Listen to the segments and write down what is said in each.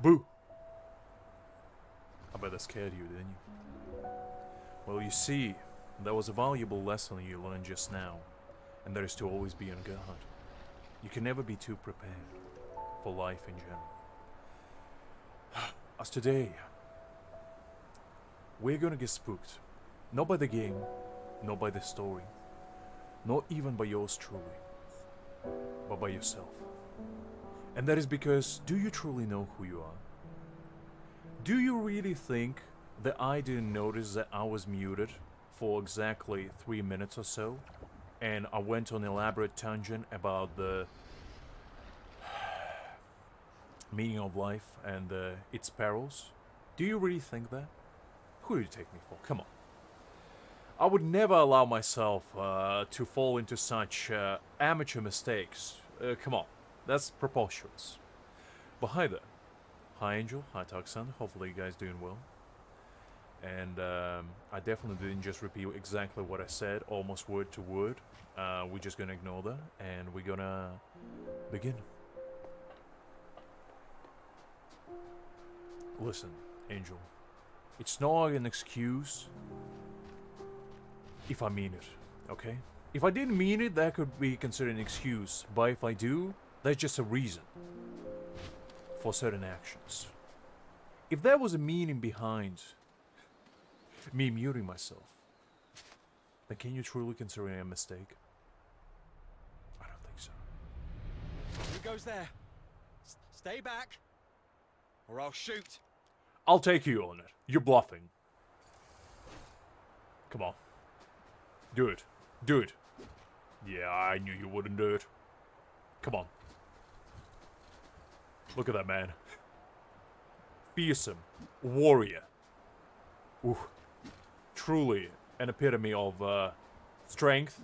Boo! I bet that scared you, didn't you? Well, you see, there was a valuable lesson you learned just now, and that is to always be on guard. You can never be too prepared for life in general. As today, we're gonna get spooked. Not by the game, not by the story, not even by yours truly, but by yourself. And that is because, do you truly know who you are? Do you really think that I didn't notice that I was muted for exactly 3 minutes or so? And I went on an elaborate tangent about the meaning of life and its perils? Do you really think that? Who do you take me for? Come on. I would never allow myself to fall into such amateur mistakes. Come on. That's preposterous. But hi there. Hi Angel, hi Tuxan. Hopefully you guys doing well. And I definitely didn't just repeat exactly what I said, almost word to word. We're just gonna ignore that, and we're gonna begin. Listen, Angel. It's not an excuse if I mean it, okay? If I didn't mean it, that could be considered an excuse. But if I do, that's just a reason for certain actions. If there was a meaning behind me muting myself, then can you truly consider it a mistake? I don't think so. Who goes there? Stay back, or I'll shoot. I'll take you on it. You're bluffing. Come on. Do it. Do it. Yeah, I knew you wouldn't do it. Come on. Look at that man. Fearsome. Warrior. Ooh. Truly an epitome of strength,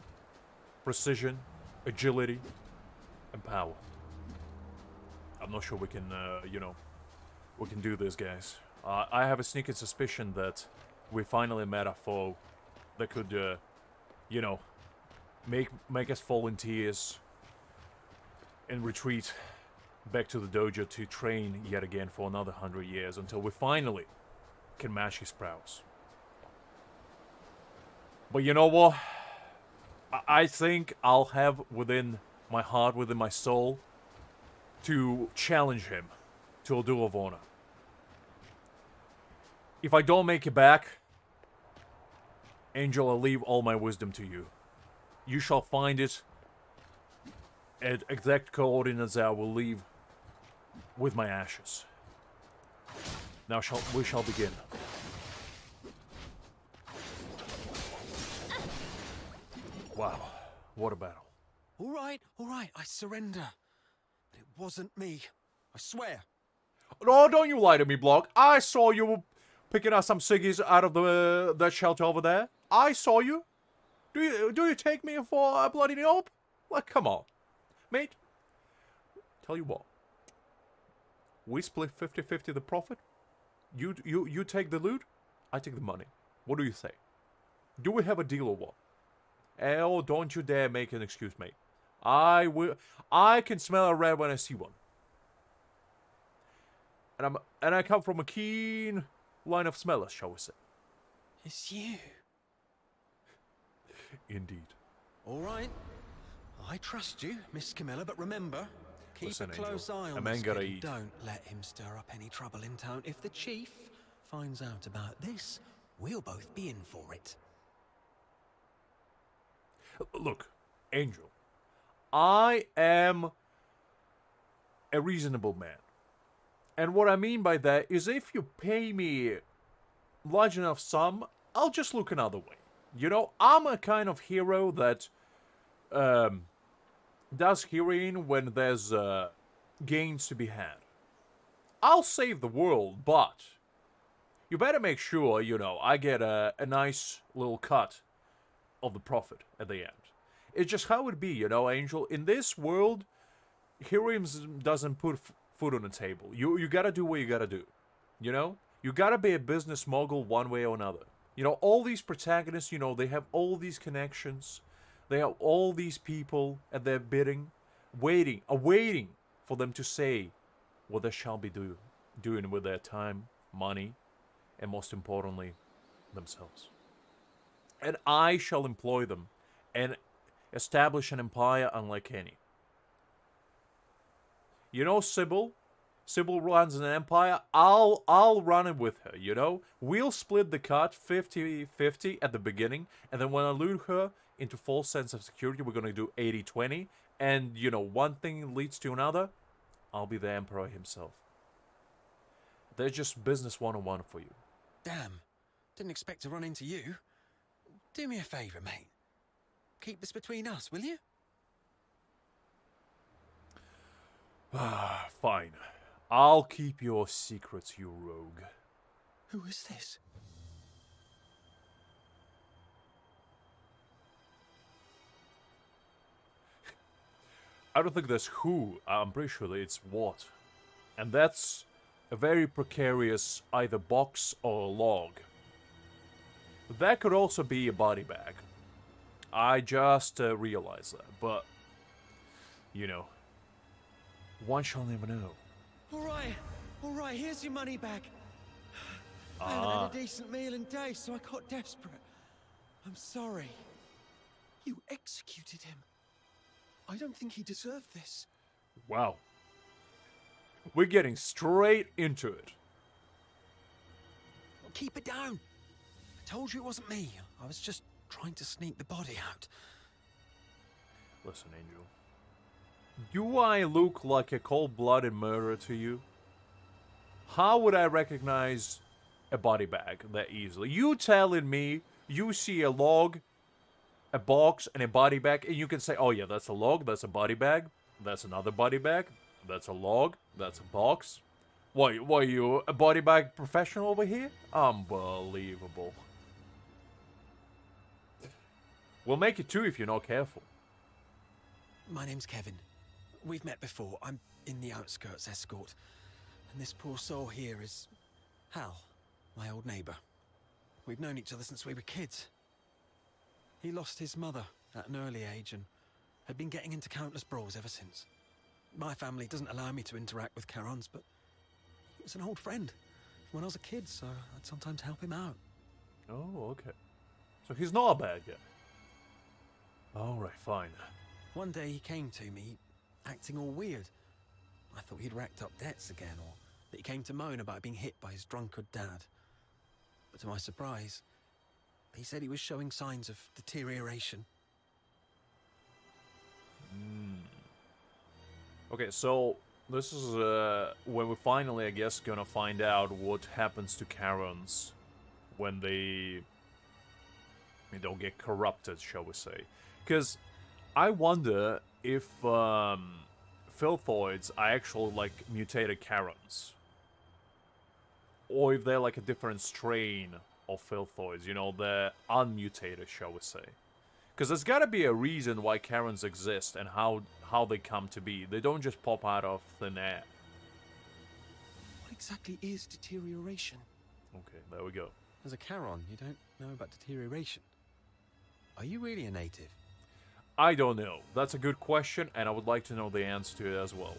precision, agility, and power. I'm not sure we can, we can do this, guys. I have a sneaking suspicion that we finally met a foe that could, make us fall in tears and retreat back to the dojo to train yet again for another 100 years until we finally can match his prowess. But you know what? I think I'll have within my heart, within my soul, to challenge him to a duel of honor. If I don't make it back, Angel, I'll leave all my wisdom to you. You shall find it at exact coordinates I will leave with my ashes. Now we shall begin. Wow, what a battle. All right, I surrender. But it wasn't me. I swear. No, don't you lie to me, Block. I saw you picking up some ciggies out of that shelter over there. I saw you. Do you take me for a bloody nope? Like, come on. Mate, tell you what. We split 50-50 the profit. You take the loot, I take the money. What do you say? Do we have a deal or what? Oh, don't you dare make an excuse, mate. I can smell a red when I see one. And I come from a keen line of smellers, shall we say. It's you. Indeed. All right. I trust you, Miss Camilla, but remember, keep Listen, a close Angel, eye a on man this gotta kid. eat. Don't let him stir up any trouble in town. If the chief finds out about this, we'll both be in for it. Look, Angel, I am a reasonable man. And what I mean by that is if you pay me large enough sum, I'll just look another way. You know, I'm a kind of hero that does heroing when there's gains to be had. I'll save the world, but you better make sure, I get a nice little cut of the profit at the end. It's just how it be, Angel. In this world, heroism doesn't put food on the table. You gotta do what you gotta do. You gotta be a business mogul one way or another. All these protagonists, they have all these connections. They have all these people at their bidding, awaiting for them to say what they shall be doing with their time, money, and most importantly, themselves. And I shall employ them and establish an empire unlike any. You know Sybil? Sybil runs an empire. I'll run it with her, you know? We'll split the cut 50-50 at the beginning, and then when I lure her into false sense of security, we're gonna do 80-20, and you know, one thing leads to another, I'll be the emperor himself. They're just business 101 for you. Damn. Didn't expect to run into you. Do me a favor, mate. Keep this between us, will you? Fine. I'll keep your secrets, you rogue. Who is this? I don't think there's who. I'm pretty sure that it's what. And that's a very precarious either box or log. That could also be a body bag. I just realized that, but, you know, one shall never know. All right, here's your money back. I haven't had a decent meal in days, so I got desperate. I'm sorry. You executed him. I don't think he deserved this. Wow. We're getting straight into it. Keep it down. I told you it wasn't me. I was just trying to sneak the body out. Listen, Angel. Do I look like a cold-blooded murderer to you? How would I recognize a body bag that easily? You telling me you see a log, a box, and a body bag, and you can say, oh yeah, that's a log, that's a body bag, that's another body bag, that's a log, that's a box. What are you, a body bag professional over here? Unbelievable. We'll make it two if you're not careful. My name's Kevin. We've met before. I'm in the outskirts escort. And this poor soul here is Hal, my old neighbor. We've known each other since we were kids. He lost his mother at an early age and had been getting into countless brawls ever since. My family doesn't allow me to interact with Charons, but he was an old friend from when I was a kid, so I'd sometimes help him out. Oh, okay. So he's not a bad guy. Alright, fine. One day he came to me, acting all weird. I thought he'd racked up debts again, or that he came to moan about being hit by his drunkard dad. But to my surprise, he said he was showing signs of deterioration. Okay, so this is when we finally, I guess, gonna find out what happens to Charons when they don't get corrupted, shall we say. Because I wonder if Filthoids are actually like mutated Charons. Or if they're like a different strain of Filthoids, you know, they're unmutated, shall we say. Because there's gotta be a reason why Charons exist and how they come to be. They don't just pop out of thin air. What exactly is deterioration? Okay, there we go. As a Charon, you don't know about deterioration. Are you really a native? I don't know. That's a good question, and I would like to know the answer to it as well.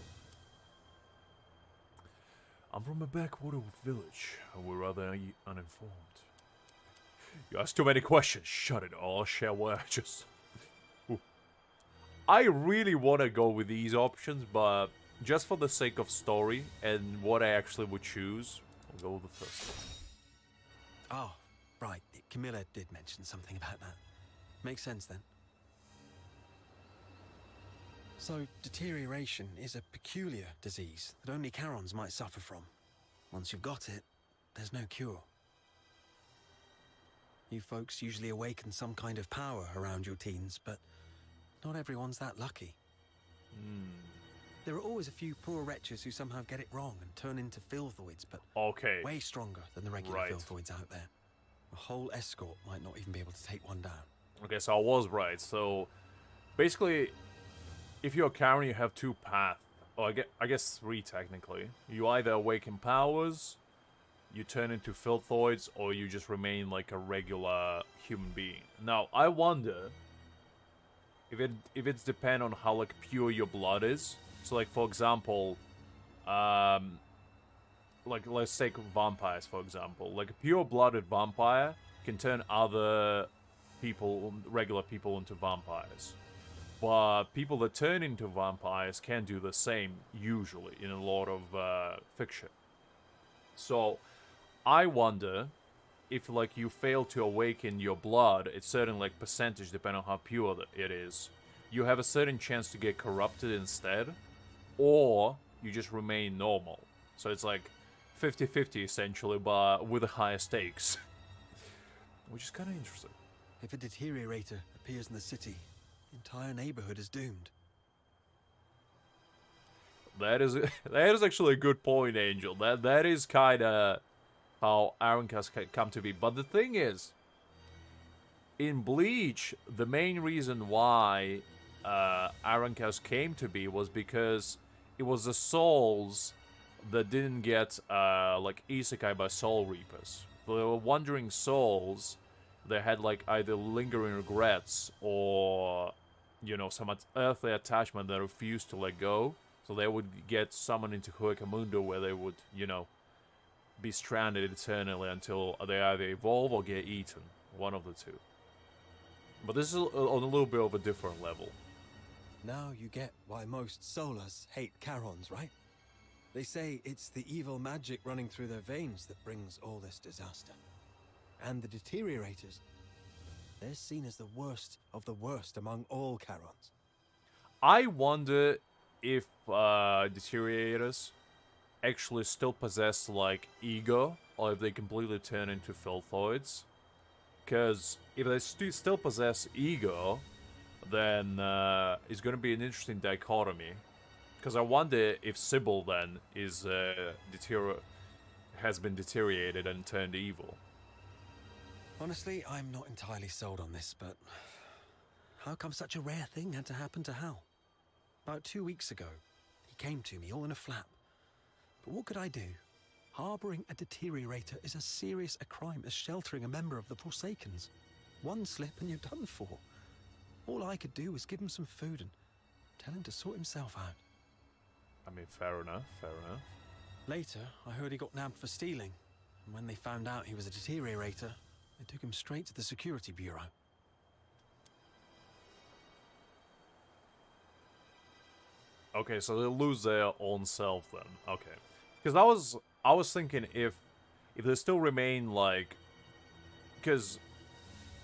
I'm from a backwater village. We're rather uninformed. You ask too many questions. Shut it all, shall we? Just... I really want to go with these options, but just for the sake of story and what I actually would choose, I'll go with the first one. Oh, right. Camilla did mention something about that. Makes sense then. So, deterioration is a peculiar disease that only Charons might suffer from. Once you've got it, there's no cure. You folks usually awaken some kind of power around your teens, but not everyone's that lucky. There are always a few poor wretches who somehow get it wrong and turn into Filthoids, but way stronger than the regular Filthoids out there. A whole escort might not even be able to take one down. Okay, so I was right. So, basically, if you're a Charon, you have two paths. Or I guess three, technically. You either awaken powers, you turn into Filthoids, or you just remain like a regular human being. Now, I wonder if it's depend on how like pure your blood is. So, like, for example, like, let's take vampires, for example. Like, a pure-blooded vampire can turn other people, regular people, into vampires. But people that turn into vampires can do the same, usually, in a lot of fiction. So, I wonder if, like, you fail to awaken your blood, it's certain, like, percentage, depending on how pure it is. You have a certain chance to get corrupted instead, or you just remain normal. So it's like 50-50 essentially, but with a higher stakes. Which is kind of interesting. If a deteriorator appears in the city, the entire neighborhood is doomed. That is actually a good point, Angel. That is kind of how Arankas come to be. But the thing is, in Bleach, the main reason why Arankas came to be was because it was the souls that didn't get like isekai by soul reapers. They were wandering souls that had like either lingering regrets or, you know, some earthly attachment that refused to let go. So they would get summoned into Huecamundo, where they would, you know, be stranded eternally until they either evolve or get eaten. One of the two. But this is on a little bit of a different level. Now you get why most Solas hate Charons, right? They say it's the evil magic running through their veins that brings all this disaster. And the deteriorators, they're seen as the worst of the worst among all Charons. I wonder if deteriorators actually still possess, like, ego, or if they completely turn into filthoids. Because if they still possess ego, then it's going to be an interesting dichotomy. Because I wonder if Sybil then is has been deteriorated and turned evil. Honestly, I'm not entirely sold on this, but how come such a rare thing had to happen to Hal? About 2 weeks ago, he came to me all in a flap. But what could I do? Harboring a deteriorator is as serious a crime as sheltering a member of the Forsakens. One slip and you're done for. All I could do was give him some food and tell him to sort himself out. I mean, fair enough, fair enough. Later, I heard he got nabbed for stealing. And when they found out he was a deteriorator, they took him straight to the security bureau. Okay, so they lose their own self then. Okay. Because I was thinking if they still remain, like, because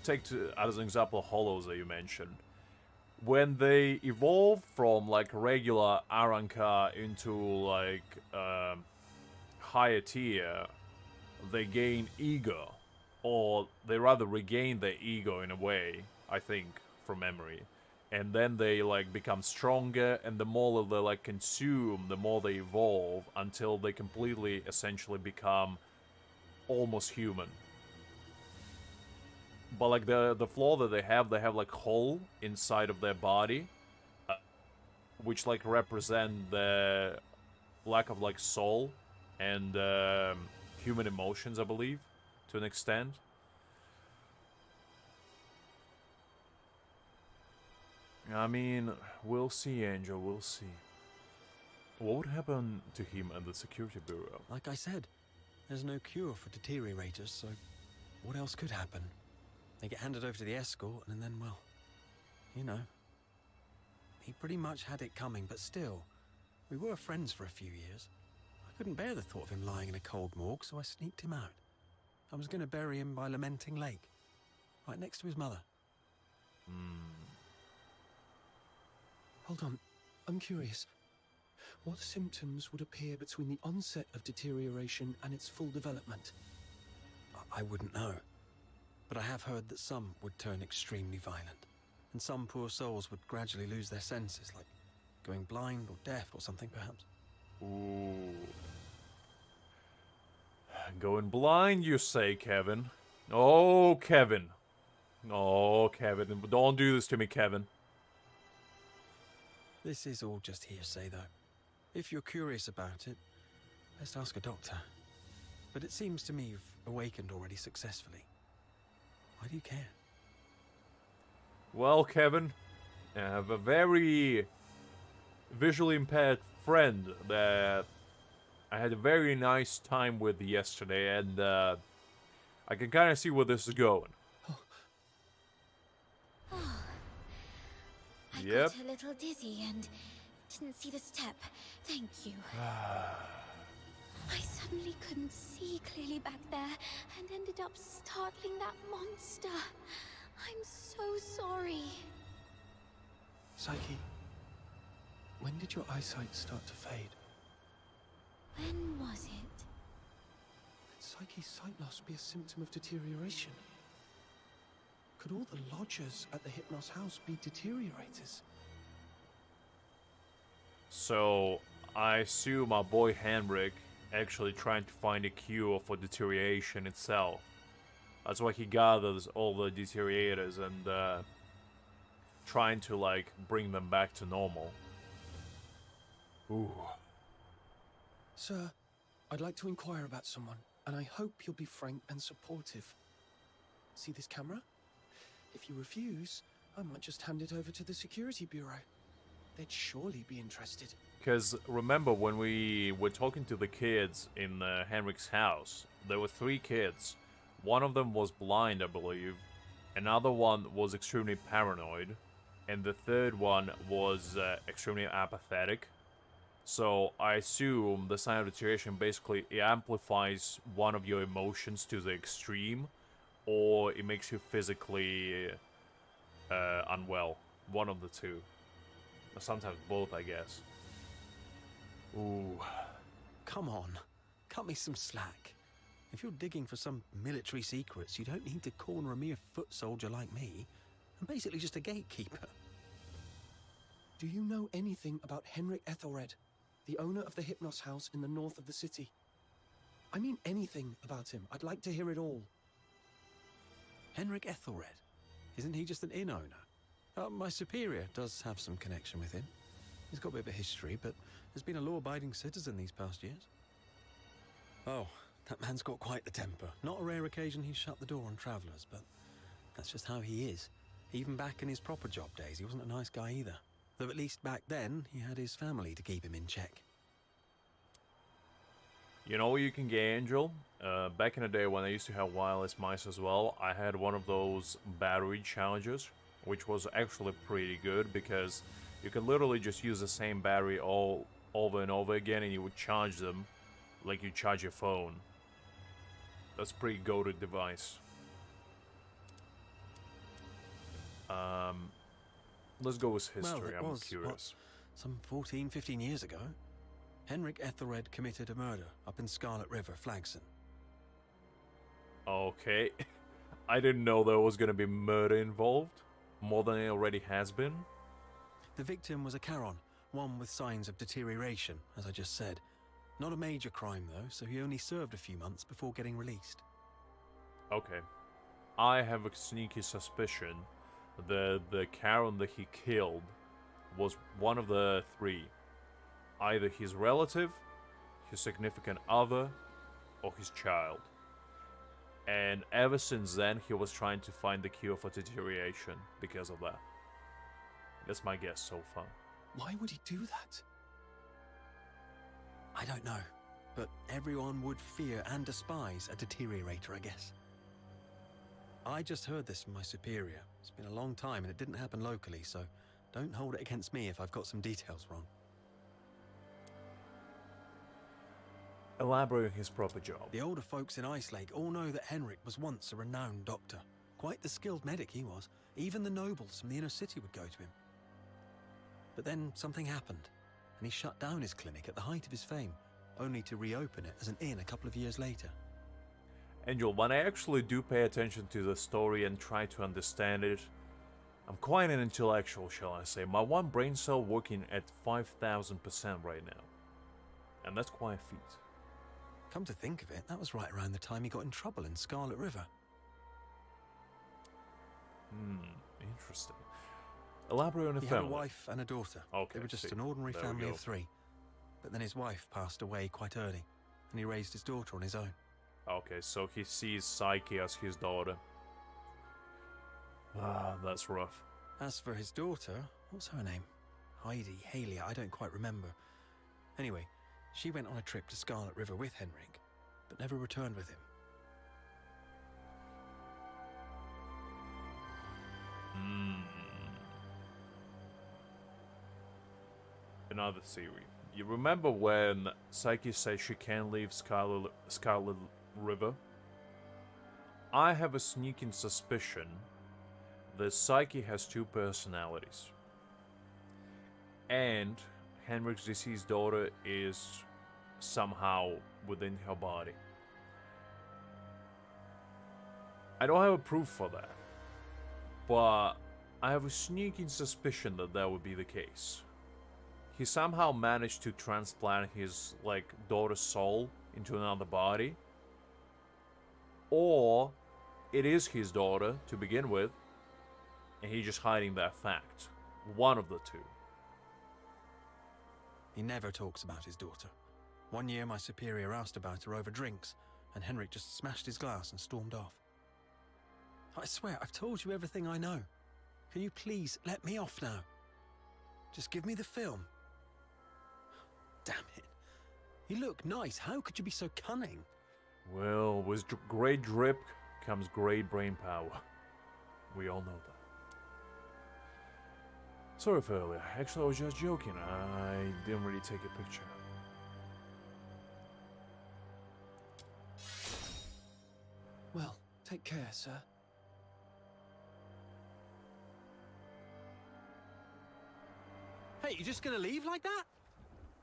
take as an example Hollows that you mentioned, when they evolve from like regular Aranka into like higher tier, they gain ego, or they rather regain their ego in a way, I think, from memory. And then they like become stronger, and the more they like consume, the more they evolve until they completely essentially become almost human. But like the flaw that they have like hole inside of their body, which like represent the lack of like soul and human emotions, I believe, to an extent. I mean, we'll see, Angel, we'll see. What would happen to him at the security bureau? Like I said, there's no cure for deteriorators, so what else could happen? They get handed over to the escort, and then, well, you know. He pretty much had it coming, but still, we were friends for a few years. I couldn't bear the thought of him lying in a cold morgue, so I sneaked him out. I was going to bury him by Lamenting Lake, right next to his mother. Hold on, I'm curious. What symptoms would appear between the onset of deterioration and its full development? I wouldn't know. But I have heard that some would turn extremely violent, and some poor souls would gradually lose their senses, like going blind or deaf or something, perhaps. Ooh. Going blind, you say, Kevin? Oh, Kevin. Oh, Kevin. Don't do this to me, Kevin. This is all just hearsay, though. If you're curious about it, best ask a doctor. But it seems to me you've awakened already successfully. Why do you care? Well, Kevin, I have a very visually impaired friend that I had a very nice time with yesterday, and I can kind of see where this is going. I Yep. got a little dizzy and didn't see the step. Thank you. I suddenly couldn't see clearly back there and ended up startling that monster. I'm so sorry. Psyche, when did your eyesight start to fade? When was it? Psyche's sight loss be a symptom of deterioration? Could all the lodgers at the Hypnos house be deteriorators? So, I assume our boy Henrik actually trying to find a cure for deterioration itself. That's why he gathers all the deteriorators and trying to, like, bring them back to normal. Ooh. Sir, I'd like to inquire about someone, and I hope you'll be frank and supportive. See this camera? If you refuse, I might just hand it over to the security bureau. They'd surely be interested. Because remember when we were talking to the kids in Henrik's house, there were 3 kids. One of them was blind, I believe. Another one was extremely paranoid. And the third one was extremely apathetic. So I assume the sign of deterioration basically it amplifies one of your emotions to the extreme, or it makes you physically unwell. One of the two. Or sometimes both, I guess. Ooh. Come on, cut me some slack. If you're digging for some military secrets, you don't need to corner a mere foot soldier like me. I'm basically just a gatekeeper. Do you know anything about Henrik Ethelred, the owner of the Hypnos house in the north of the city? I mean anything about him. I'd like to hear it all. Henrik Ethelred? Isn't he just an inn owner? My superior does have some connection with him. He's got a bit of a history, but has been a law-abiding citizen these past years. Oh, that man's got quite the temper. Not a rare occasion he's shut the door on travellers, but that's just how he is. Even back in his proper job days, he wasn't a nice guy either. Though at least back then, he had his family to keep him in check. You know what you can get, Angel? Back in the day when I used to have wireless mice as well, I had one of those battery chargers, which was actually pretty good because you could literally just use the same battery all over and over again and you would charge them like you charge your phone. That's a pretty goated device. Let's go with history, Well, it I'm was, curious. Some 14, 15 years ago, Henrik Ethelred committed a murder up in Scarlet River, Flagson. Okay. I didn't know there was gonna be murder involved. More than it already has been. The victim was a Charon, one with signs of deterioration, as I just said. Not a major crime, though, so he only served a few months before getting released. Okay. I have a sneaky suspicion that the Charon that he killed was one of the 3. Either his relative, his significant other, or his child. And ever since then, he was trying to find the cure for deterioration because of that. That's my guess so far. Why would he do that? I don't know, but everyone would fear and despise a deteriorator, I guess. I just heard this from my superior. It's been a long time and it didn't happen locally, so don't hold it against me if I've got some details wrong. Elaborate on his proper job. The older folks in Icelake all know that Henrik was once a renowned doctor. Quite the skilled medic he was. Even the nobles from the inner city would go to him. But then something happened, and he shut down his clinic at the height of his fame, only to reopen it as an inn a couple of years later. Angel, when I actually do pay attention to the story and try to understand it, I'm quite an intellectual, shall I say. My one brain cell working at 5,000% right now. And that's quite a feat. Come to think of it, that was right around the time he got in trouble in Scarlet River. Interesting. Elaborate on the He family. had a wife and a daughter. Okay, They were just see. an ordinary There we family go. of 3. But then his wife passed away quite early, and he raised his daughter on his own. Okay, so he sees Psyche as his daughter. Ah, that's rough. As for his daughter, what's her name? Heidi, Haley, I don't quite remember. Anyway, She went on a trip to Scarlet River with Henrik, but never returned with him. Another theory. You remember when Psyche said she can't leave Scarlet River? I have a sneaking suspicion that Psyche has two personalities. And Henrik's deceased daughter is somehow within her body. I don't have a proof for that, but I have a sneaking suspicion that that would be the case. He somehow managed to transplant his, like, daughter's soul into another body. Or it is his daughter to begin with, and he's just hiding that fact. One of the two. He never talks about his daughter. One year my superior asked about her over drinks, and Henrik just smashed his glass and stormed off. I swear, I've told you everything I know. Can you please let me off now? Just give me the film. Damn it. You look nice. How could you be so cunning? Well, with great drip comes great brain power. We all know that. Sorry for earlier. Actually, I was just joking. I didn't really take a picture. Well, take care, sir. Hey, you just gonna leave like that?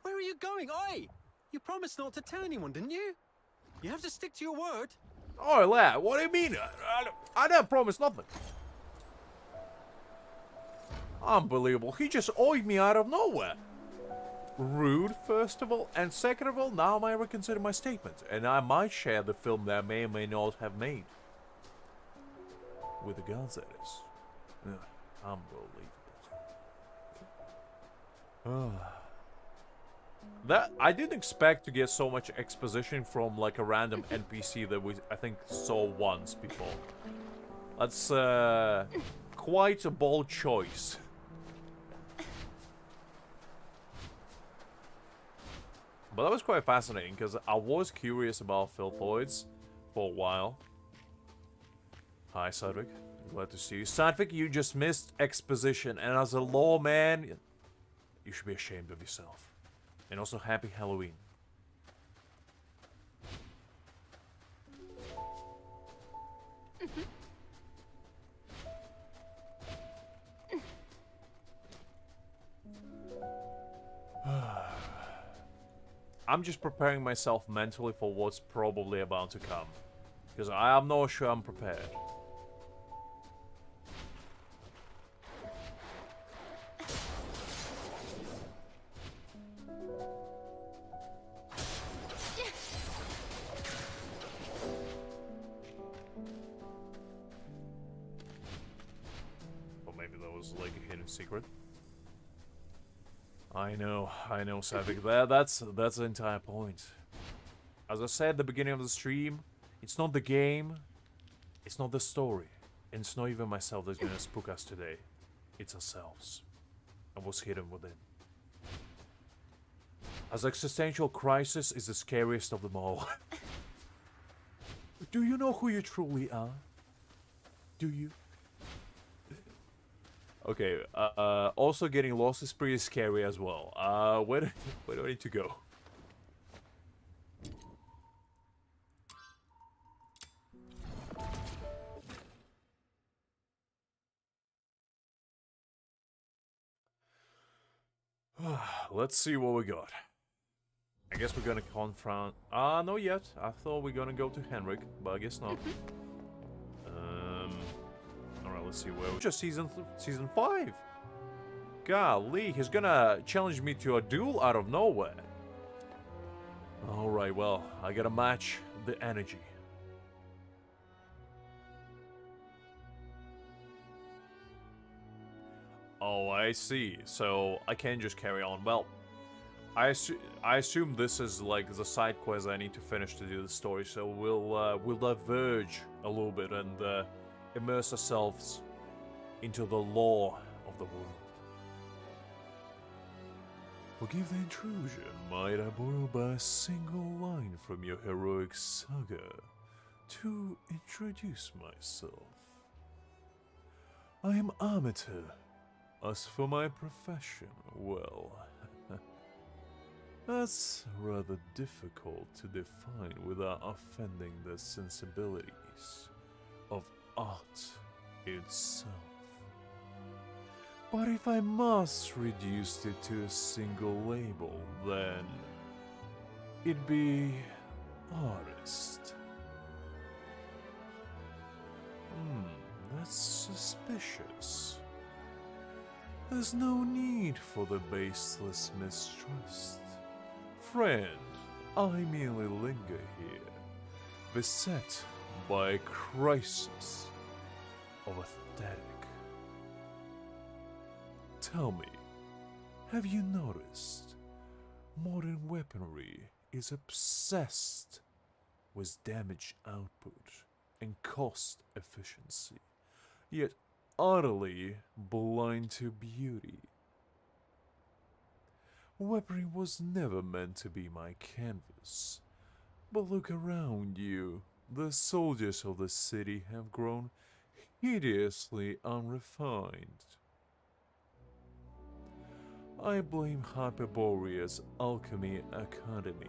Where are you going? Oi! You promised not to tell anyone, didn't you? You have to stick to your word. Oh, lad, what do you mean? I didn't promise nothing. Unbelievable. He just oiled me out of nowhere. Rude, first of all, and second of all, now I reconsider my statement, and I might share the film that I may or may not have made. With the guns, that is. Ugh, unbelievable. That I didn't expect to get so much exposition from like a random NPC that we I think saw once before. That's quite a bold choice. But that was quite fascinating because I was curious about Filthoids for a while. Hi, Sadvik. Glad to see you. Sadvik, you just missed exposition, and as a lawman, you should be ashamed of yourself. And also, happy Halloween. I'm just preparing myself mentally for what's probably about to come. Because I am not sure I'm prepared. Or maybe that was like a hidden secret. I know, Savik. That's the entire point. As I said at the beginning of the stream, it's not the game, it's not the story, and it's not even myself that's gonna spook us today. It's ourselves, and what's hidden within. As existential crisis is the scariest of them all. Do you know who you truly are? Do you? Okay, also getting lost is pretty scary as well. Where do I need to go? Let's see what we got. I guess we're gonna confront... not yet. I thought we are gonna go to Henrik, but I guess not. Alright, let's see where... Just season 5! Golly, he's gonna challenge me to a duel out of nowhere. Alright, well, I gotta match the energy. Oh, I see. So, I can't just carry on. Well, I assume this is like the side quest I need to finish to do the story, so we'll diverge a little bit and immerse ourselves into the lore of the world. Forgive the intrusion. Might I borrow by a single line from your heroic saga to introduce myself? I am amateur. As for my profession, well, that's rather difficult to define without offending the sensibilities of art itself. But if I must reduce it to a single label, then it'd be artist. That's suspicious. There's no need for the baseless mistrust. Friend, I merely linger here, beset by a crisis of aesthetic. Tell me, have you noticed modern weaponry is obsessed with damage output and cost efficiency, yet utterly blind to beauty? Weaponry was never meant to be my canvas, but look around you. The soldiers of the city have grown hideously unrefined. I blame Hyperborea's Alchemy Academy.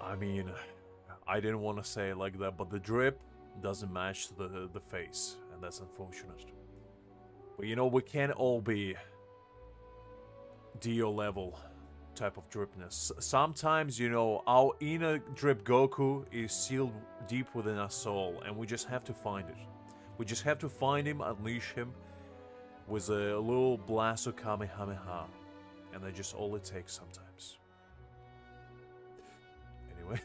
I mean, I didn't want to say it like that, but the drip doesn't match the face, and that's unfortunate. But you know, we can't all be Dio level type of dripness. Sometimes, you know, our inner drip Goku is sealed deep within our soul, and we just have to find it. We just have to find him, unleash him with a little blast of Kamehameha, and that's just all it takes sometimes. Anyway,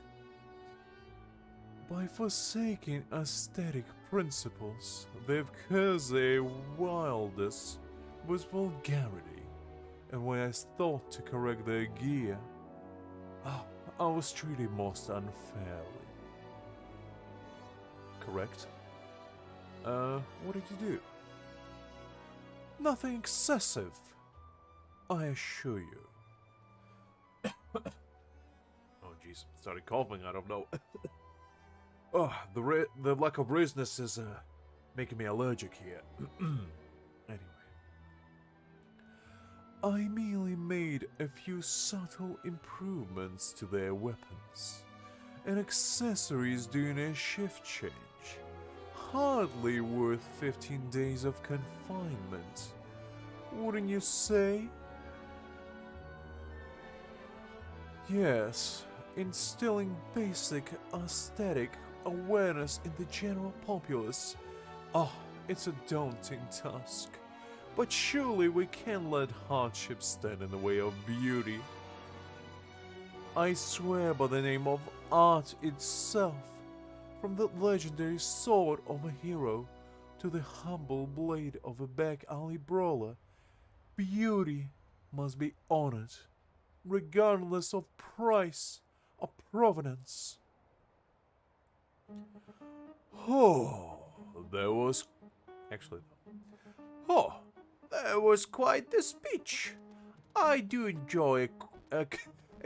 by forsaking aesthetic principles, they've cursed their wildest with vulgarity. And when I thought to correct their gear, I was treated most unfairly. Correct? What did you do? Nothing excessive, I assure you. Oh jeez, started coughing, I don't know. Oh, the lack of business is making me allergic here. Anyway. I merely made a few subtle improvements to their weapons and accessories during a shift change. Hardly worth 15 days of confinement, wouldn't you say? Yes, instilling basic aesthetic awareness in the general populace. Oh, it's a daunting task. But surely we can't let hardship stand in the way of beauty. I swear by the name of art itself, from the legendary sword of a hero to the humble blade of a back alley brawler, beauty must be honored, regardless of price or provenance. Oh, there was... Actually, oh, that was quite the speech. I do enjoy a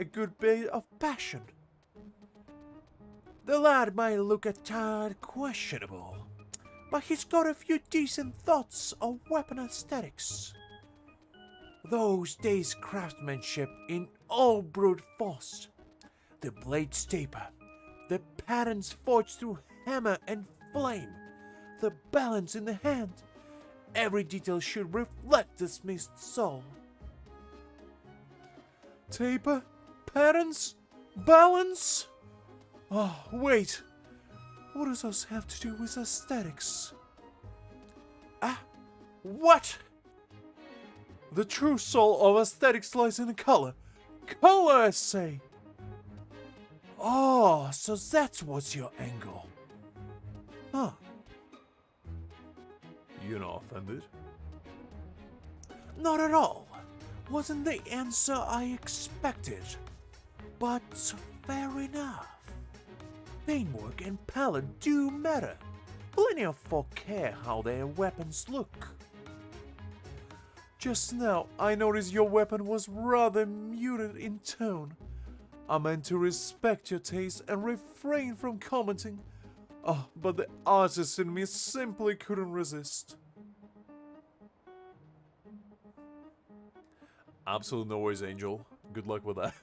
good bit of passion. The lad might look a tad questionable, but he's got a few decent thoughts of weapon aesthetics. Those days' craftsmanship in all brute force, the blade's taper, the patterns forged through hammer and flame, the balance in the hand, every detail should reflect the smith's soul. Taper? Patterns? Balance? Oh, wait. What does this have to do with aesthetics? Ah, what? The true soul of aesthetics lies in the color. Color, I say. Oh, so that's what's your angle. Huh. You're not offended? Not at all. Wasn't the answer I expected. But fair enough. Paintwork and palette do matter. Plenty of folk care how their weapons look. Just now, I noticed your weapon was rather muted in tone. I meant to respect your taste and refrain from commenting. Oh, but the artist in me simply couldn't resist. Absolutely no worries, Angel. Good luck with that.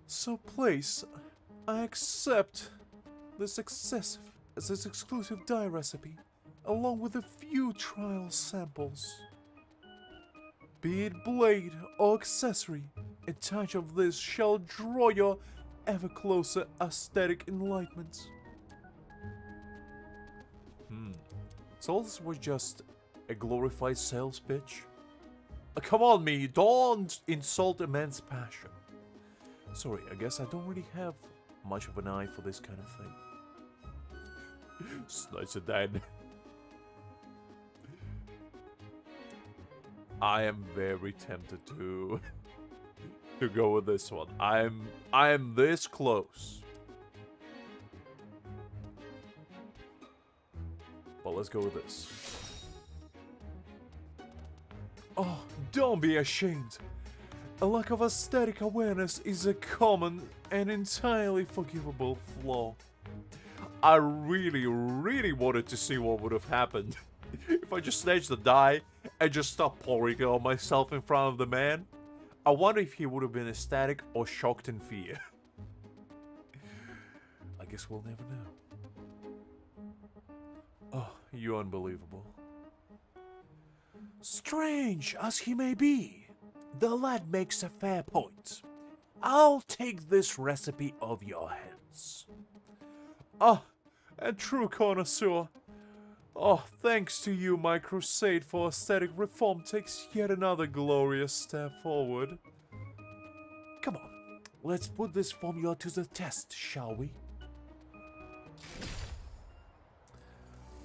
So please, I accept this exclusive dye recipe, along with a few trial samples. Be it blade or accessory, a touch of this shall draw your ever closer aesthetic enlightenment. So this was just a glorified sales pitch? Come on, me, don't insult a man's passion. Sorry, I guess I don't really have much of an eye for this kind of thing. Slice it down. I am very tempted to go with this one. I am this close. But let's go with this. Oh, don't be ashamed. A lack of aesthetic awareness is a common and entirely forgivable flaw. I really, really wanted to see what would have happened if I just snatched the dye and just stopped pouring it on myself in front of the man. I wonder if he would have been ecstatic or shocked in fear. I guess we'll never know. Oh, you're unbelievable. Strange as he may be, the lad makes a fair point. I'll take this recipe off your hands. Ah, a true connoisseur. Oh, thanks to you, my crusade for aesthetic reform takes yet another glorious step forward. Come on, let's put this formula to the test, shall we?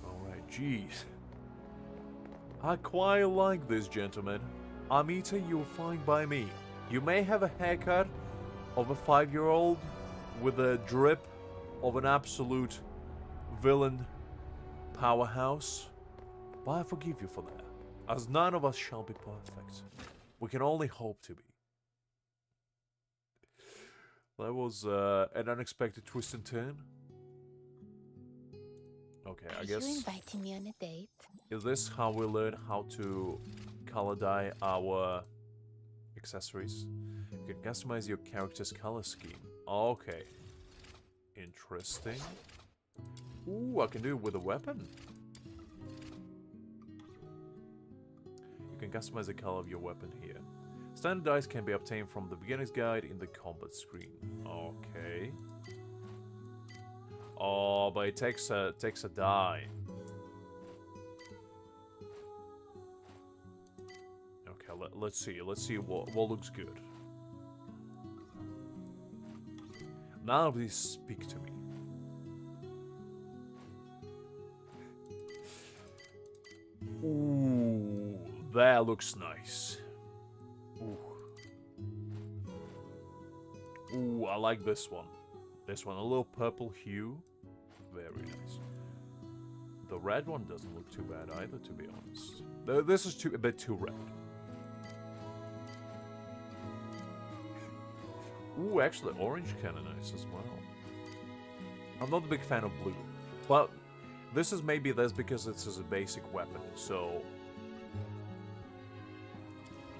Alright, jeez. I quite like this, gentleman. Amita, you'll find by me. You may have a haircut of a 5-year-old with a drip of an absolute villain powerhouse, but I forgive you for that, as none of us shall be perfect. We can only hope to be. That was an unexpected twist and turn. Okay, I guess. Are you inviting me on a date? Is this how we learn how to color dye our accessories? You can customize your character's color scheme. Okay. Interesting. Ooh, I can do it with a weapon. You can customize the color of your weapon here. Standard dyes can be obtained from the beginner's guide in the combat screen. Okay. Oh, but it takes a dye. Okay, let's see. Let's see what looks good. None of these speak to me. Ooh, that looks nice. Ooh. Ooh, I like this one. This one, a little purple hue. Very nice. The red one doesn't look too bad either, to be honest. This is a bit too red. Ooh, actually, orange kind of nice as well. I'm not a big fan of blue. But this is maybe this because this is a basic weapon, so...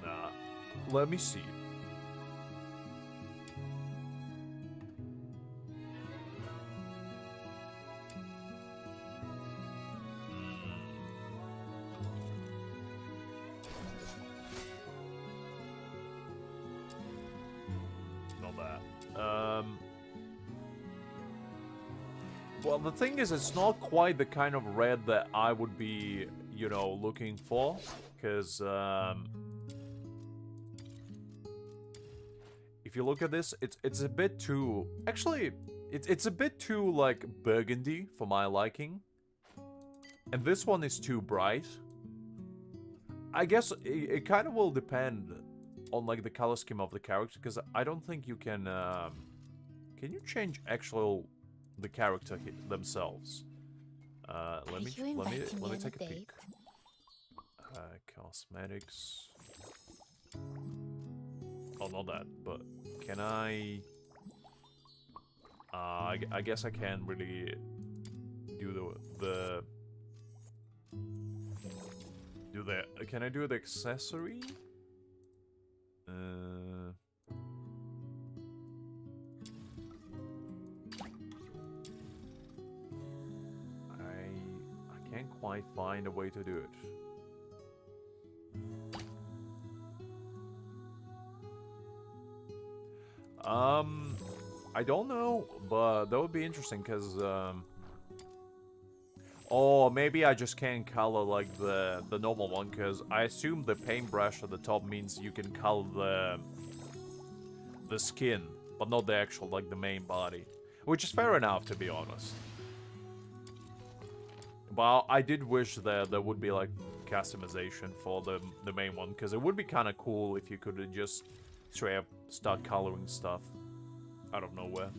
Nah. Let me see. Well, the thing is, it's not quite the kind of red that I would be, you know, looking for. Because, if you look at this, it's a bit too... Actually, it's a bit too, like, burgundy for my liking. And this one is too bright. I guess it kind of will depend on, like, the color scheme of the character. Because I don't think you can... Can you change actual the character themselves. Let me take a peek. Cosmetics. Oh, not that, but can I? I guess I can't really do the. Can I do the accessory? I can't quite find a way to do it. I don't know, but that would be interesting because or maybe I just can't color like the normal one, because I assume the paintbrush at the top means you can color the skin, but not the actual, like, the main body. Which is fair enough, to be honest. But I did wish that there would be, like, customization for the main one, because it would be kind of cool if you could just straight up start coloring stuff out of nowhere.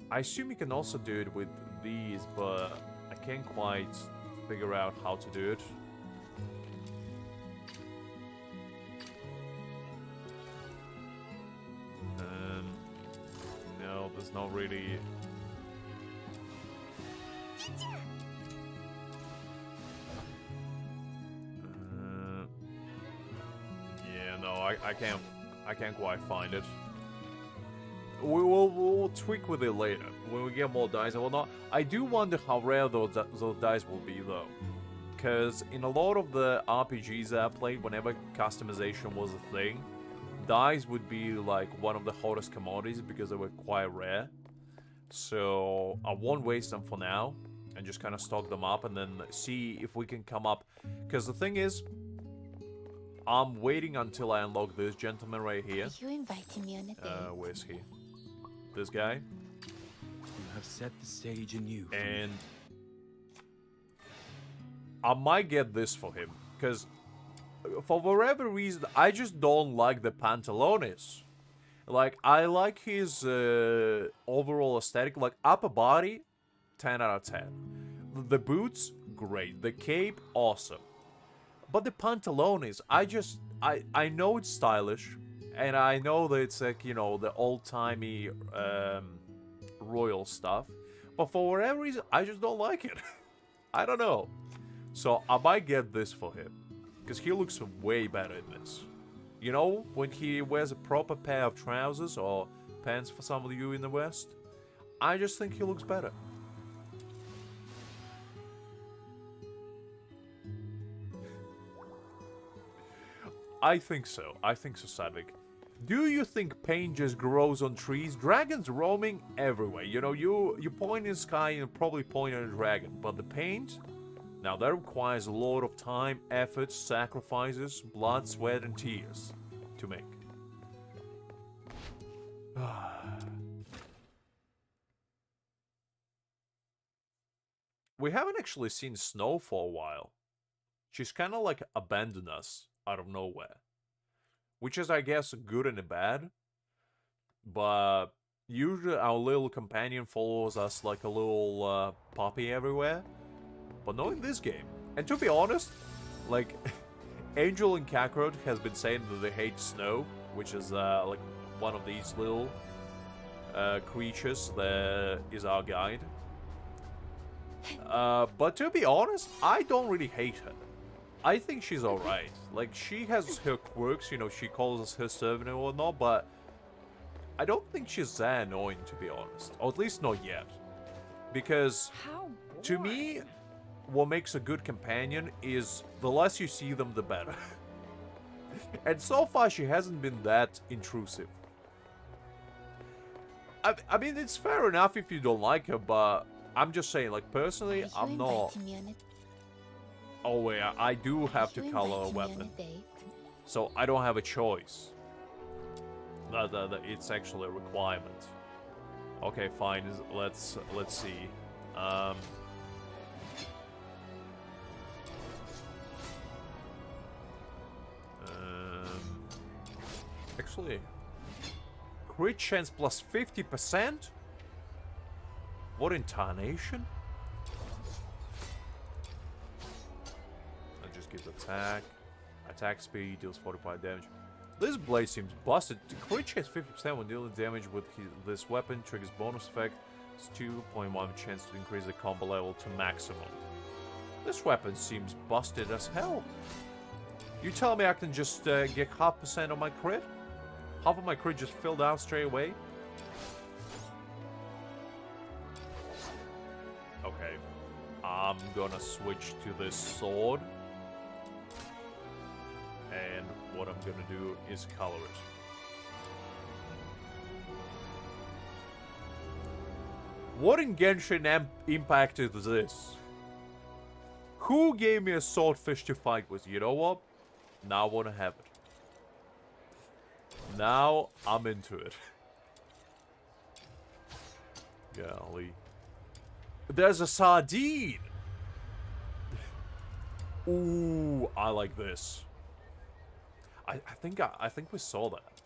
I assume you can also do it with these, but I can't quite figure out how to do it. No, there's not really... yeah, no, I can't quite find it. We'll tweak with it later when we get more dice and whatnot. I do wonder how rare those dice will be, though, because in a lot of the RPGs that I played, whenever customization was a thing, dice would be like one of the hottest commodities because they were quite rare. So I won't waste them for now and just kind of stock them up and then see if we can come up. Because the thing is, I'm waiting until I unlock this gentleman right here. Are you inviting me on a date? Where's he? This guy. You have set the stage anew. And I might get this for him, because for whatever reason, I just don't like the pantalones. Like, I like his overall aesthetic. Like, upper body, 10 out of 10. The boots, great. The cape, awesome. But the pantalones, I know it's stylish, and I know that it's like, you know, the old-timey royal stuff. But for whatever reason, I just don't like it. I don't know. So I might get this for him, because he looks way better in this. You know, when he wears a proper pair of trousers or pants for some of you in the West, I just think he looks better. I think so, Sadvik. Do you think paint just grows on trees? Dragons roaming everywhere. You know, you point in the sky and probably point at a dragon. But the paint? Now that requires a lot of time, effort, sacrifices, blood, sweat, and tears to make. We haven't actually seen Snow for a while. She's kind of like abandoned us out of nowhere. Which is, I guess, good and bad. But usually our little companion follows us like a little puppy everywhere. But not in this game. And to be honest, like, Angel and Kakarot has been saying that they hate snow, which is like one of these little creatures that is our guide. But to be honest, I don't really hate her. I think she's alright. Like, she has her quirks, you know, she calls us her servant and whatnot, but I don't think she's that annoying, to be honest. Or at least not yet. Because, to me, what makes a good companion is the less you see them, the better. And so far, she hasn't been that intrusive. I mean, it's fair enough if you don't like her, but I'm just saying, like, personally, I'm not... Oh wait, I do have to color a weapon, so I don't have a choice. It's actually a requirement. Okay, fine. Let's see. Actually, crit chance plus 50%. What intonation? That just gives attack. Attack speed, deals 45 damage. This blade seems busted. The crit chance 50% when dealing damage with this weapon. Triggers bonus effect. It's 2.1 chance to increase the combo level to maximum. This weapon seems busted as hell. You tell me I can just get 0.5% on my crit? Half of my crit just filled out straight away? Okay. I'm gonna switch to this sword. And what I'm gonna do is color it. What in Genshin Impact is this? Who gave me a swordfish to fight with? You know what? Now I wanna have it. Now I'm into it. Golly. There's a sardine! Ooh, I like this. I think we saw that.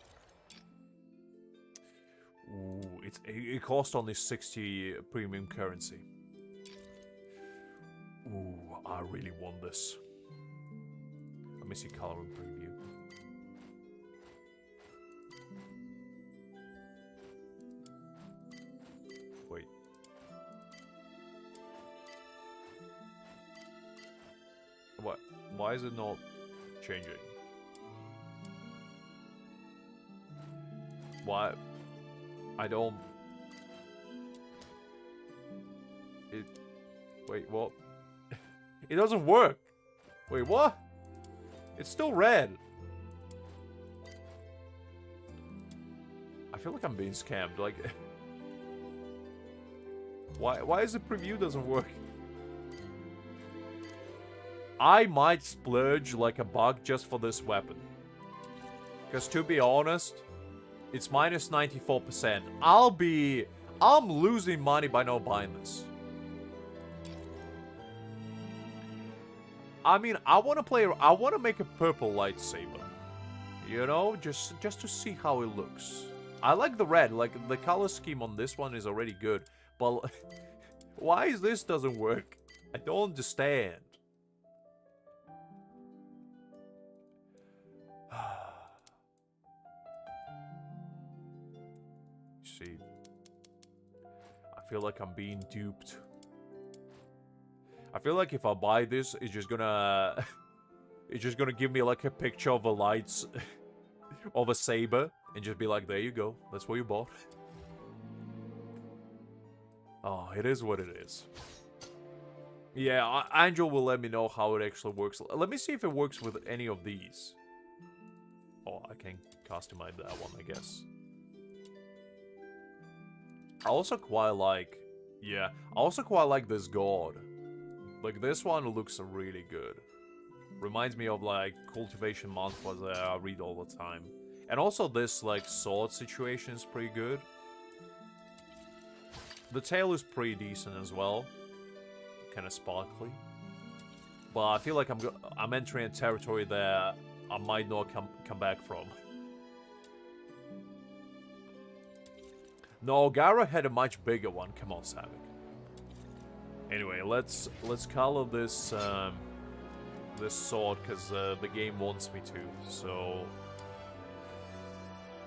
Ooh, it cost only 60 premium currency. Ooh, I really want this. Let me see color and preview. Wait. What? Why is it not changing? Why? I don't... Wait, what? It doesn't work! Wait, what? It's still red! I feel like I'm being scammed, like... Why is the preview doesn't work? I might splurge like a bug just for this weapon. Because to be honest... It's minus 94%. I'm losing money by not buying this. I mean, I want to make a purple lightsaber. You know, just to see how it looks. I like the red, like the color scheme on this one is already good. But why is this doesn't work? I don't understand. See, I feel like I'm being duped. I feel like if I buy this, it's just gonna give me like a picture of a lights of a saber and just be like, there you go, that's what you bought. Oh, it is what it is. Yeah, Angel will let me know how it actually works. Let me see if it works with any of these. Oh, I can customize that one, I guess. I also quite like... Yeah, I also quite like this god. Like, this one looks really good. Reminds me of, like, Cultivation Mantras that I read all the time. And also this, like, sword situation is pretty good. The tail is pretty decent as well. Kind of sparkly. But I feel like I'm entering a territory that I might not come back from. No, Gara had a much bigger one. Come on, Savik. Anyway, let's color this this sword because the game wants me to. So,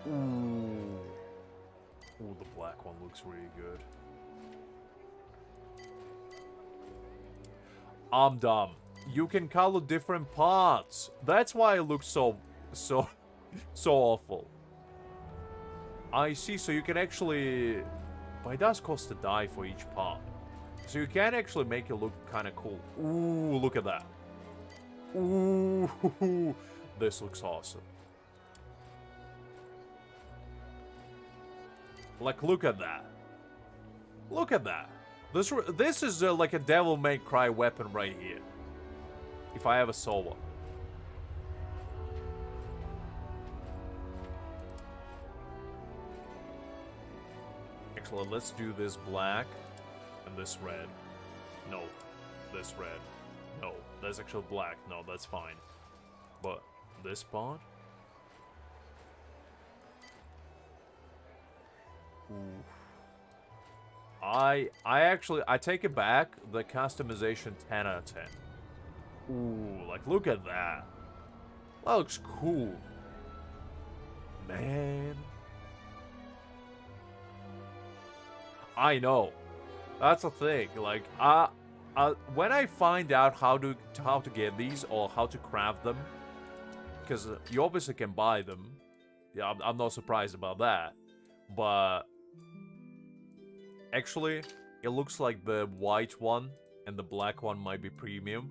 ooh, the black one looks really good. I'm dumb. You can color different parts. That's why it looks so awful. I see, so you can actually... But it does cost a die for each part. So you can actually make it look kind of cool. Ooh, look at that. Ooh, this looks awesome. Like, look at that. Look at that. This is like a Devil May Cry weapon right here. If I ever saw one. Actually, let's do this black and this red. No, this red. No, that's actually black. No, that's fine. But this part? Ooh. I take it back. The customization 10 out of 10. Ooh, like look at that. That looks cool. Man. I know. That's the thing. Like, when I find out how to get these or how to craft them, because you obviously can buy them. Yeah, I'm not surprised about that. But actually, it looks like the white one and the black one might be premium,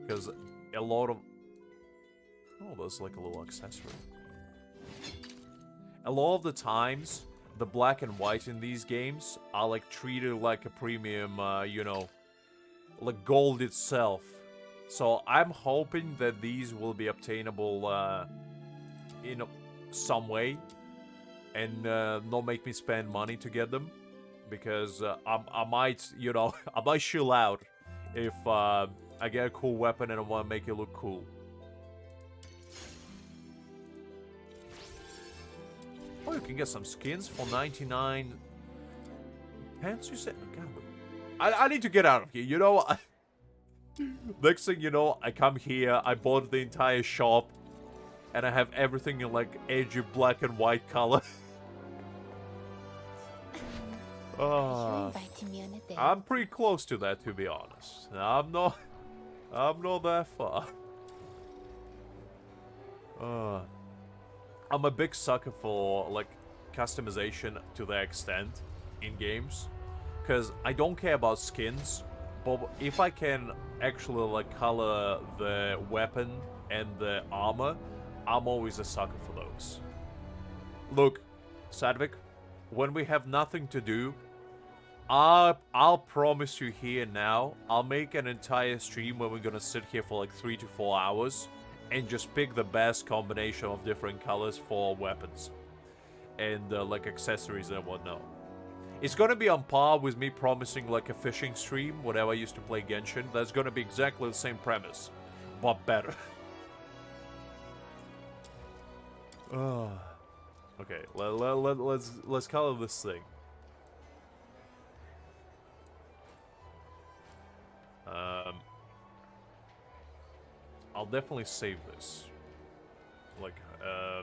because a lot of there's like a little accessory. A lot of the times, the black and white in these games are like treated like a premium, you know, like gold itself. So I'm hoping that these will be obtainable in some way and not make me spend money to get them, because I might, you know, I might chill out if I get a cool weapon and I want to make it look cool. Oh, you can get some skins for 99 pence, you said? I need to get out of here, you know? Next thing you know, I come here, I bought the entire shop, and I have everything in, like, edgy black and white color. I'm pretty close to that, to be honest. I'm not that far. I'm a big sucker for, like, customization to that extent in games. Because I don't care about skins, but if I can actually, like, color the weapon and the armor, I'm always a sucker for those. Look, Sadvik, when we have nothing to do, I'll promise you here now, I'll make an entire stream where we're gonna sit here for like 3 to 4 hours and just pick the best combination of different colors for weapons and like accessories and whatnot. It's gonna be on par with me promising like a fishing stream whenever I used to play Genshin. That's gonna be exactly the same premise, but better. Okay, let's color this thing. I'll definitely save this. Like, oh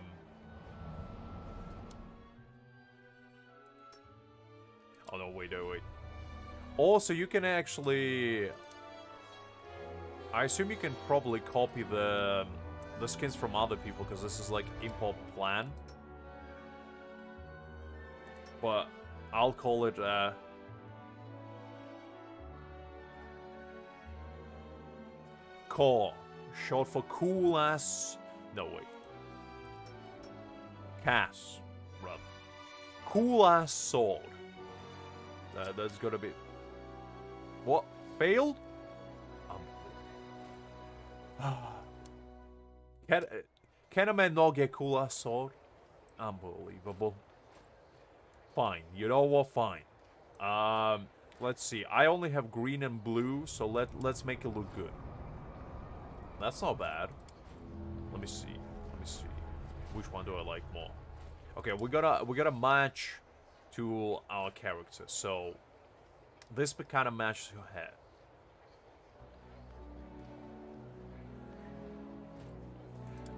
no, wait. Also, you can actually... I assume you can probably copy the skins from other people, because this is like import plan. But I'll call it, Core. Short for cool ass... No, wait. Cass, rather. Cool ass sword. That's gotta be... What? Failed? Can a man not get cool ass sword? Unbelievable. Fine. You know what? Fine. Let's see. I only have green and blue, so let's make it look good. That's not bad. Let me see. Which one do I like more? Okay, we gotta match to our character. So this kind of matches her head.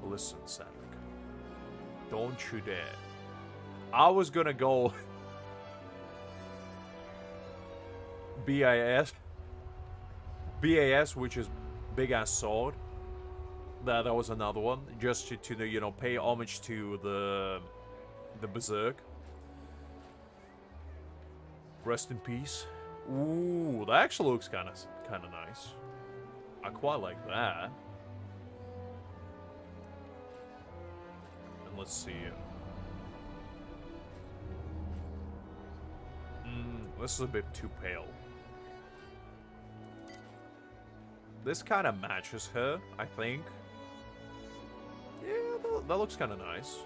Listen, Cedric. Don't you dare. I was gonna go BAS, which is big ass sword. That was another one, just to you know, pay homage to the Berserk. Rest in peace. Ooh, that actually looks kind of nice. I quite like that. And let's see. This is a bit too pale. This kind of matches her, I think. Yeah, that looks kind of nice.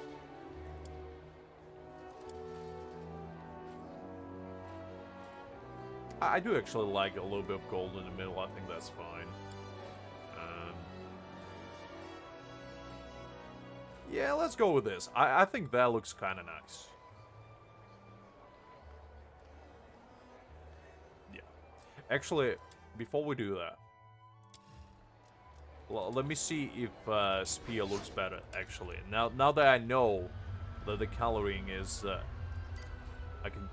I do actually like a little bit of gold in the middle. I think that's fine. Yeah, let's go with this. I think that looks kind of nice. Actually, before we do that, let me see if Spear looks better, actually. Now that I know that the coloring is... I can...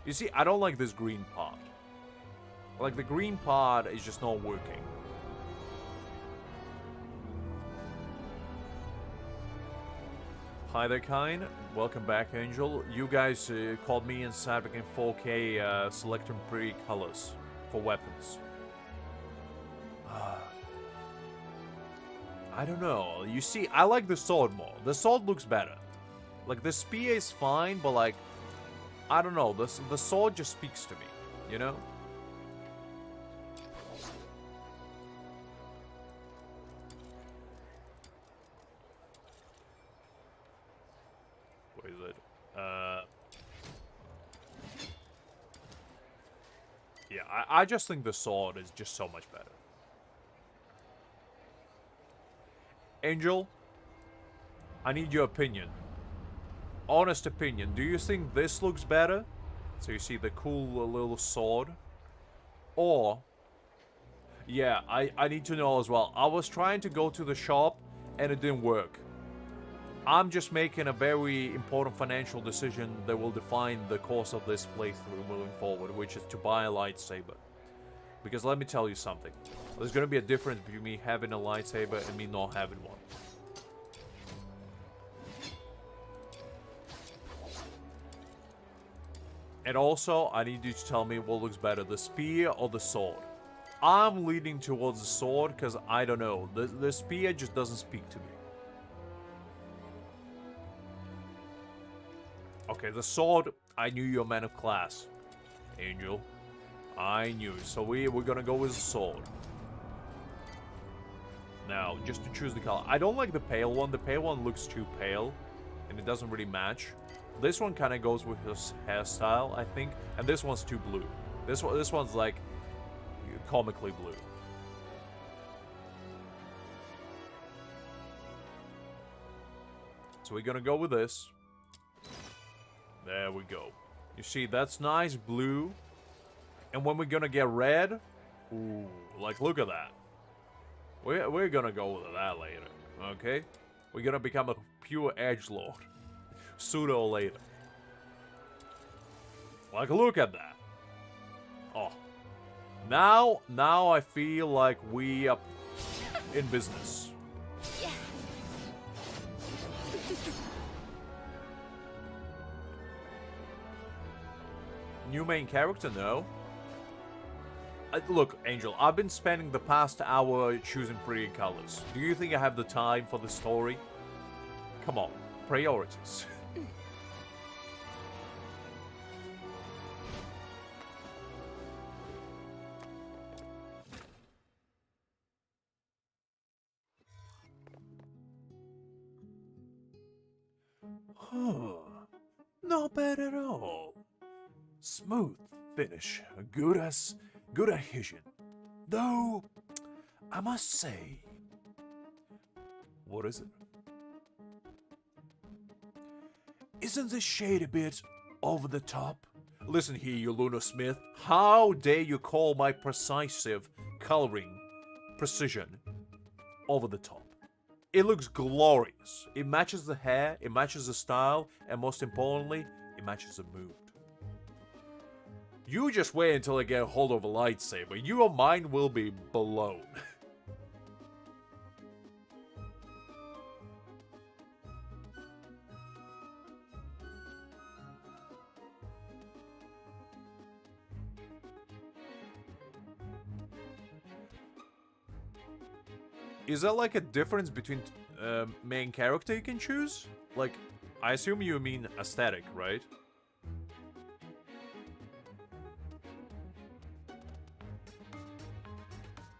You see, I don't like this green part. Like, the green part is just not working. Hi there, Kine. Welcome back, Angel. You guys called me inside in 4K selecting pretty colors for weapons. I don't know. You see, I like the sword more. The sword looks better. Like, the spear is fine, but like, I don't know. The sword just speaks to me, you know? What is it? Yeah, I just think the sword is just so much better. Angel, I need your opinion. Honest opinion. Do you think this looks better? So you see the cool little sword? Or... Yeah, I need to know as well. I was trying to go to the shop and it didn't work. I'm just making a very important financial decision that will define the course of this playthrough moving forward, which is to buy a lightsaber. Because let me tell you something. There's going to be a difference between me having a lightsaber and me not having one. And also, I need you to tell me what looks better, the spear or the sword. I'm leaning towards the sword because I don't know. The spear just doesn't speak to me. Okay, the sword, I knew you're a man of class, Angel. I knew. So we're gonna go with the sword. Now, just to choose the color. I don't like the pale one. The pale one looks too pale, and it doesn't really match. This one kind of goes with his hairstyle, I think. And this one's too blue. This one's like comically blue. So we're gonna go with this. There we go. You see, that's nice blue. And when we're gonna get red, ooh, like look at that. We're gonna go with that later, okay? We're gonna become a pure edgelord. Sooner or later. Like, look at that. Oh. Now I feel like we are in business. New main character? No. Look, Angel, I've been spending the past hour choosing pretty colors. Do you think I have the time for the story? Come on, priorities. Not bad at all. Smooth finish, good as hidden. Though, I must say... What is it? Isn't this shade a bit over the top? Listen here, you Luna Smith. How dare you call my precisive coloring precision over the top? It looks glorious. It matches the hair, it matches the style, and most importantly, it matches the mood. You just wait until I get a hold of a lightsaber. Your mind will be blown. Is there like a difference between main character you can choose? Like, I assume you mean aesthetic, right?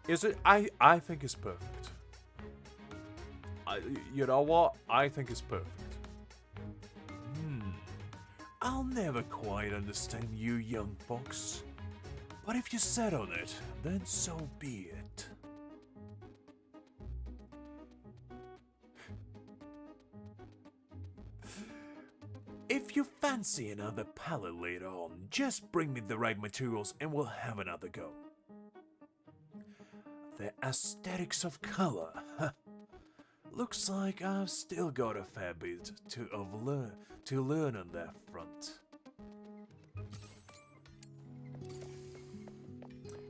Is it? I think it's perfect. You know what? I think it's perfect. I'll never quite understand you, young fox. But if you set on it, then so be it. If If you fancy another palette later on, just bring me the right materials and we'll have another go. The aesthetics of color. Looks like I've still got a fair bit to learn on that front.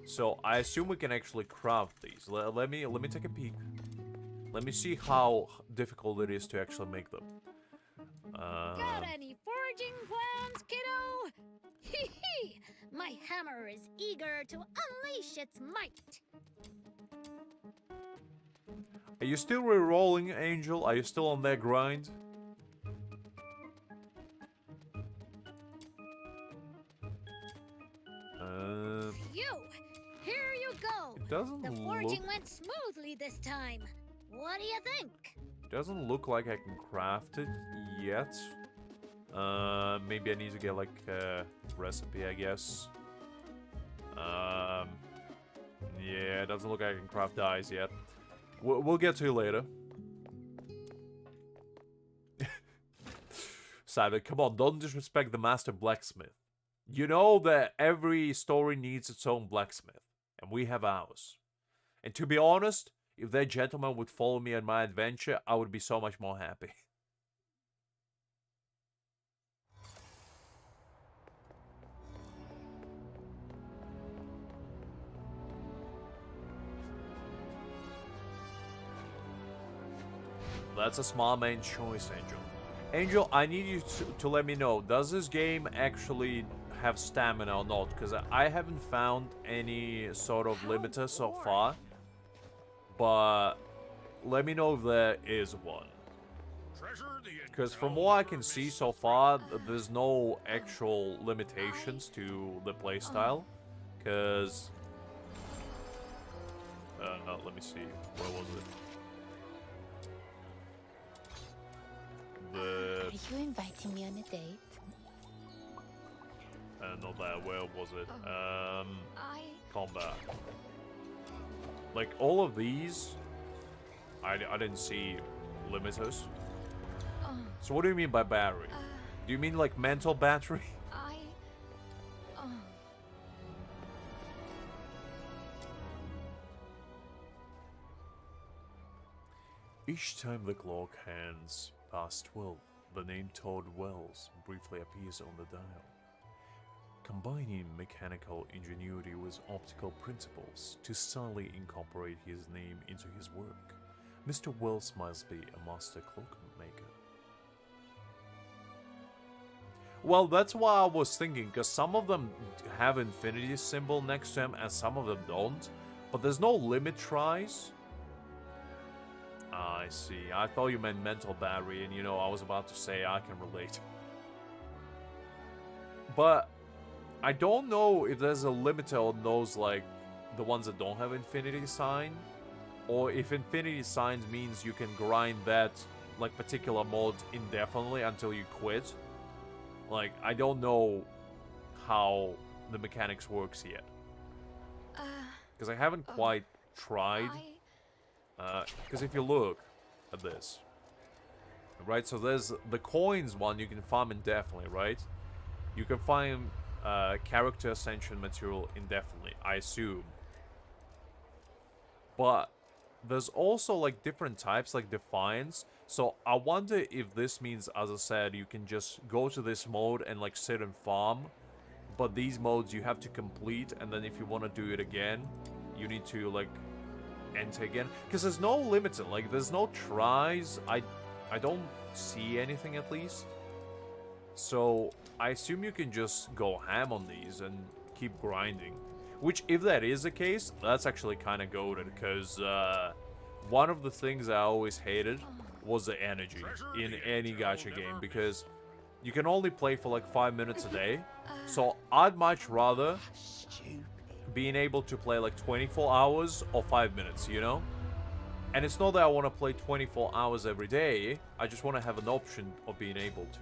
So I assume we can actually craft these. Let me take a peek. Let me see how difficult it is to actually make them. Got any foraging plans, kiddo? Hee hee! My hammer is eager to unleash its might. Are you still re-rolling, Angel? Are you still on that grind? Phew! Here you go. It doesn't The look. foraging went smoothly this time. What do you think? Doesn't look like I can craft it yet. Maybe I need to get like a recipe, I guess. Yeah, it doesn't look like I can craft dyes yet. We'll get to it later. Simon, come on, don't disrespect the master blacksmith. You know that every story needs its own blacksmith, and we have ours. And to be honest, if that gentleman would follow me on my adventure, I would be so much more happy. That's a small man's choice, Angel. Angel, I need you to let me know, does this game actually have stamina or not? Because I haven't found any sort of limiter so far. But let me know if there is one. Because from what I can see so far, there's no actual limitations to the playstyle. Because... let me see, where was it? Are you inviting me on a date? Not that, where was it? Combat. Like, all of these, I didn't see limiters. So what do you mean by battery? Do you mean like mental battery? Each time the clock hands past 12, the name Todd Wells briefly appears on the dial. Combining mechanical ingenuity with optical principles to subtly incorporate his name into his work, Mr. Wells must be a master clockmaker. Well, that's what I was thinking, because some of them have infinity symbol next to them and some of them don't. But there's no limit tries. I see. I thought you meant mental battery, and you know, I was about to say I can relate. But I don't know if there's a limiter on those, like, the ones that don't have infinity sign. Or if infinity signs means you can grind that, like, particular mod indefinitely until you quit. Like, I don't know how the mechanics works yet. Because I haven't quite tried. Because if you look at this, right, so there's the coins one you can farm indefinitely, right? You can find character ascension material indefinitely, I assume. But there's also like different types, like Defiance. So I wonder if this means, as I said, you can just go to this mode and like sit and farm. But these modes you have to complete, and then if you want to do it again, you need to like enter again. Because there's no limiter, like there's no tries. I don't see anything at least. So I assume you can just go ham on these and keep grinding. Which, if that is the case, that's actually kind of goated, because one of the things I always hated was the energy in any gacha game, because you can only play for like 5 minutes a day. So I'd much rather being able to play like 24 hours or 5 minutes, you know? And it's not that I want to play 24 hours every day, I just want to have an option of being able to.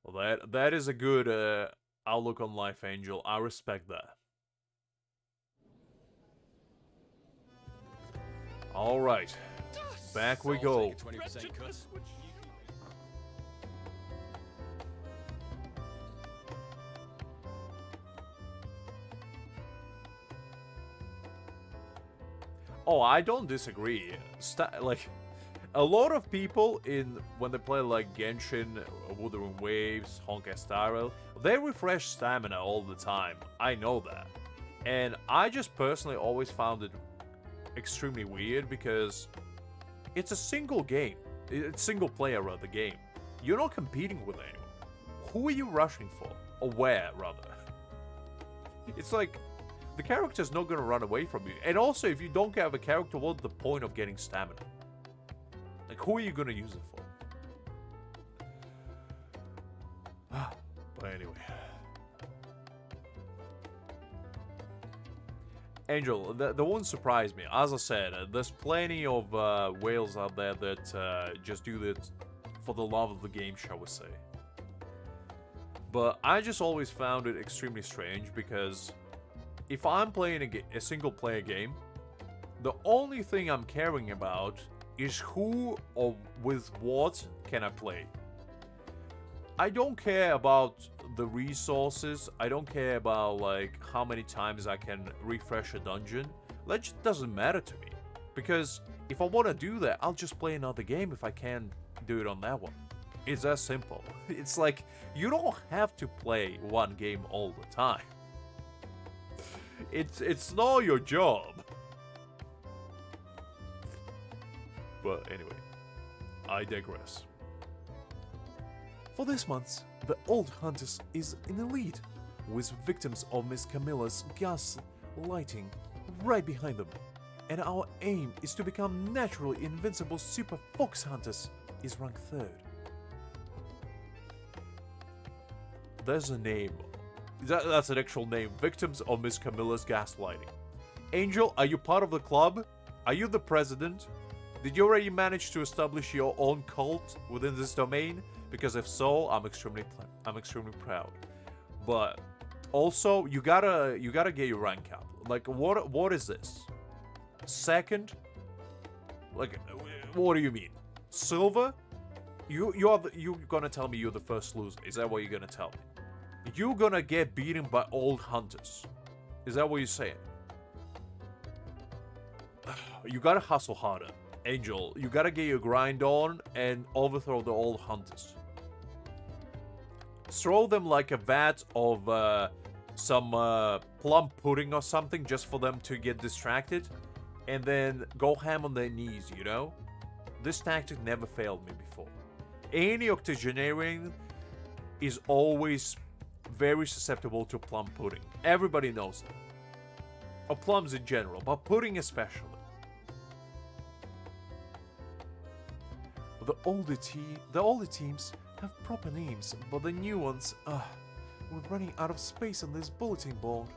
Well, that is a good outlook on life, Angel. I respect that. All right, back we go. 20% cut. Oh, I don't disagree. Like, a lot of people when they play like Genshin, Wuthering Waves, Honkai Star Rail, they refresh stamina all the time. I know that. And I just personally always found it extremely weird because it's a single game. It's single player rather game. You're not competing with anyone. Who are you rushing for? Or where, rather? It's like, the character's not gonna run away from you. And also, if you don't have a character, what's the point of getting stamina? Like, who are you gonna use it for? But anyway. Angel, that won't surprise me. As I said, there's plenty of whales out there that just do that for the love of the game, shall we say. But I just always found it extremely strange because if I'm playing a single-player game, the only thing I'm caring about is who or with what can I play. I don't care about the resources. I don't care about like how many times I can refresh a dungeon. That just doesn't matter to me. Because if I want to do that, I'll just play another game if I can do it on that one. It's that simple. It's like, you don't have to play one game all the time. It's not your job. But anyway, I digress. For this month, the Old Hunters is in the lead, with victims of Miss Camilla's gas lighting right behind them. And our aim is to become naturally invincible Super Fox Hunters is ranked 3rd. There's a name. That's an actual name. Victims of Miss Camilla's gaslighting. Angel, are you part of the club? Are you the president? Did you already manage to establish your own cult within this domain? Because if so, I'm extremely proud. But also, you gotta get your rank up. Like, what is this? 2nd? Like, what do you mean? Silver? You're gonna tell me you're the first loser? Is that what you're gonna tell me? You're gonna get beaten by old hunters. Is that what you're saying? You gotta hustle harder. Angel, you gotta get your grind on and overthrow the old hunters. Throw them like a vat of some plum pudding or something just for them to get distracted. And then go ham on their knees, you know? This tactic never failed me before. Any octogenarian is always very susceptible to plum pudding. Everybody knows that. Or plums in general, but pudding especially. The older teams have proper names, but the new ones, we're running out of space on this bulletin board.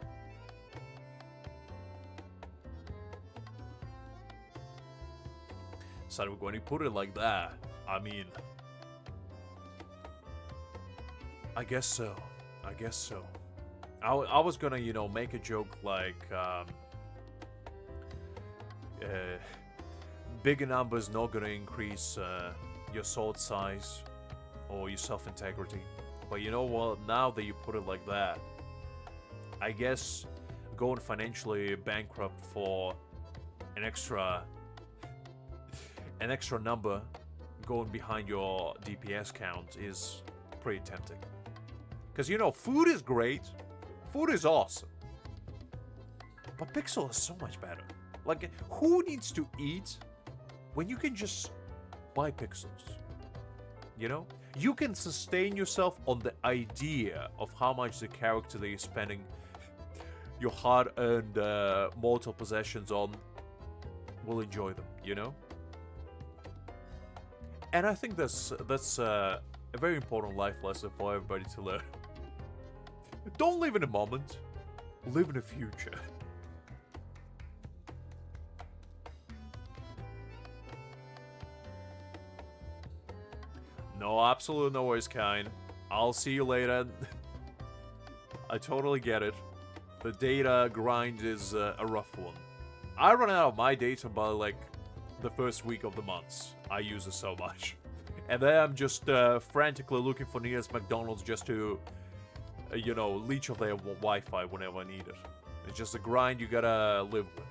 So when you put it like that, I mean, I guess so. I guess so. I was gonna, you know, make a joke like, bigger numbers not gonna increase your sword size or your self-integrity. But you know what? Now that you put it like that, I guess going financially bankrupt for an extra number going behind your DPS count is pretty tempting. Because, you know, food is great. Food is awesome. But Pixel is so much better. Like, who needs to eat when you can just buy pixels? You know? You can sustain yourself on the idea of how much the character that you're spending your hard-earned mortal possessions on will enjoy them, you know? And I think that's a very important life lesson for everybody to learn. Don't live in the moment, live in the future. No, absolutely no worries, Kine. I'll see you later. I totally get it. The data grind is a rough one. I run out of my data by like the first week of the months. I use it so much. And then I'm just frantically looking for nearest McDonald's just to, you know, leech of their Wi-Fi whenever I need it. It's just a grind you gotta live with.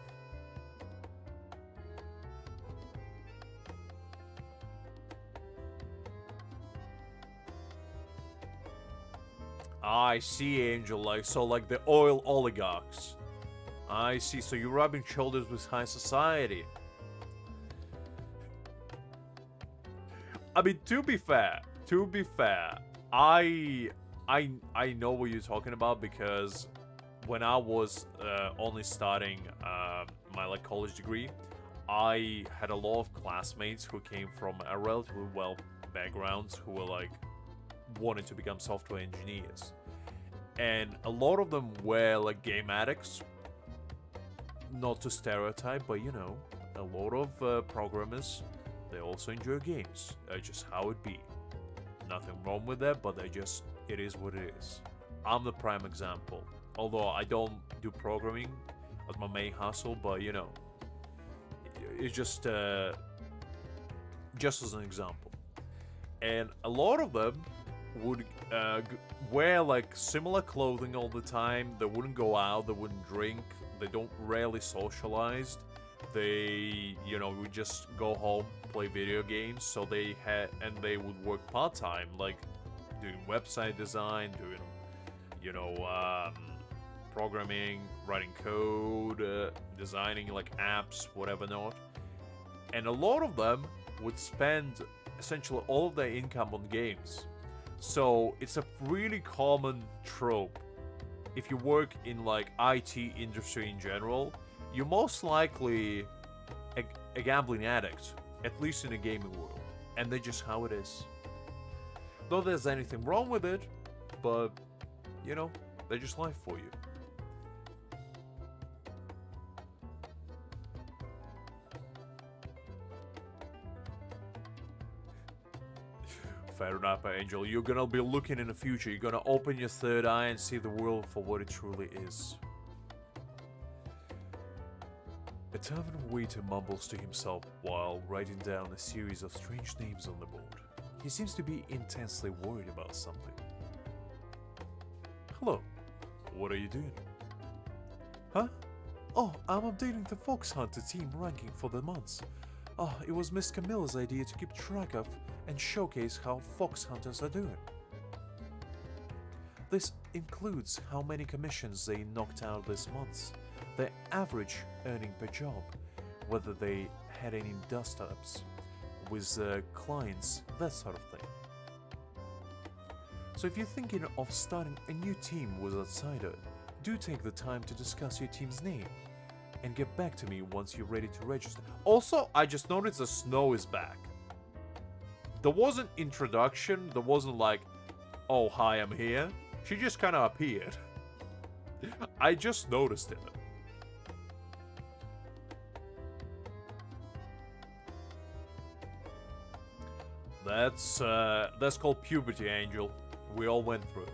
I see, Angel. Like, so like the oil oligarchs. I see. So you're rubbing shoulders with high society. I mean, to be fair, I know what you're talking about, because when I was only starting my like college degree, I had a lot of classmates who came from a relatively well backgrounds who were like wanted to become software engineers, and a lot of them were like game addicts. Not to stereotype, but you know, a lot of programmers, they also enjoy games. That's just how it be. Nothing wrong with that, but it is what it is. I'm the prime example. Although I don't do programming as my main hustle, but you know, it's just as an example. And a lot of them would wear like similar clothing all the time. They wouldn't go out, they wouldn't drink, they don't rarely socialize. They, you know, would just go home, play video games. So they would work part-time, like doing website design, doing, you know, programming, writing code, designing like apps, whatever not. And a lot of them would spend essentially all of their income on games. So it's a really common trope. If you work in like IT industry in general, you're most likely a gambling addict, at least in the gaming world. And that's just how it is. Not that there's anything wrong with it, but, you know, they're just life for you. Fair enough, Angel. You're gonna be looking in the future. You're gonna open your third eye and see the world for what it truly is. A tavern waiter mumbles to himself while writing down a series of strange names on the board. He seems to be intensely worried about something. Hello. What are you doing? Huh? Oh, I'm updating the Fox Hunter team ranking for the months. Oh, it was Miss Camilla's idea to keep track of and showcase how fox hunters are doing. This includes how many commissions they knocked out this month, their average earning per job, whether they had any dust-ups with clients, that sort of thing. So if you're thinking of starting a new team with Outsider, do take the time to discuss your team's name and get back to me once you're ready to register. Also, I just noticed the snow is back. There wasn't introduction, there wasn't like, oh hi, I'm here. She just kind of appeared. I just noticed it. That's called puberty, Angel. We all went through it.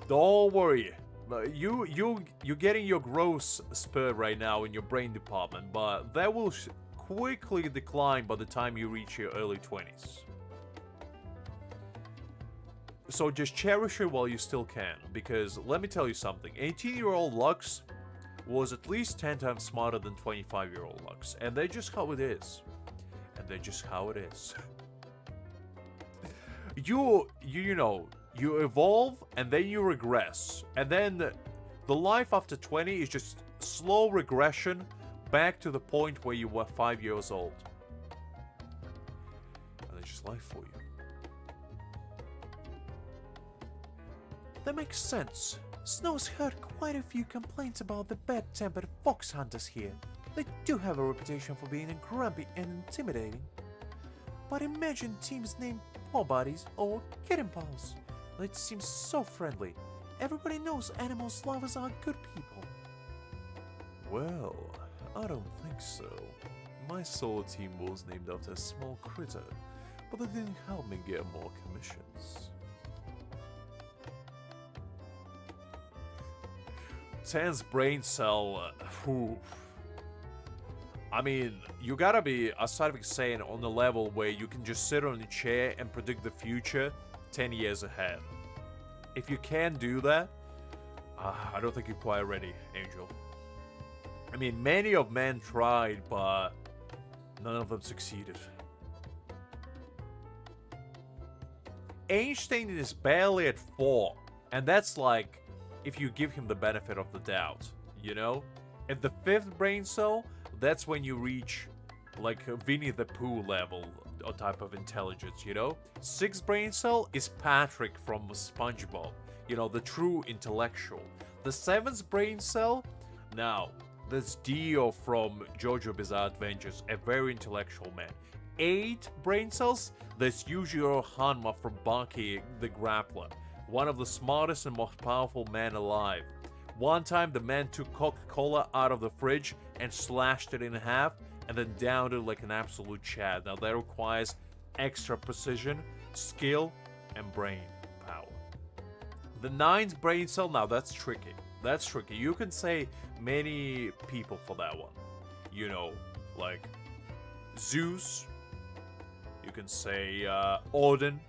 Don't worry. You're getting your growth spur right now in your brain department, but that will quickly decline by the time you reach your early 20s. So just cherish it while you still can, because let me tell you something. 18-year-old Lux was at least 10 times smarter than 25-year-old Lux, and that's just how it is. And that's just how it is. You know, you evolve and then you regress, and then the life after 20 is just slow regression back to the point where you were 5 years old. And that's just life for you. That makes sense. Snow's heard quite a few complaints about the bad-tempered fox hunters here. They do have a reputation for being grumpy and intimidating. But imagine teams named Paw Buddies or Kitten Pals. It seems so friendly. Everybody knows animals lovers are good people. Well, I don't think so. My solo team was named after a small critter, but that didn't help me get more commissions. Tan's brain cell, I mean, you gotta be, as Sadvik saying, on the level where you can just sit on a chair and predict the future 10 years ahead. If you can do that, I don't think you're quite ready, Angel. I mean, many of men tried, but none of them succeeded. Einstein is barely at 4, and that's like, if you give him the benefit of the doubt, you know? At the 5th brain cell, that's when you reach, like, Winnie the Pooh level or type of intelligence, you know? 6th brain cell is Patrick from SpongeBob, you know, the true intellectual. The 7th brain cell, now, that's Dio from JoJo Bizarre Adventures, a very intellectual man. 8 brain cells, there's Yujiro Hanma from Baki the Grappler, one of the smartest and most powerful men alive. One time the man took Coca-Cola out of the fridge and slashed it in half and then downed it like an absolute Chad. Now that requires extra precision, skill, and brain power. The 9th brain cell, now that's tricky. That's tricky. You can say many people for that one. You know, like Zeus. You can say Odin.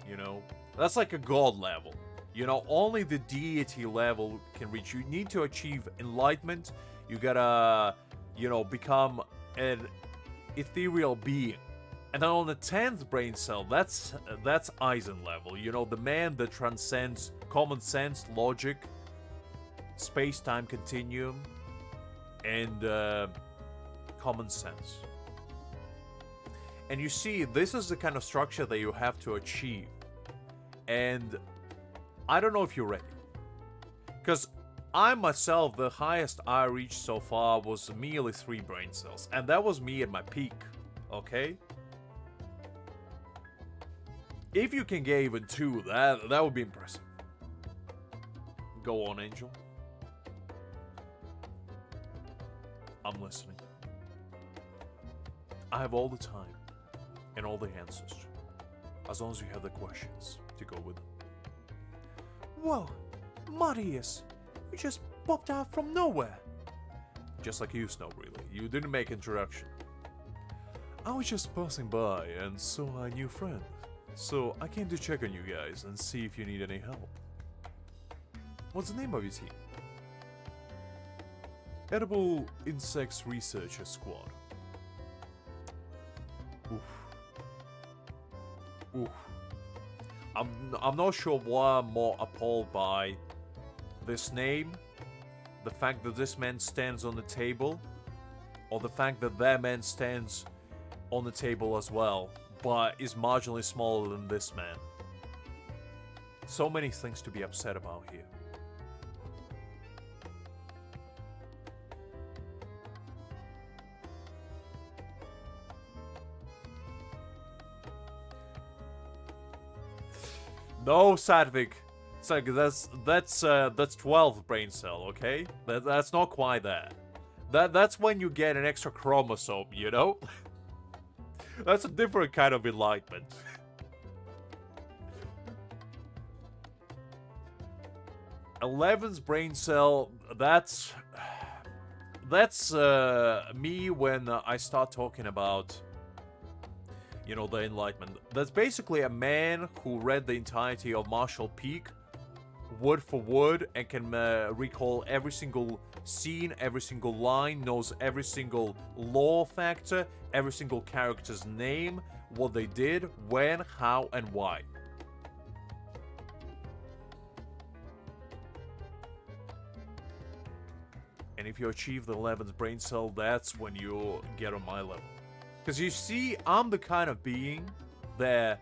You know, that's like a god level. You know, only the deity level can reach. You need to achieve enlightenment. You gotta, you know, become an ethereal being. And then on the 10th brain cell, that's Eisen level. You know, the man that transcends common sense, logic, space-time continuum, and common sense. And you see, this is the kind of structure that you have to achieve. And I don't know if you're ready. Because I myself, the highest I reached so far was merely 3 brain cells. And that was me at my peak. Okay? If you can get even 2, that would be impressive. Go on, Angel. I'm listening. I have all the time and all the answers, as long as you have the questions to go with them. Whoa, Marius, you just popped out from nowhere. Just like you, Snow, really. You didn't make introduction. I was just passing by and saw a new friend, so I came to check on you guys and see if you need any help. What's the name of your team? Edible Insects Researcher Squad. Oof. Oof. I'm not sure why I'm more appalled by this name, the fact that this man stands on the table, or the fact that that man stands on the table as well, but is marginally smaller than this man. So many things to be upset about here. No, Sadvik. That's 12th brain cell, okay? That's not quite that. That's when you get an extra chromosome, you know? That's a different kind of enlightenment. 11th brain cell, that's me when I start talking about, you know, the Enlightenment. That's basically a man who read the entirety of Marshall Peak, word for word, and can recall every single scene, every single line, knows every single lore factor, every single character's name, what they did, when, how, and why. And if you achieve the 11th brain cell, that's when you get on my level. Because you see, I'm the kind of being that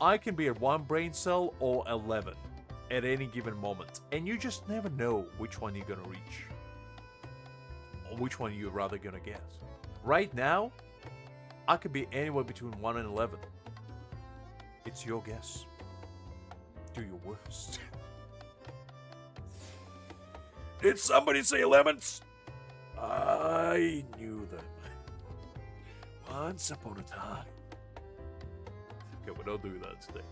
I can be at 1 brain cell or 11 at any given moment. And you just never know which one you're gonna reach. Or which one you're rather gonna get. Right now, I could be anywhere between 1 and 11. It's your guess. Do your worst. Did somebody say 11s? I knew them. Once upon a time. Okay, we don't do that today.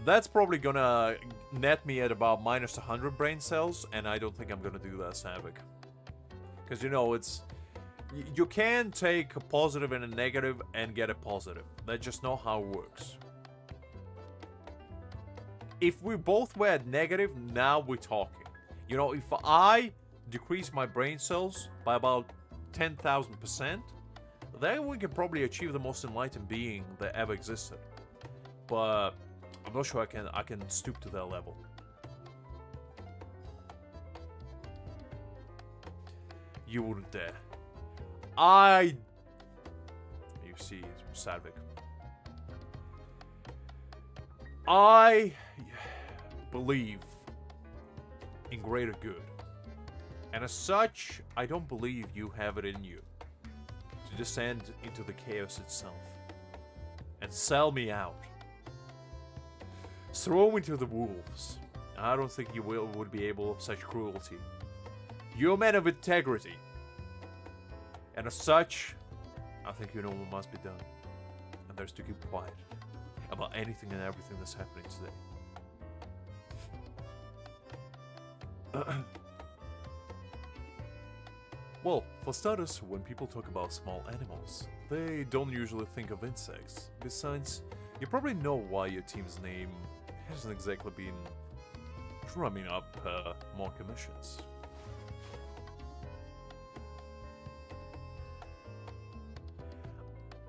That's probably gonna net me at about minus 100 brain cells, and I don't think I'm gonna do that, Savik. Because, you know, it's... You can take a positive and a negative and get a positive. That's just not how it works. If we both were at negative, now we're talking. You know, if I decrease my brain cells by about 10,000%, then we can probably achieve the most enlightened being that ever existed. But I'm not sure I can stoop to that level. You wouldn't dare. You see, Sadvik. I believe in greater good. And as such, I don't believe you have it in you to descend into the chaos itself and sell me out. Throw me to the wolves. I don't think you would be able of such cruelty. You're a man of integrity. And as such, I think you know what must be done. And there's to keep quiet about anything and everything that's happening today. Well, for starters, when people talk about small animals, they don't usually think of insects. Besides, you probably know why your team's name hasn't exactly been drumming up more commissions.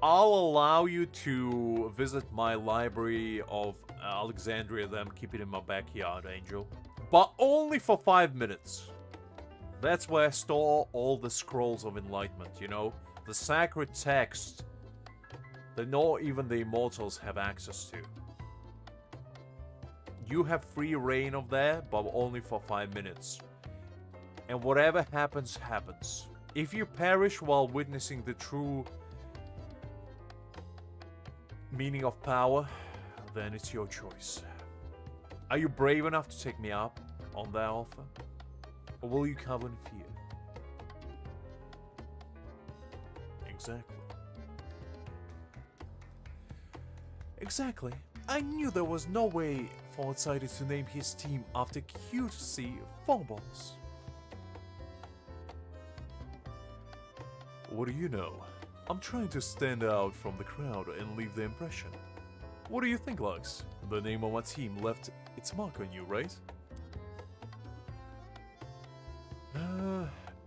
I'll allow you to visit my library of Alexandria that I'm keeping in my backyard, Angel. But only for 5 minutes. That's where I store all the scrolls of enlightenment, you know? The sacred text that not even the immortals have access to. You have free reign of there, but only for 5 minutes. And whatever happens, happens. If you perish while witnessing the true meaning of power, then it's your choice. Are you brave enough to take me up on that offer? Or will you cower in fear? Exactly. Exactly. I knew there was no way Foresighted to name his team after cutesy phobos. What do you know? I'm trying to stand out from the crowd and leave the impression. What do you think, Lux? The name of my team left its mark on you, right?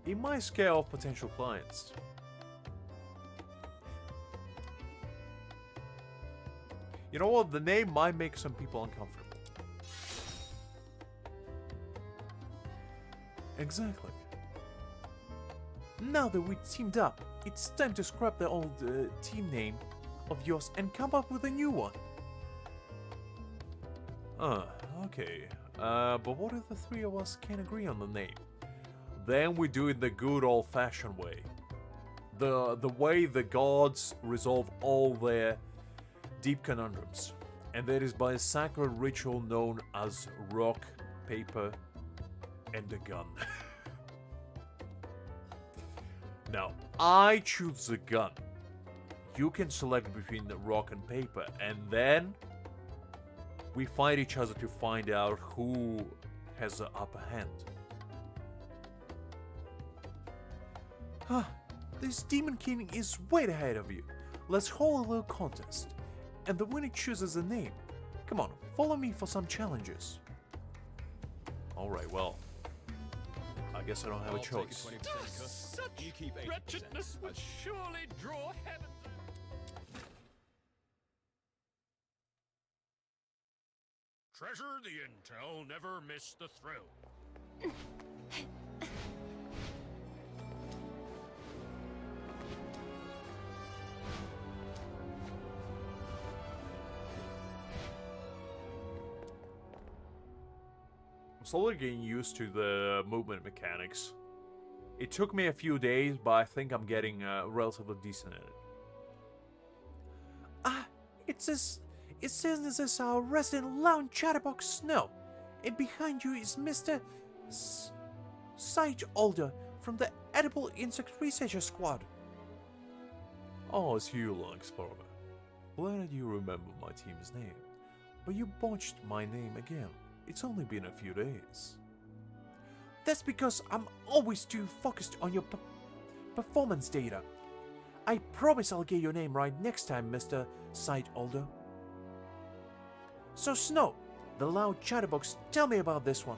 It might scare off potential clients. You know what? The name might make some people uncomfortable. Exactly. Now that we teamed up, it's time to scrap the old team name of yours and come up with a new one. Okay. But what if the three of us can't agree on the name? Then we do it the good old-fashioned way. The way the gods resolve all their deep conundrums. And that is by a sacred ritual known as rock, paper, and a gun. Now, I choose the gun. You can select between the rock and paper, and then we fight each other to find out who has the upper hand. This Demon King is way ahead of you. Let's hold a little contest, and the winner chooses a name. Come on, follow me for some challenges. Alright, well, I guess I don't have a choice. Such wretchedness would surely draw heaven. Treasure the intel, never miss the thrill. I'm slowly getting used to the movement mechanics. It took me a few days, but I think I'm getting relatively decent at it. It says this is our resident lounge chatterbox Snow, and behind you is Mr. Sight-Alder from the Edible Insect Researcher Squad. Oh, it's you, Long Explorer. Glad you remember my team's name. But you botched my name again. It's only been a few days. That's because I'm always too focused on your performance data. I promise I'll get your name right next time, Mr. Sightholder. So Snow, the loud chatterbox, tell me about this one.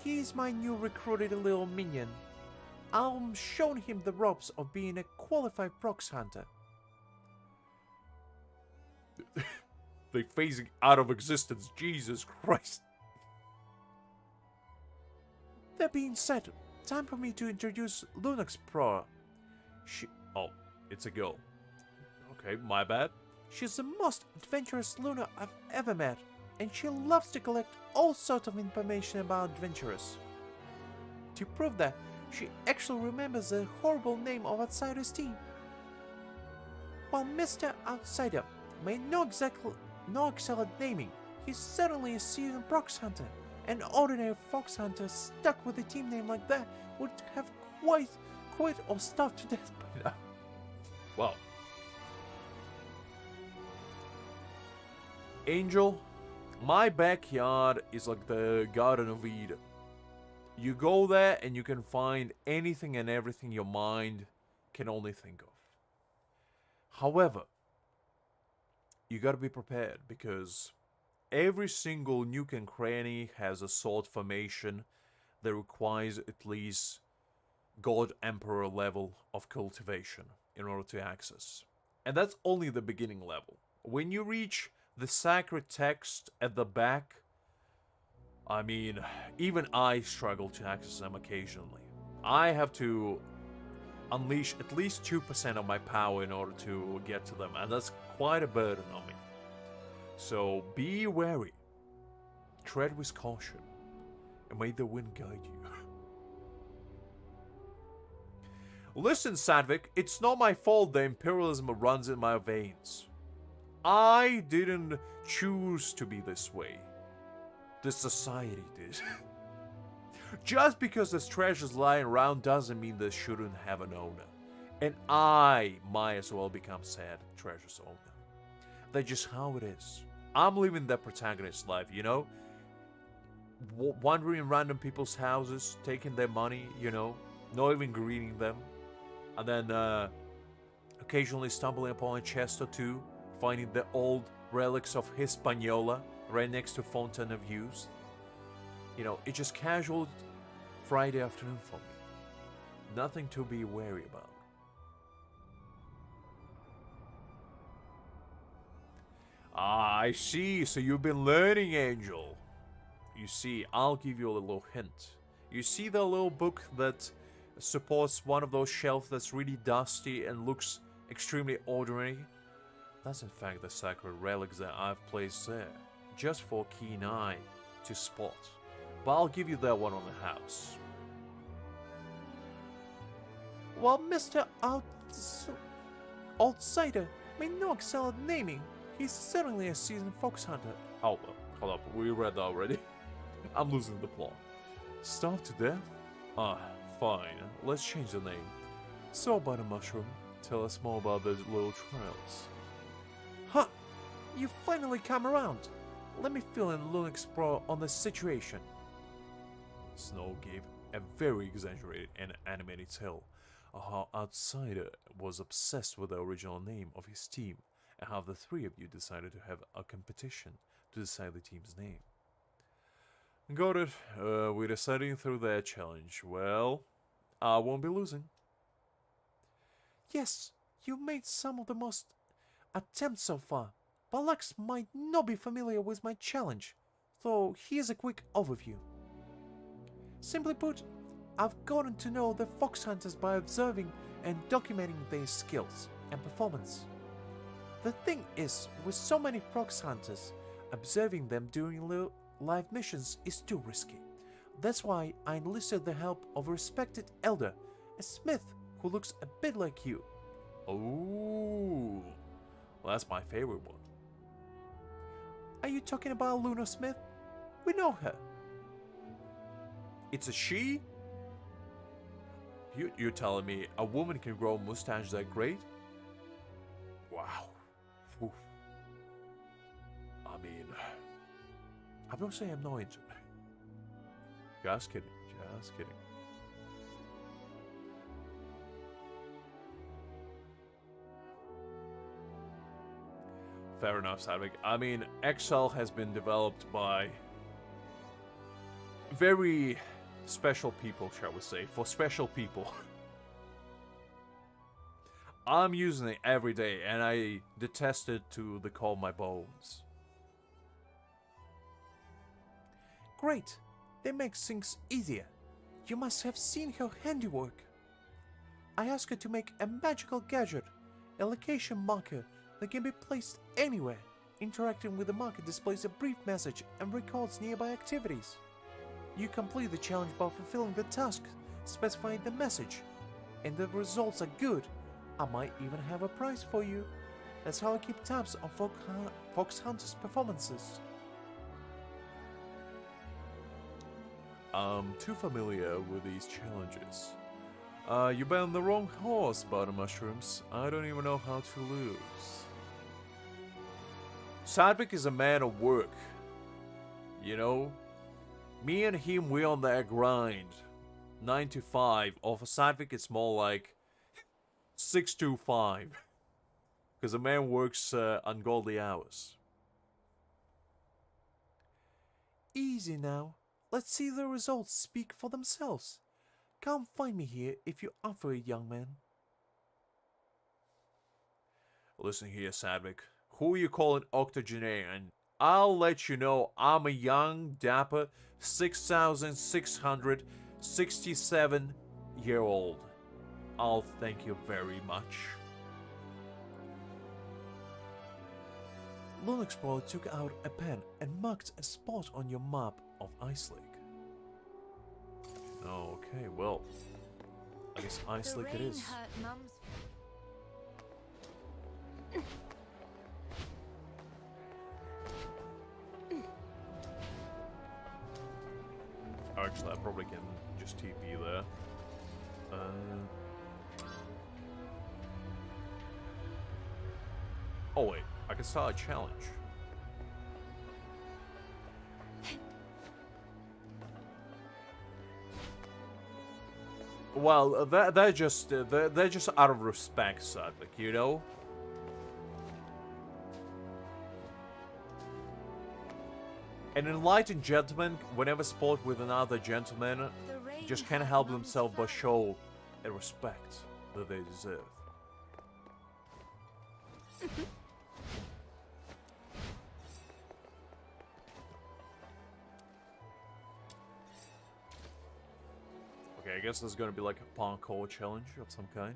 He's my new recruited little minion. I'm showing him the ropes of being a qualified prox hunter. They phasing out of existence, Jesus Christ. That being said, time for me to introduce Luna Explorer. Oh, it's a girl. Okay, my bad. She's the most adventurous Luna I've ever met, and she loves to collect all sorts of information about adventurers. To prove that, she actually remembers the horrible name of Outsider's team. While Mr. Outsider may not excel at naming, he's certainly a seasoned prox hunter. An ordinary fox hunter stuck with a team name like that would have quite or starved to death by now. Wow. Angel, my backyard is like the Garden of Eden. You go there and you can find anything and everything your mind can only think of. However, you gotta be prepared because every single nook and cranny has a sword formation that requires at least God Emperor level of cultivation in order to access. And that's only the beginning level. When you reach the sacred text at the back, I mean, even I struggle to access them occasionally. I have to unleash at least 2% of my power in order to get to them, and that's quite a burden on me. So be wary, tread with caution, and may the wind guide you. Listen, Sadvik, it's not my fault the imperialism runs in my veins. I didn't choose to be this way. The society did. Just because there's treasures lying around doesn't mean they shouldn't have an owner. And I might as well become said treasure's owner. That's just how it is. I'm living the protagonist's life, you know? Wandering in random people's houses, taking their money, you know? Not even greeting them. And then occasionally stumbling upon a chest or two, finding the old relics of Hispaniola right next to Fountain of Youth. You know, it's just casual Friday afternoon for me. Nothing to be wary about. Ah, I see. So you've been learning, Angel. You see, I'll give you a little hint. You see the little book that supports one of those shelves that's really dusty and looks extremely ordinary? That's in fact the sacred relics that I've placed there, just for keen eye to spot. But I'll give you that one on the house. While Mr. Outsider may not excel at naming, he's certainly a seasoned fox hunter. Oh, hold up, we read that already. I'm losing the plot. Starved to death? Ah, fine, let's change the name. So about a mushroom, tell us more about those little trials. Huh, you finally come around. Let me fill in Luna Explorer on the situation. Snow gave a very exaggerated and animated tale of how Outsider was obsessed with the original name of his team and how the three of you decided to have a competition to decide the team's name. Got it. We're deciding through their challenge. Well, I won't be losing. Yes, you made some of the most attempts so far, but Lux might not be familiar with my challenge, so here's a quick overview. Simply put, I've gotten to know the fox hunters by observing and documenting their skills and performance. The thing is, with so many fox hunters, observing them during live missions is too risky. That's why I enlisted the help of a respected elder, a smith who looks a bit like you. Oh, well, that's my favorite one. Are you talking about Luna Smith? We know her. It's a she? You're telling me a woman can grow a mustache that great? Wow. Oof. I'm not saying I'm not into it. Just kidding. Just kidding. Fair enough, Sadvik. I mean, Excel has been developed by very special people, shall we say. For special people. I'm using it every day, and I detest it to the core of my bones. Great. That makes things easier. You must have seen her handiwork. I asked her to make a magical gadget, a location marker that can be placed anywhere. Interacting with the marker displays a brief message and records nearby activities. You complete the challenge by fulfilling the task, specifying the message, and the results are good. I might even have a prize for you. That's how I keep tabs on Fox Hunter's performances. I'm too familiar with these challenges. You bet on the wrong horse, Butter Mushrooms. I don't even know how to lose. Sadvik is a man of work. You know? Me and him, we're on that grind. 9 to 5. Or for Sadvik, it's more like 6 to 5. Because a man works ungodly hours. Easy now. Let's see the results speak for themselves. Come find me here if you're up for it, young man. Listen here, Sadvik. Who you calling octogenarian? I'll let you know I'm a young, dapper, 6,667-year-old. I'll thank you very much. Lone Explorer took out a pen and marked a spot on your map of Ice Lake. Okay, well, I guess Ice Lake it is. Actually, I probably can just TP there. Oh wait, I can start a challenge. Well, they're just out of respect, Sadvik, you know. An enlightened gentleman, whenever sport with another gentleman, just can't help themselves but show a respect that they deserve. Okay, I guess there's gonna be like a parkour challenge of some kind.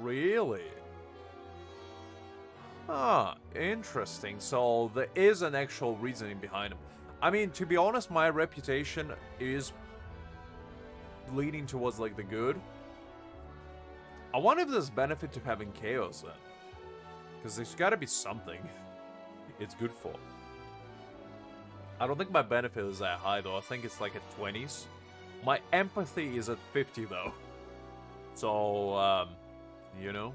Really? Ah, interesting. So there is an actual reasoning behind them. I mean, to be honest, my reputation is leaning towards like the good. I wonder if there's benefit to having chaos then. Because there's gotta be something it's good for. I don't think my benefit is that high though. I think it's like at 20s. My empathy is at 50 though. So, you know.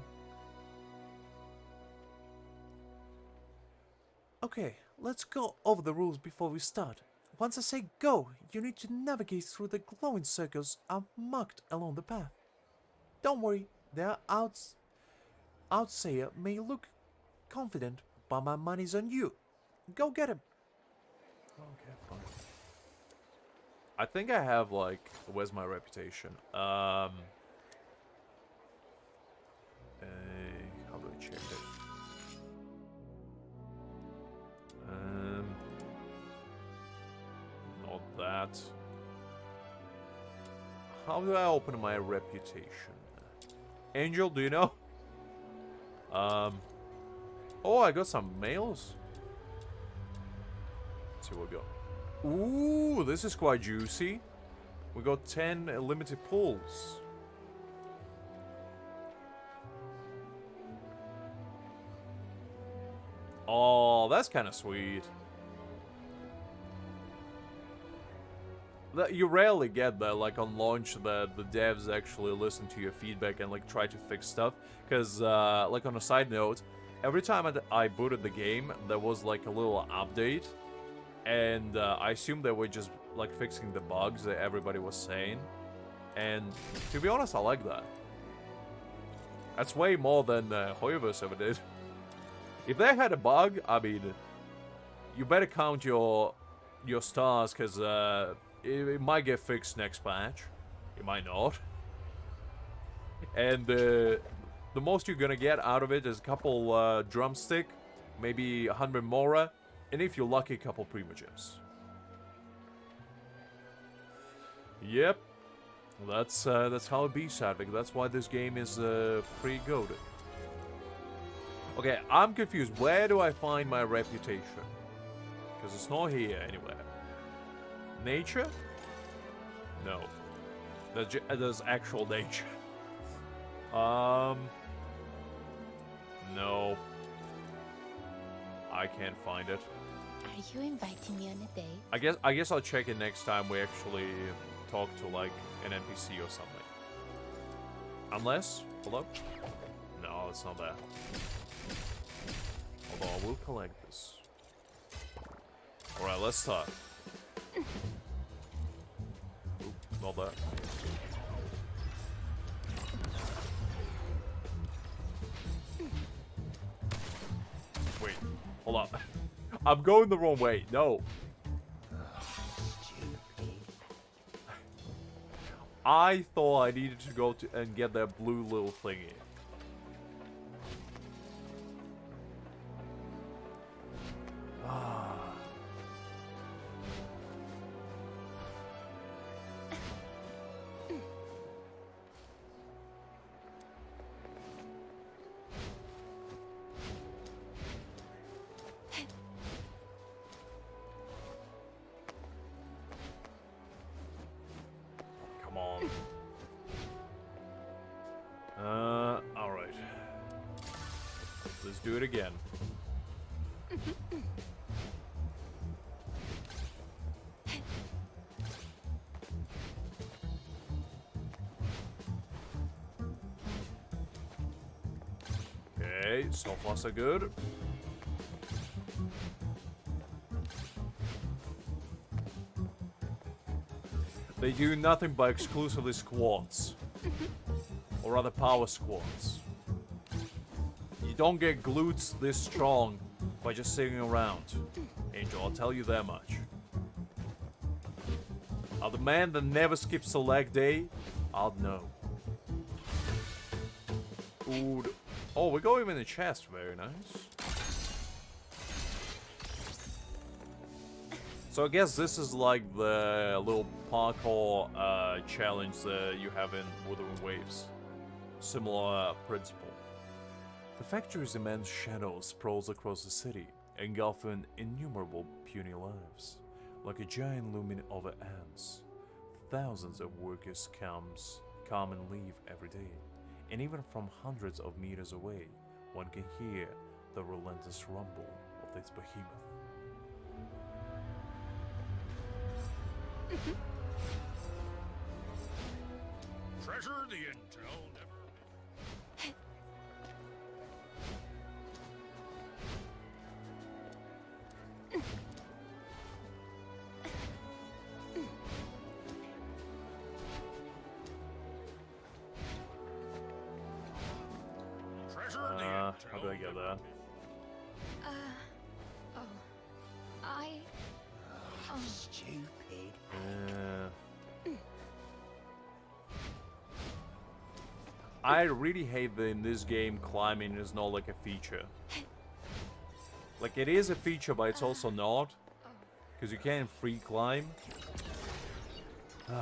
Okay, let's go over the rules before we start. Once I say go, you need to navigate through the glowing circles I've marked along the path. Don't worry, their outsayer may look confident, but my money's on you. Go get him. Okay, fine. I think I have like, where's my reputation? How do I check it? Not that. How do I open my reputation? Angel, do you know? Oh, I got some mails. Let's see what we got. Ooh, this is quite juicy. We got 10 limited pulls. Oh, that's kind of sweet. that you rarely get that, like on launch, that the devs actually listen to your feedback and like try to fix stuff. Because, like on a side note, every time I booted the game, there was like a little update, and I assumed they were just like fixing the bugs that everybody was saying. And to be honest, I like that. That's way more than Hoyoverse ever did. If they had a bug, I mean, you better count your stars, because it might get fixed next patch. It might not. And the most you're gonna get out of it is a couple drumstick, maybe 100 Mora, and if you're lucky, a couple Primogems. Yep. That's how it be, Sadvik. That's why this game is pretty goated. Okay, I'm confused. Where do I find my reputation? Because it's not here anywhere. Nature? No. There's actual nature. No. I can't find it. Are you inviting me on a date? I guess I'll check it next time we actually talk to like an NPC or something. Unless, hold up. No, it's not there. Although I will collect this. Alright, let's start. Oop, not that. Wait, hold up. I'm going the wrong way. No. I thought I needed to go to and get that blue little thingy. Come on. Alright. Let's do it again. Okay, so far so good. They do nothing but exclusively squats. Or rather power squats. You don't get glutes this strong by just sitting around. Angel, I'll tell you that much. I'm the man that never skips a leg day. I'll know. Ooh. Oh, we got him in the chest. Very nice. So I guess this is like the little parkour challenge that you have in Wuthering Waves. Similar principle. The factory's immense shadow sprawls across the city, engulfing innumerable puny lives. Like a giant looming over ants, thousands of workers come and leave every day. And even from hundreds of meters away, one can hear the relentless rumble of this behemoth. Treasure the intel never. Treasure the intel. How do I get there? Oh. Oh. Stupid. I really hate that in this game climbing is not like a feature. Like it is a feature, but it's also not. Because you can't free climb. There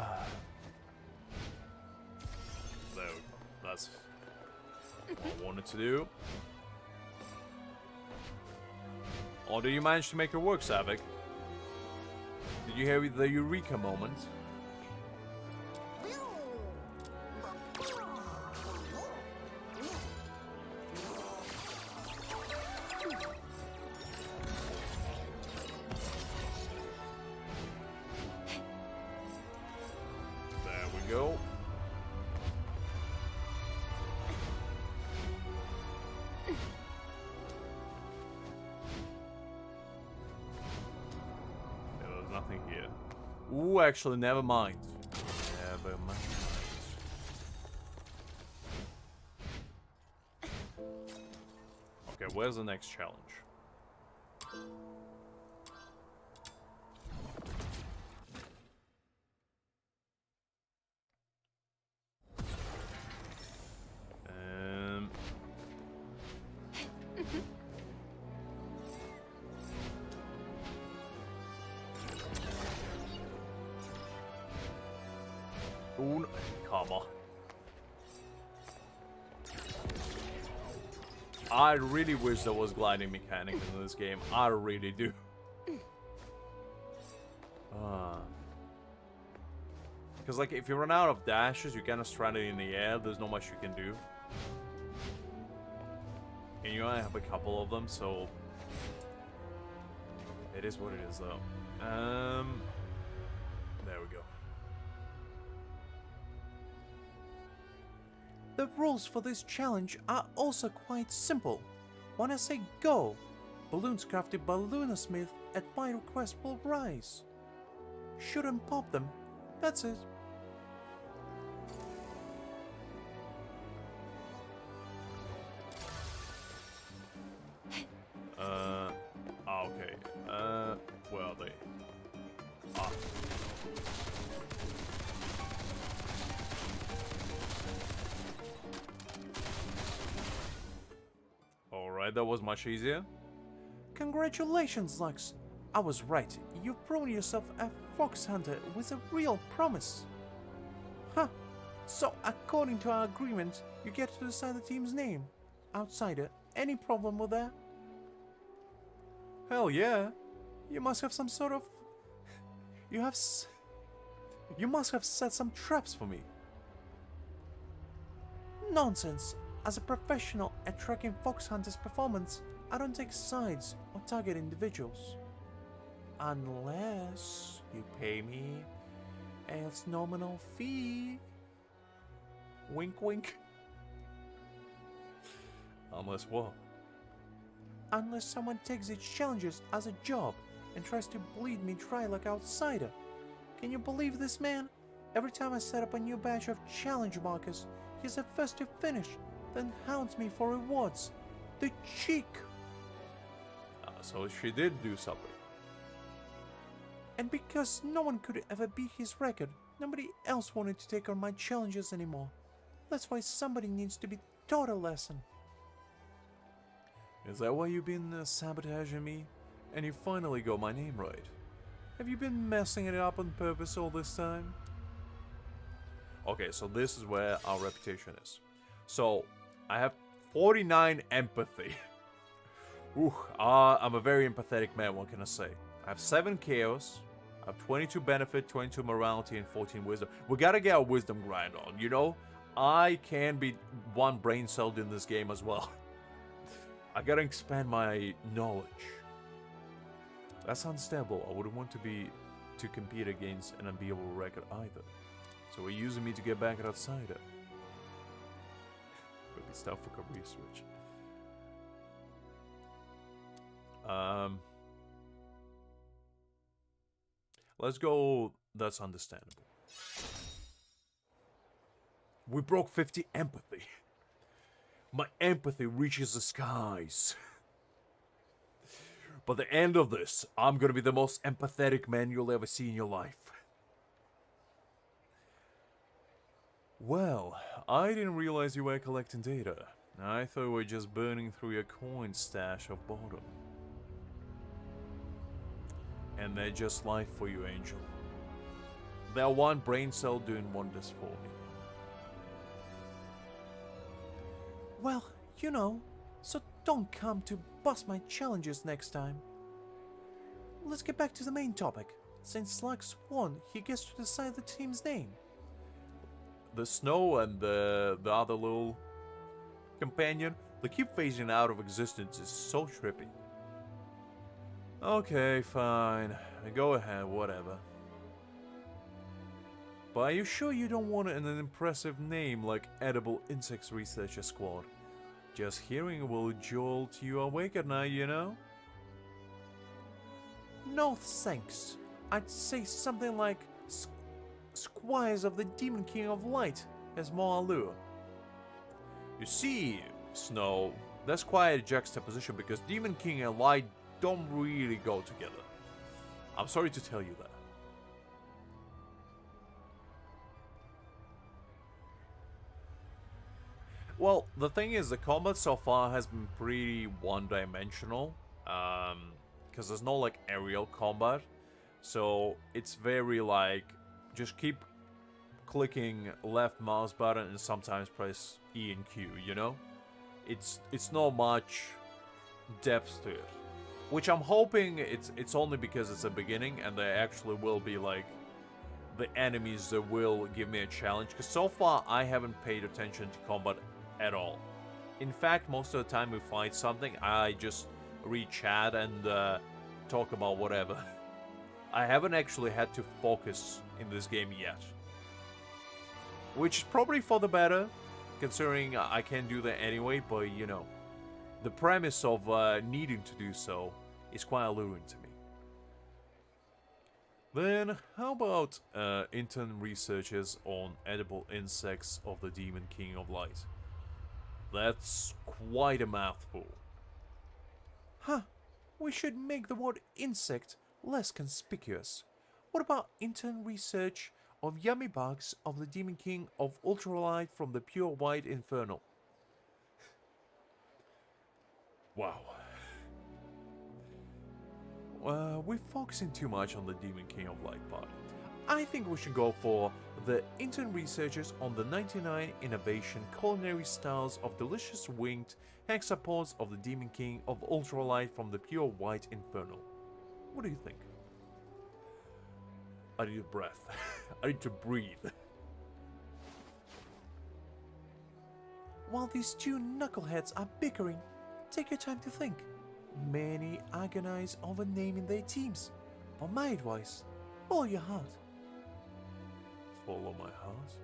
we go. That's what I wanted to do. Or do you manage to make it work, Savik? Did you hear the Eureka moment? Ooh, actually, never mind. Never mind. Okay, where's the next challenge? Ooh, come on. I really wish there was gliding mechanics in this game. I really do. Because, like, if you run out of dashes, you kind of stranded in the air. There's not much you can do. And you only have a couple of them, so... It is what it is, though. There we go. The rules for this challenge are also quite simple. When I say go, balloons crafted by Lunasmith at my request will rise. Shoot and pop them. That's it. Okay. Where are they? Ah. Alright, that was much easier. Congratulations, Lux. I was right. You've proven yourself a fox hunter with a real promise. Huh. So, according to our agreement, you get to decide the team's name. Outsider, any problem with that? Hell yeah. You must have some sort of... You must have set some traps for me. Nonsense. As a professional at tracking fox hunters' performance, I don't take sides or target individuals. Unless you pay me a nominal fee. Wink wink. Unless what? Unless someone takes its challenges as a job and tries to bleed me dry like outsider. Can you believe this man? Every time I set up a new batch of challenge markers, he's the first to finish, then hounds me for rewards. The cheek! So she did do something. And because no one could ever beat his record, nobody else wanted to take on my challenges anymore. That's why somebody needs to be taught a lesson. Is that why you've been sabotaging me? And you finally got my name right. Have you been messing it up on purpose all this time? Okay, so this is where our reputation is. So, I have 49 empathy. Ooh, I'm a very empathetic man, what can I say? I have 7 chaos, I have 22 benefit, 22 morality, and 14 wisdom. We gotta get our wisdom grind on, you know? I can be one brain celled in this game as well. I gotta expand my knowledge. That's understandable. I wouldn't want to compete against an unbeatable record either. So we're using me to get back at outsider. But it's tough for research. Let's go. That's understandable. We broke 50 empathy. My empathy reaches the skies. By the end of this, I'm gonna be the most empathetic man you'll ever see in your life. Well, I didn't realize you were collecting data. I thought you were just burning through your coin stash of boredom. And they're just life for you, Angel. They're one brain cell doing wonders for me. Well, you know, so don't come to bust my challenges next time. Let's get back to the main topic. Since Lux won, he gets to decide the team's name. The Snow and the other little companion, they keep phasing out of existence. Is so trippy. Okay, fine. Go ahead, whatever. But are you sure you don't want an impressive name like Edible Insects Researcher Squad? Just hearing it will jolt you awake at night, you know? No thanks. I'd say something like Squires of the Demon King of Light has more allure. You see, Snow, that's quite a juxtaposition because Demon King and Light don't really go together. I'm sorry to tell you that. Well, the thing is, the combat so far has been pretty one-dimensional, because there's no like aerial combat, so it's very like just keep clicking left mouse button and sometimes press E and Q. You know, it's not much depth to it, which I'm hoping it's only because it's a beginning and there actually will be like the enemies that will give me a challenge. Because so far I haven't paid attention to combat at all. In fact, most of the time we fight something, I just read chat and talk about whatever. I haven't actually had to focus in this game yet. Which is probably for the better, considering I can't do that anyway, but you know, the premise of needing to do so is quite alluring to me. Then, how about intern researches on edible insects of the Demon King of Light? That's quite a mouthful. Huh. We should make the word insect less conspicuous. What about intern research of yummy bugs of the Demon King of Ultralight from the pure white infernal? Wow. We're focusing too much on the Demon King of Light part. I think we should go for the intern researchers on the 99 innovation culinary styles of delicious winged hexapods of the Demon King of Ultralight from the pure white infernal. What do you think? I need a breath. I need to breathe. While these two knuckleheads are bickering, take your time to think. Many agonize over naming their teams, but my advice, follow your heart. Follow my heart?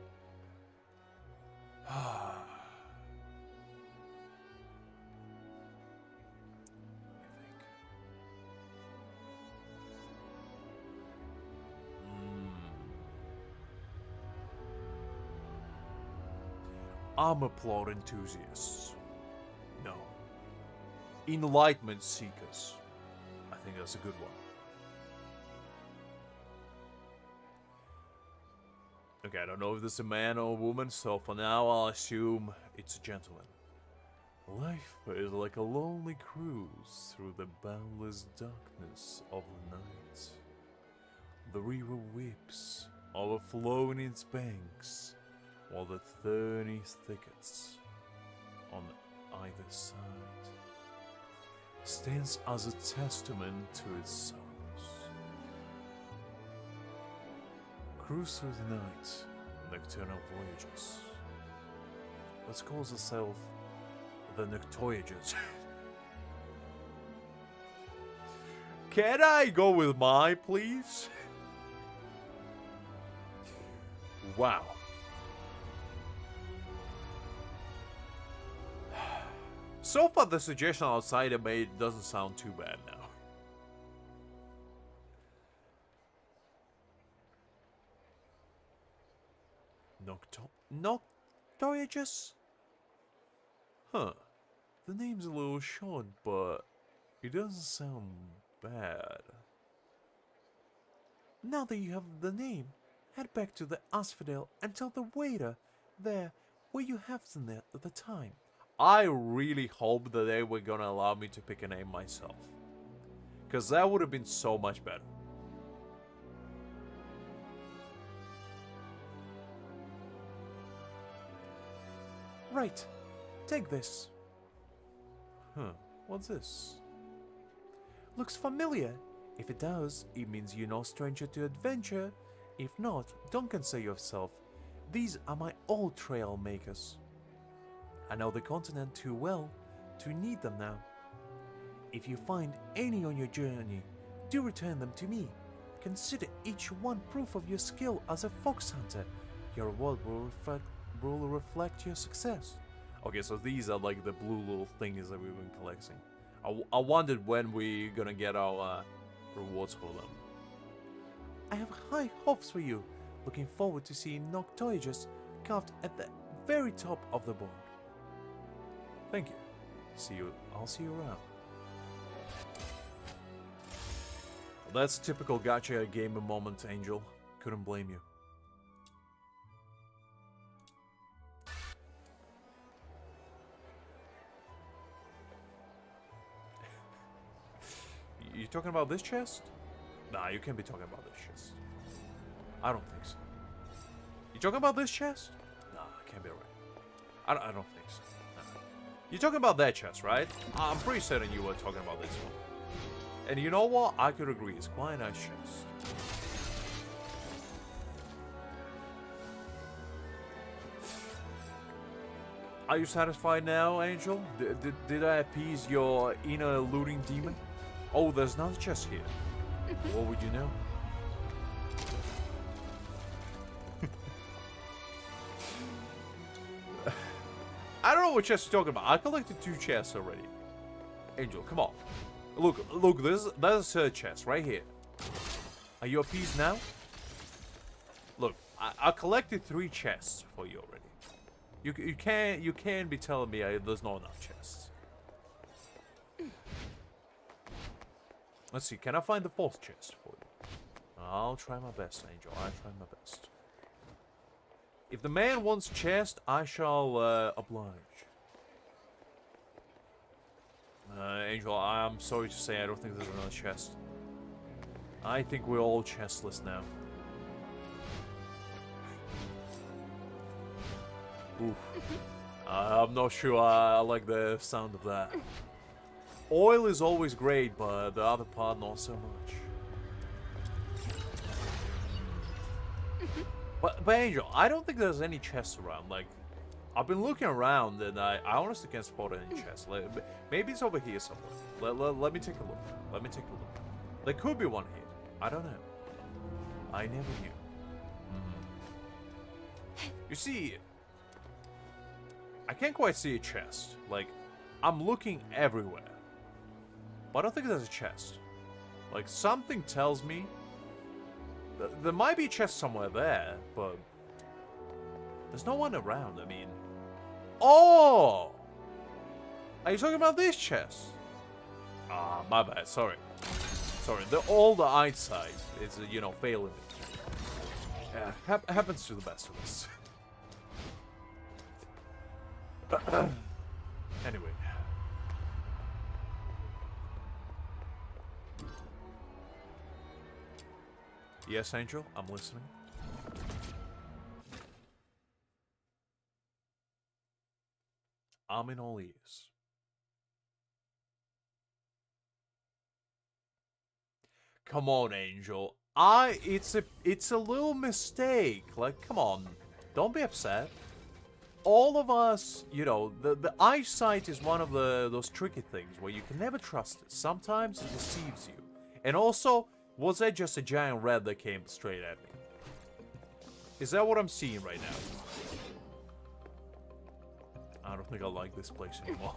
Armor plot enthusiasts. No. Enlightenment seekers. I think that's a good one. Okay, I don't know if this is a man or a woman, so for now I'll assume it's a gentleman. Life is like a lonely cruise through the boundless darkness of the night. The river weeps, overflowing its banks, while the thorny thickets on either side stands as a testament to its sorrows. Cruise through the night, nocturnal voyages. Let's call ourselves the Noctoyagers. Can I go with my, please? Wow. So far, the suggestion outside I made doesn't sound too bad now. Noctoyagers? Huh. The name's a little short, but it doesn't sound bad. Now that you have the name, head back to the asphodel and tell the waiter there where you have the time. I really hope that they were gonna allow me to pick a name myself. Because that would have been so much better. Right. Take this. Huh. What's this? Looks familiar. If it does, it means you're no stranger to adventure. If not, don't concern yourself. These are my old trail makers. I know the continent too well to need them now. If you find any on your journey, do return them to me. Consider each one proof of your skill as a fox hunter. Your reward will reflect your success. Okay, so these are like the blue little things that we've been collecting. I wondered when we're gonna get our rewards for them. I have high hopes for you. Looking forward to seeing Noctoigus carved at the very top of the board. Thank you. I'll see you around. Well, that's typical gacha gamer moment, Angel. Couldn't blame you. You talking about this chest? Nah, you can't be talking about this chest. I don't think so. You talking about this chest? Nah, can't be right. I don't think so. Nah. You talking about that chest, right? I'm pretty certain you were talking about this one. And you know what? I could agree. It's quite a nice chest. Are you satisfied now, Angel? Did I appease your inner looting demon? Oh, there's another chest here. What would you know? I don't know what chest you're talking about. I collected 2 chests already. Angel, come on. Look, there's a third chest right here. Are you appeased now? Look, I collected 3 chests for you already. You can't be telling me there's not enough chests. Let's see, can I find the 4th chest for you? I'll try my best, Angel. I'll try my best. If the man wants chest, I shall oblige. Angel, I'm sorry to say I don't think there's another chest. I think we're all chestless now. Oof. I'm not sure I like the sound of that. Oil is always great, but the other part not so much. But Angel, I don't think there's any chests around. Like, I've been looking around and I honestly can't spot any chests. Like, maybe it's over here somewhere. Let me take a look. Let me take a look. There could be one here. I don't know. I never knew. You see, I can't quite see a chest. Like, I'm looking everywhere. But I don't think there's a chest. Like, something tells me there might be a chest somewhere there, but there's no one around. I mean, oh! Are you talking about this chest? Ah, my bad. Sorry. All the eyesight is, you know, failing me. Yeah, happens to the best of us. Anyway. Yes, Angel, I'm listening. I'm in all ears. Come on, Angel. It's a little mistake. Like, come on. Don't be upset. All of us, you know, the eyesight is one of those tricky things where you can never trust it. Sometimes it deceives you. And also, was that just a giant rat that came straight at me? Is that what I'm seeing right now? I don't think I like this place anymore.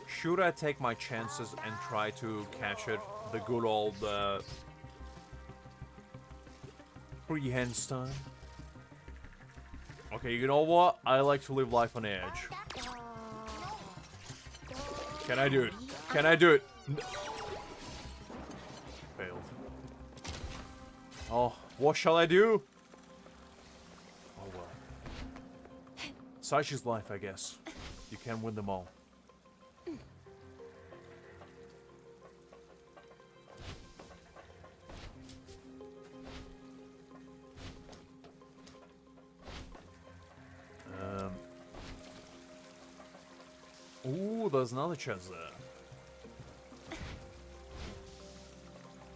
Should I take my chances and try to catch it the good old freehand style? Okay, you know what? I like to live life on edge. Can I do it? Can I do it? Failed. Oh, what shall I do? Oh well. Such is life, I guess. You can't win them all. Ooh, there's another chest there.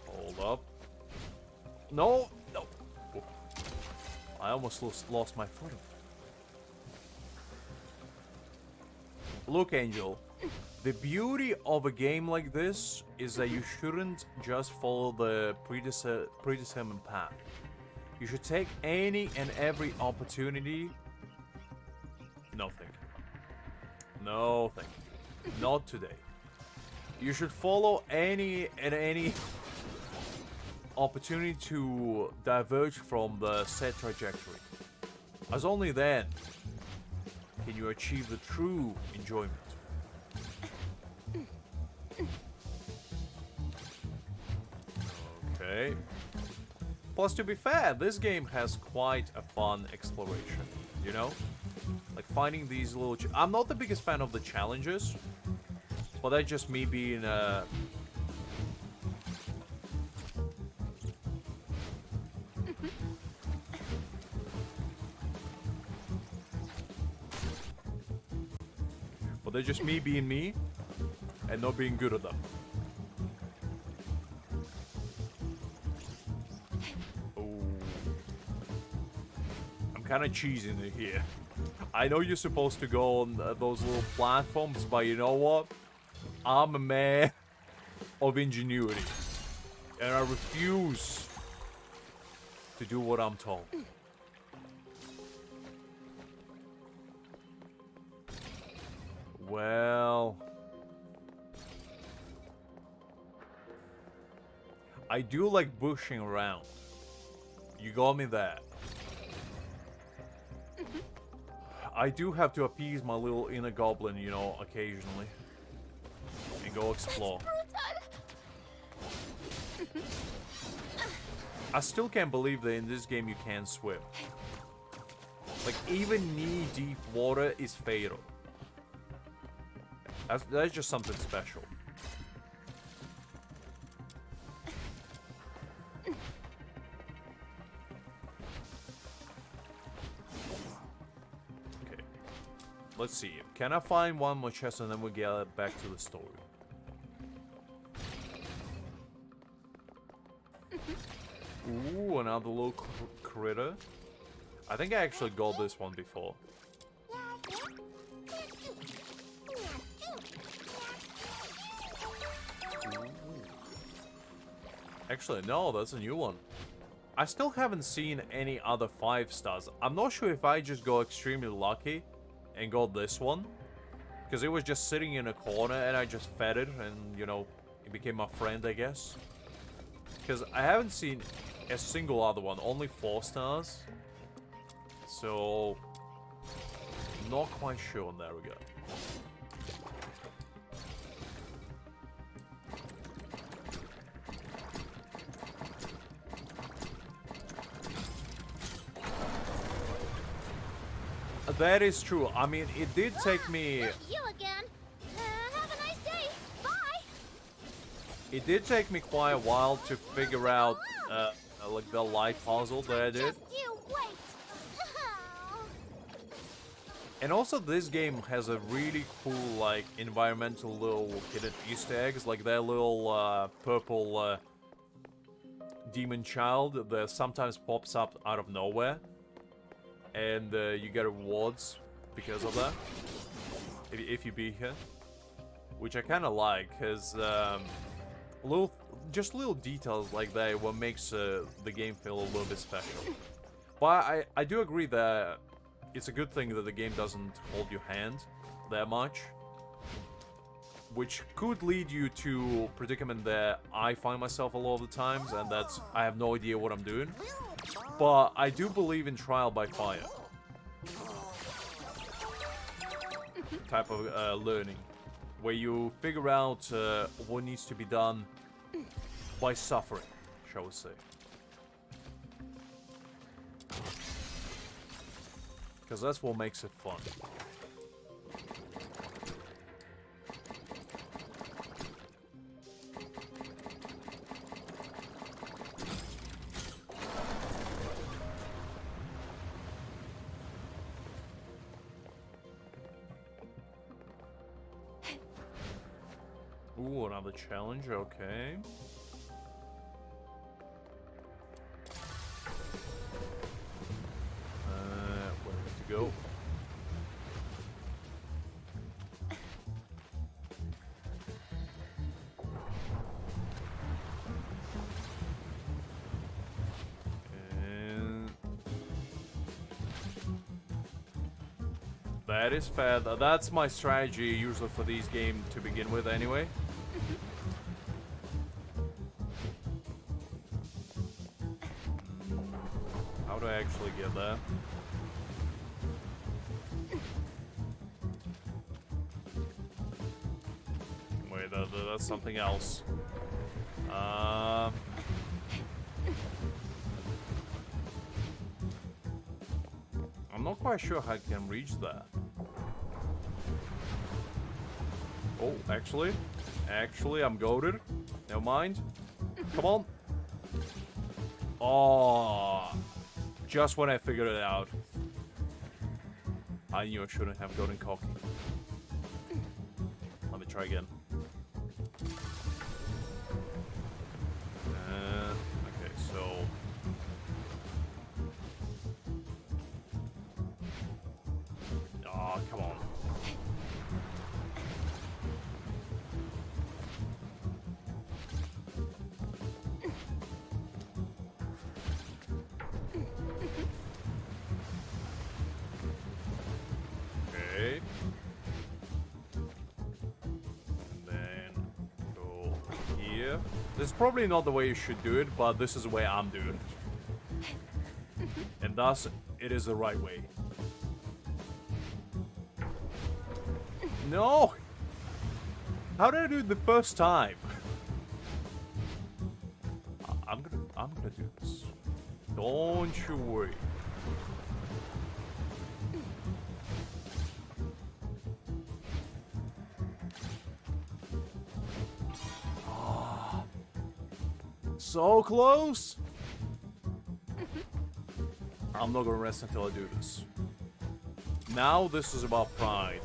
Hold up. No, no. Oh. I almost lost my footing. Look, Angel. The beauty of a game like this is that you shouldn't just follow the predetermined path. You should take any and every opportunity. No, thank you. No, thank you. Not today. You should follow any opportunity to diverge from the set trajectory, as only then can you achieve the true enjoyment. Okay. Plus, to be fair, this game has quite a fun exploration, you know? Like, finding these little... I'm not the biggest fan of the challenges, but that's just me being, But they're just me being me, and not being good at them. Kind of cheesing it here. I know you're supposed to go on those little platforms, but you know what? I'm a man of ingenuity, and I refuse to do what I'm told. Well, I do like bushing around. You got me there. I do have to appease my little inner goblin, you know, occasionally. And go explore. I still can't believe that in this game you can swim. Like, even knee-deep water is fatal. That's just something special. Let's see. Can I find one more chest and then we'll get back to the story? Ooh, another little critter. I think I actually got this one before. Ooh. Actually, no, that's a new one. I still haven't seen any other 5 stars. I'm not sure if I just got extremely lucky and got this one, because it was just sitting in a corner and I just fed it and, you know, it became my friend, I guess. Because I haven't seen a single other one, only 4 stars. So, not quite sure. There we go. That is true. I mean, it did take me... You again. Have a nice day. Bye. It did take me quite a while to figure out, like, the light puzzle that I did. Just you wait. And also, this game has a really cool, like, environmental little hidden Easter eggs. Like, that little, purple, demon child that sometimes pops up out of nowhere. And you get rewards because of that, if you beat her, which I kind of like, because just little details like that what makes the game feel a little bit special. But I do agree that it's a good thing that the game doesn't hold your hand that much, which could lead you to predicament that I find myself a lot of the times, and that's I have no idea what I'm doing. But I do believe in trial by fire type of learning, where you figure out what needs to be done by suffering, shall we say. Because that's what makes it fun. Ooh, another challenge, okay. Where to go? That is fair. That's my strategy usually for these games to begin with anyway. How do I actually get there? Wait, that's something else. I'm not quite sure how I can reach that. Oh, actually, I'm goated. Never mind. Come on. Oh, just when I figured it out. I knew I shouldn't have gotten cocky. Let me try again. Okay, so... Oh, come on. Okay. And then go here. This is probably not the way you should do it, but this is the way I'm doing it. And thus, it is the right way. No! How did I do it the first time? I'm gonna do this. Don't you worry. So close! I'm not gonna rest until I do this. Now this is about pride.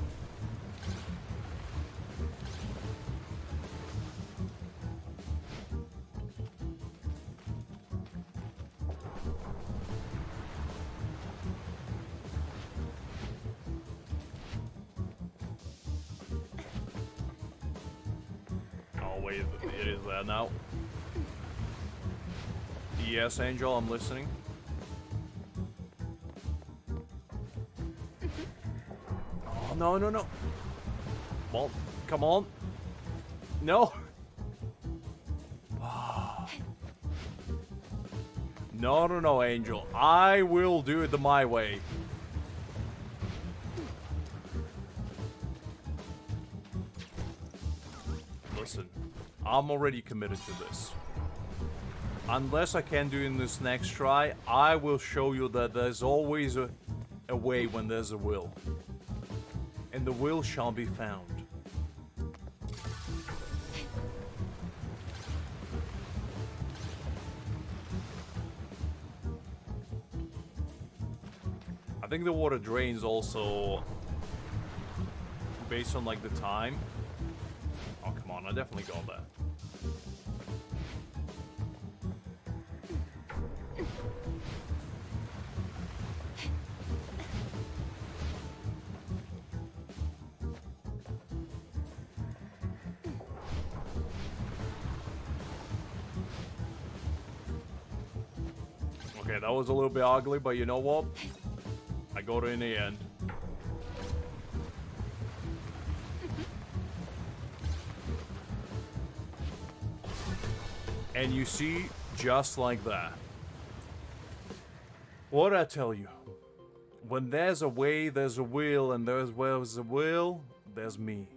Oh wait, it is that now. Yes, Angel, I'm listening. Oh, no, no, no. Well, come on. No. No, no, no, Angel. I will do it my way. Listen, I'm already committed to this. Unless I can do it in this next try, I will show you that there's always a way when there's a will. And the will shall be found. I think the water drains also based on like the time. Oh, come on, I definitely got that. Okay, that was a little bit ugly, but you know what? I got it in the end. And you see, just like that. What'd I tell you? When there's a way, there's a will, and there's a will, there's me.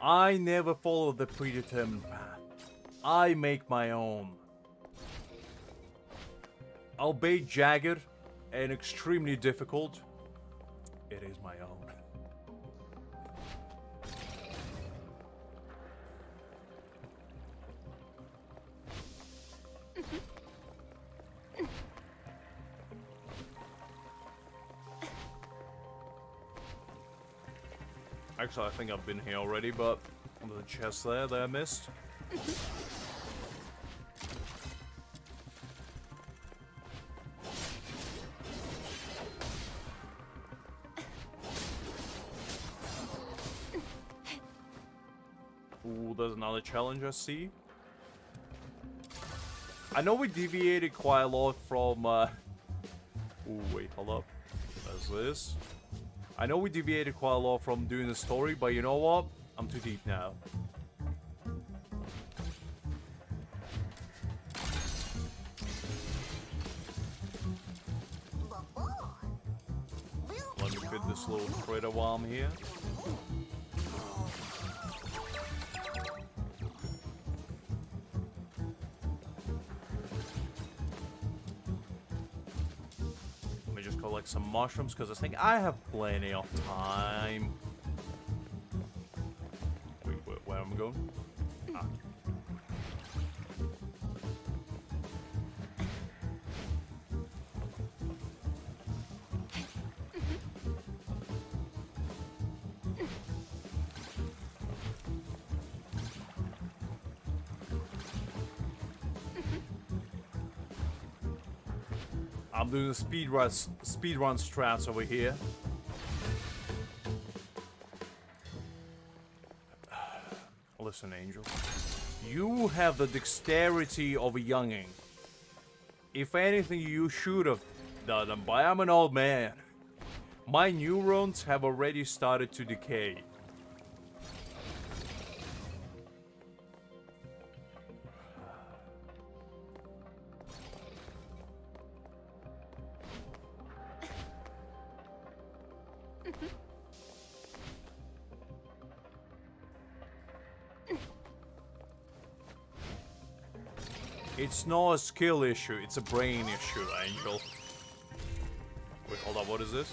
I never follow the predetermined path. I make my own. Albeit jagged and extremely difficult, it is my own. Actually, I think I've been here already, but under the chest there that I missed. Ooh, there's another challenge I see. I know we deviated quite a lot from, Ooh, wait, hold up. is this? I know we deviated quite a lot from doing the story, but you know what? I'm too deep now. Let me fit this little critter while I'm here. Let me just collect some mushrooms because I think I have plenty of time. Wait, where am I going? Ah. I'm doing the speed run strats over here. Listen, Angel. You have the dexterity of a younging. If anything, you should have done them, but I'm an old man. My neurons have already started to decay. It's not a skill issue, it's a brain issue, Angel. Wait, hold on, what is this?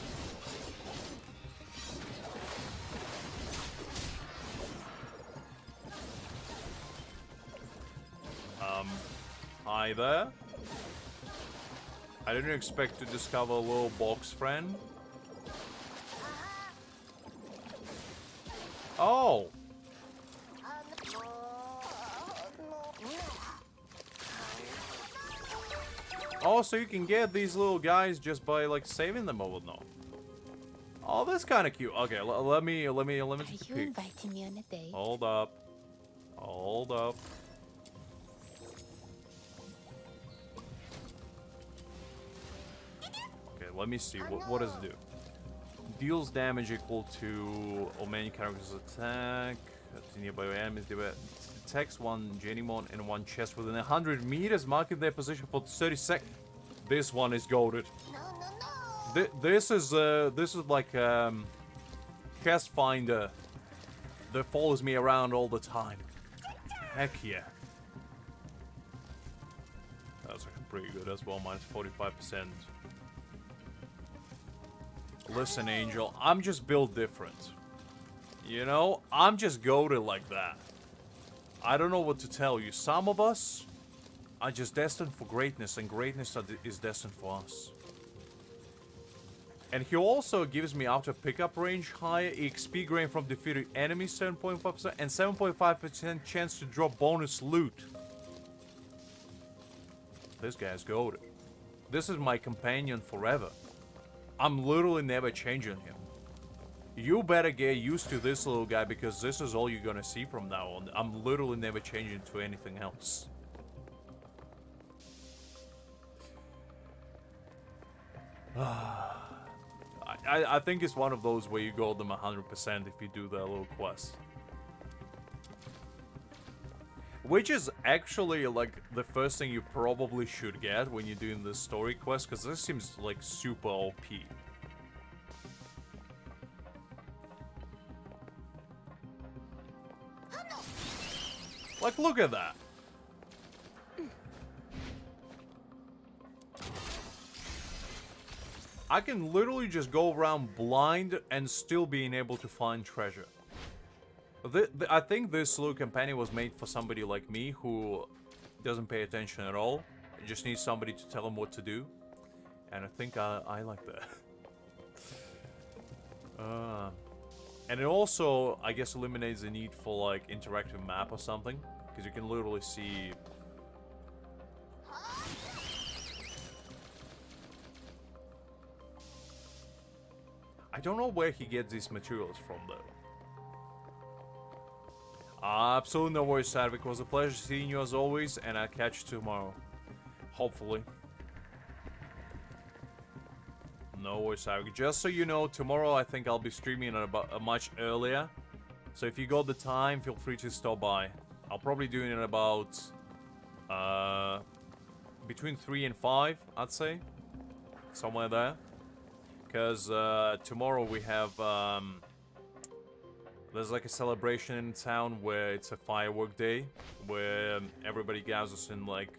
Hi there. I didn't expect to discover a little box friend. Oh! Oh, so you can get these little guys just by like saving them or whatnot. Oh, that's kind of cute. Okay, let me Are take a you peek. inviting me on a date? Hold up. Hold up. Okay, let me see. What does it do? Deals damage equal to all main characters' attack. That's nearby enemies. Detects one Genimon in one chest within 100 meters, marking their position for 30 seconds. This one is goated. This is like chest finder that follows me around all the time. Heck yeah. That's actually pretty good as well, minus 45%. Listen, Angel, I'm just built different. You know, I'm just goated like that. I don't know what to tell you. Some of us are just destined for greatness, and greatness is destined for us. And he also gives me after pickup range higher EXP gain from defeated enemies 7.5% and 7.5% chance to drop bonus loot. This guy's goated. This is my companion forever. I'm literally never changing him. You better get used to this little guy because this is all you're gonna see from now on. I'm literally never changing to anything else. I think it's one of those where you go them 100% if you do that little quest. Which is actually like the first thing you probably should get when you're doing this story quest, because this seems like super OP. Like, look at that. I can literally just go around blind and still being able to find treasure. I think this little companion was made for somebody like me who doesn't pay attention at all. Just needs somebody to tell him what to do. And I think I like that. And it also, I guess, eliminates the need for like interactive map or something. Because you can literally see... I don't know where he gets these materials from though. Absolutely no worries, Sadvik. It was a pleasure seeing you as always, and I'll catch you tomorrow. Hopefully. No worries, Ivy. Just so you know, tomorrow I think I'll be streaming at about much earlier. So if you got the time, feel free to stop by. I'll probably do it in about between 3 and 5, I'd say. Somewhere there. Because tomorrow we have there's like a celebration in town where it's a firework day, where everybody gathers in like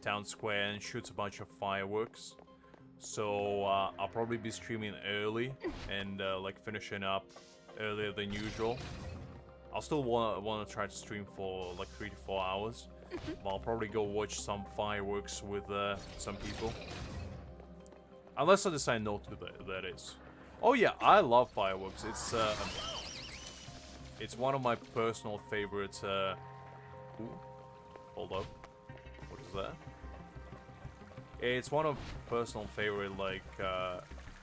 town square and shoots a bunch of fireworks. So I'll probably be streaming early and like finishing up earlier than usual. I'll still want to try to stream for like 3 to 4 hours. But I'll probably go watch some fireworks with some people. Unless I decide not to, that is. Oh yeah, I love fireworks. It's one of my personal favorites. Ooh, hold up. What is that? It's one of personal favorite like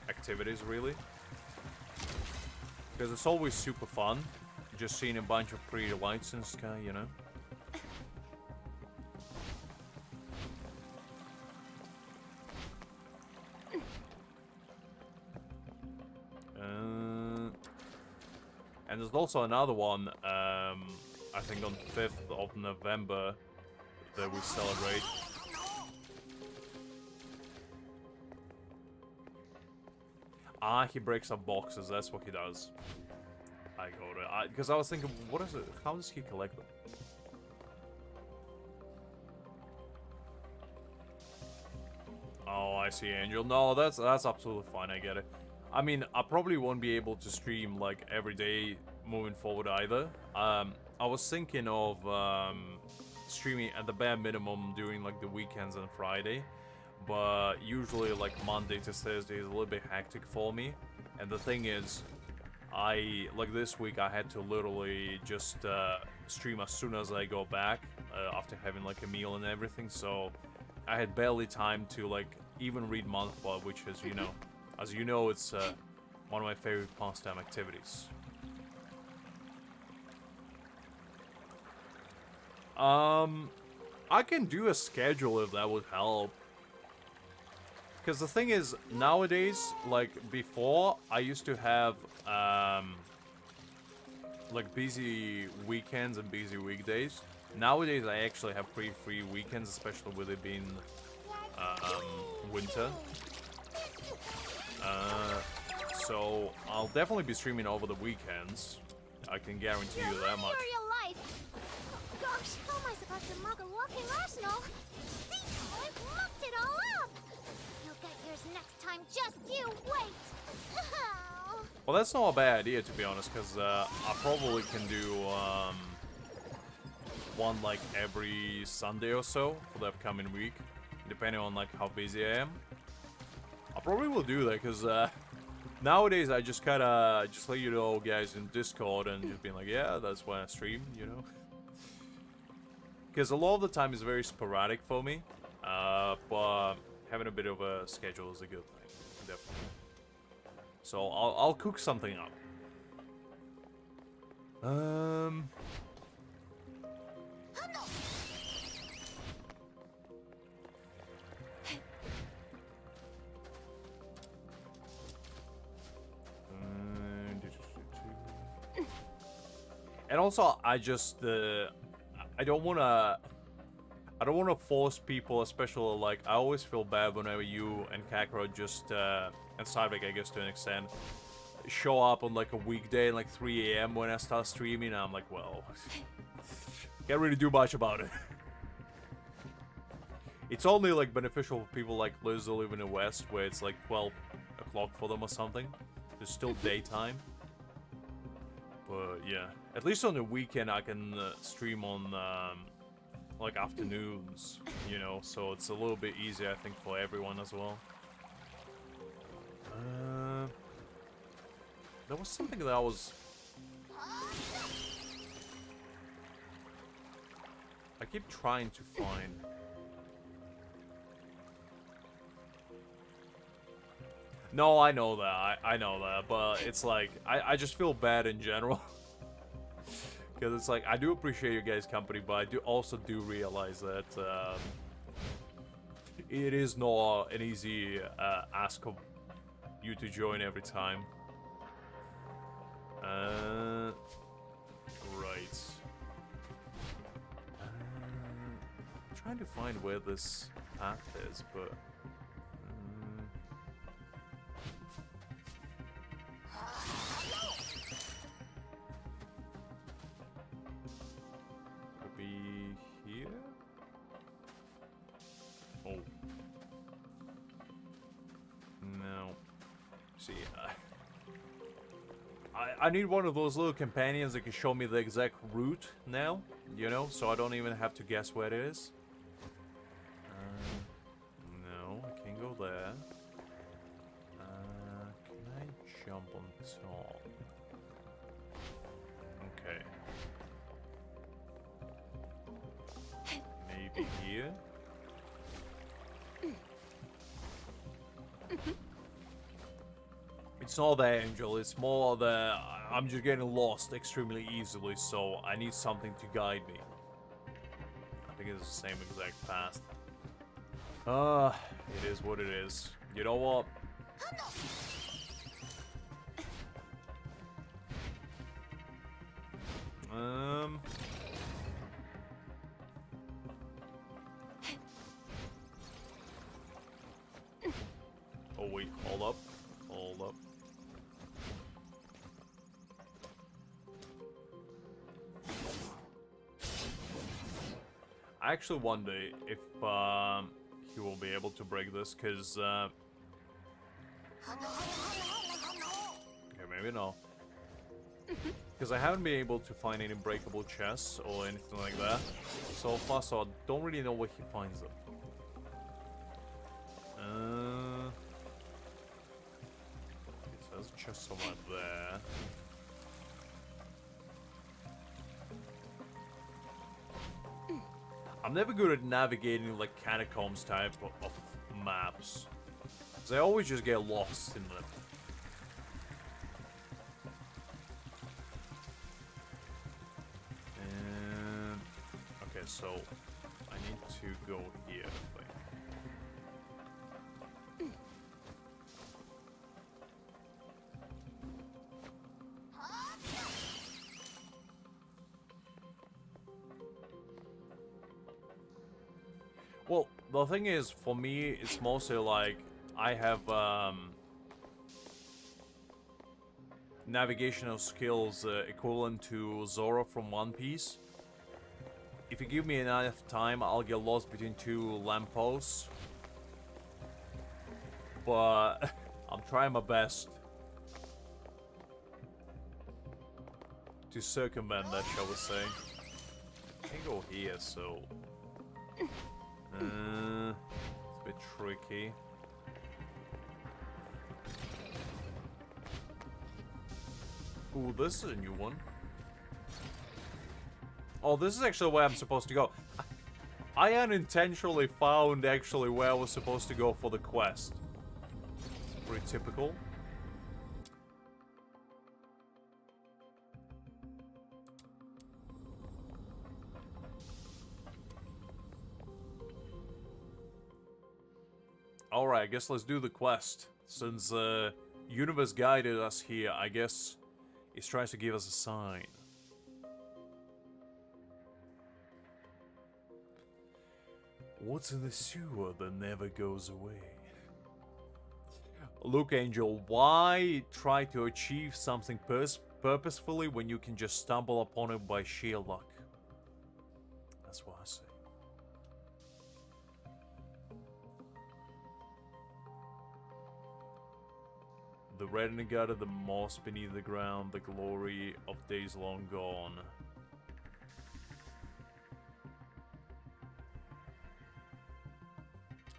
activities, really. Because it's always super fun. Just seeing a bunch of pretty lights in the sky, you know. And there's also another one, I think on 5th of November, that we celebrate. Ah, he breaks up boxes, that's what he does. I got it. Because I was thinking, what is it? How does he collect them? Oh, I see, Angel. No, that's absolutely fine, I get it. I mean, I probably won't be able to stream like every day moving forward either. I was thinking of streaming at the bare minimum during like the weekends and Friday, but usually like Monday to Thursday is a little bit hectic for me. And the thing is, like this week I had to literally just stream as soon as I go back after having like a meal and everything. So I had barely time to like even read Manhwa, which is, you know. As you know, it's one of my favorite pastime activities. I can do a schedule if that would help. Because the thing is, nowadays, like before, I used to have like busy weekends and busy weekdays. Nowadays, I actually have pretty free weekends, especially with it being winter. So I'll definitely be streaming over the weekends. I can guarantee you that much. Your life. Gosh, how am I supposed to mug a walking arsenal? See, I've mucked it all up. You'll get yours next time. Just you wait. Well, that's not a bad idea, to be honest, because I probably can do one like every Sunday or so for the upcoming week, depending on like how busy I am. I probably will do that because nowadays I just kind of just let you know, guys, in Discord and just being like, yeah, that's when I stream, you know. Because a lot of the time is very sporadic for me, but having a bit of a schedule is a good thing, definitely. So I'll cook something up. And also, I just I don't wanna force people, especially like I always feel bad whenever you and Kakarot just and Cyberk, I guess to an extent, show up on like a weekday, like 3 AM when I start streaming. And I'm like, well, can't really do much about it. It's only like beneficial for people like Liz who live in the West, where it's like 12 o'clock for them or something. It's still daytime. But yeah, at least on the weekend I can stream on like afternoons, you know, so it's a little bit easier I think for everyone as well. There was something that I was... I keep trying to find... No, I know that. I know that, but it's like I just feel bad in general because it's like I do appreciate your guys' company, but I do realize that it is not an easy ask of you to join every time. Right. Trying to find where this path is, but could be here. Oh no. See, I need one of those little companions that can show me the exact route now, you know, so I don't even have to guess where it is. No, I can't go there. Can I jump on top? Okay. Maybe here? It's not the angel, it's more the... I'm just getting lost extremely easily, so I need something to guide me. I think it's the same exact path. It is what it is. You know what? Oh wait, hold up. Hold up. I actually wonder if he will be able to break this, because okay, maybe no. Because I haven't been able to find any breakable chests or anything like that so far, so I don't really know where he finds them. So there's a chest somewhere there. I'm never good at navigating like catacombs type of maps, because I always just get lost in them. And okay, so I need to go here, I think. Well, the thing is, for me, it's mostly like I have navigational skills equivalent to Zoro from One Piece. If you give me enough time, I'll get lost between two lampposts. But I'm trying my best to circumvent that, shall we say. I can go here, so... it's a bit tricky. Ooh, this is a new one. Oh, this is actually where I'm supposed to go. I unintentionally found actually where I was supposed to go for the quest. Pretty typical. Alright, I guess let's do the quest. Since Universe guided us here, I guess it tries to give us a sign. What's in the sewer that never goes away? Look, Angel, why try to achieve something purposefully when you can just stumble upon it by sheer luck? That's what I say. The renegade of the moss beneath the ground, the glory of days long gone.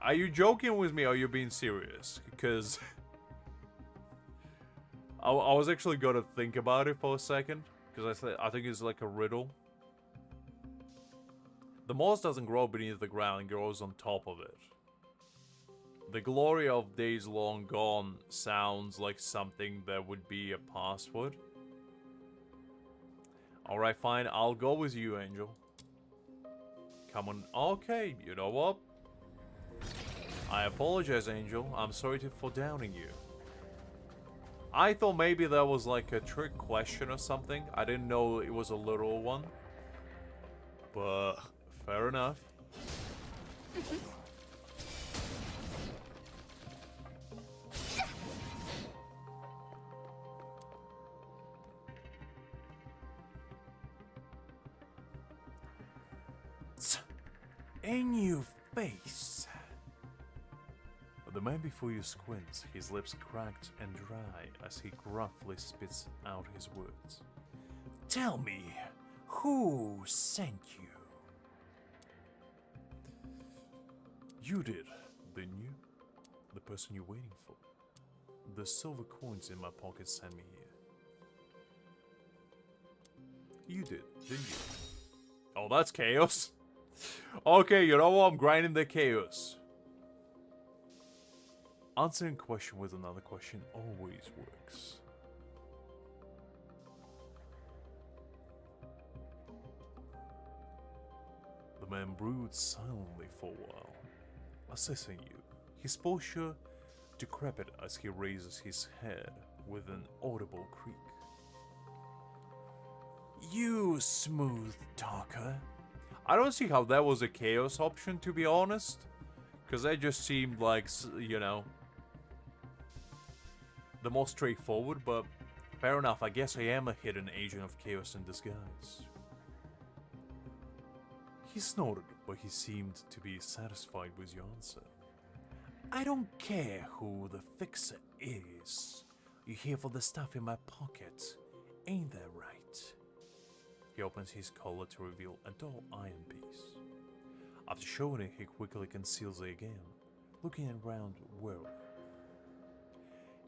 Are you joking with me or are you being serious? Because I was actually gonna think about it for a second, because I think it's like a riddle. The moss doesn't grow beneath the ground, it grows on top of it. The glory of days long gone sounds like something that would be a password. Alright, fine, I'll go with you, Angel. Come on, okay, you know what? I apologize, Angel. I'm sorry for downing you. I thought maybe that was like a trick question or something. I didn't know it was a literal one. But fair enough. A new face. The man before you squints, his lips cracked and dry as he gruffly spits out his words. Tell me, who sent you? You did, didn't you? The person you're waiting for. The silver coins in my pocket sent me here. You did, didn't you? Oh, that's chaos. Okay, you know what? I'm grinding the chaos. Answering question with another question always works. The man brooded silently for a while, assessing you, his posture decrepit as he raises his head with an audible creak. You smooth talker. I don't see how that was a chaos option, to be honest. Because that just seemed like, you know, the most straightforward, but fair enough. I guess I am a hidden agent of chaos in disguise. He snorted, but he seemed to be satisfied with your answer. I don't care who the fixer is. You're here for the stuff in my pocket. Ain't that right? He opens his collar to reveal a dull iron piece. After showing it, he quickly conceals it again, looking around warily.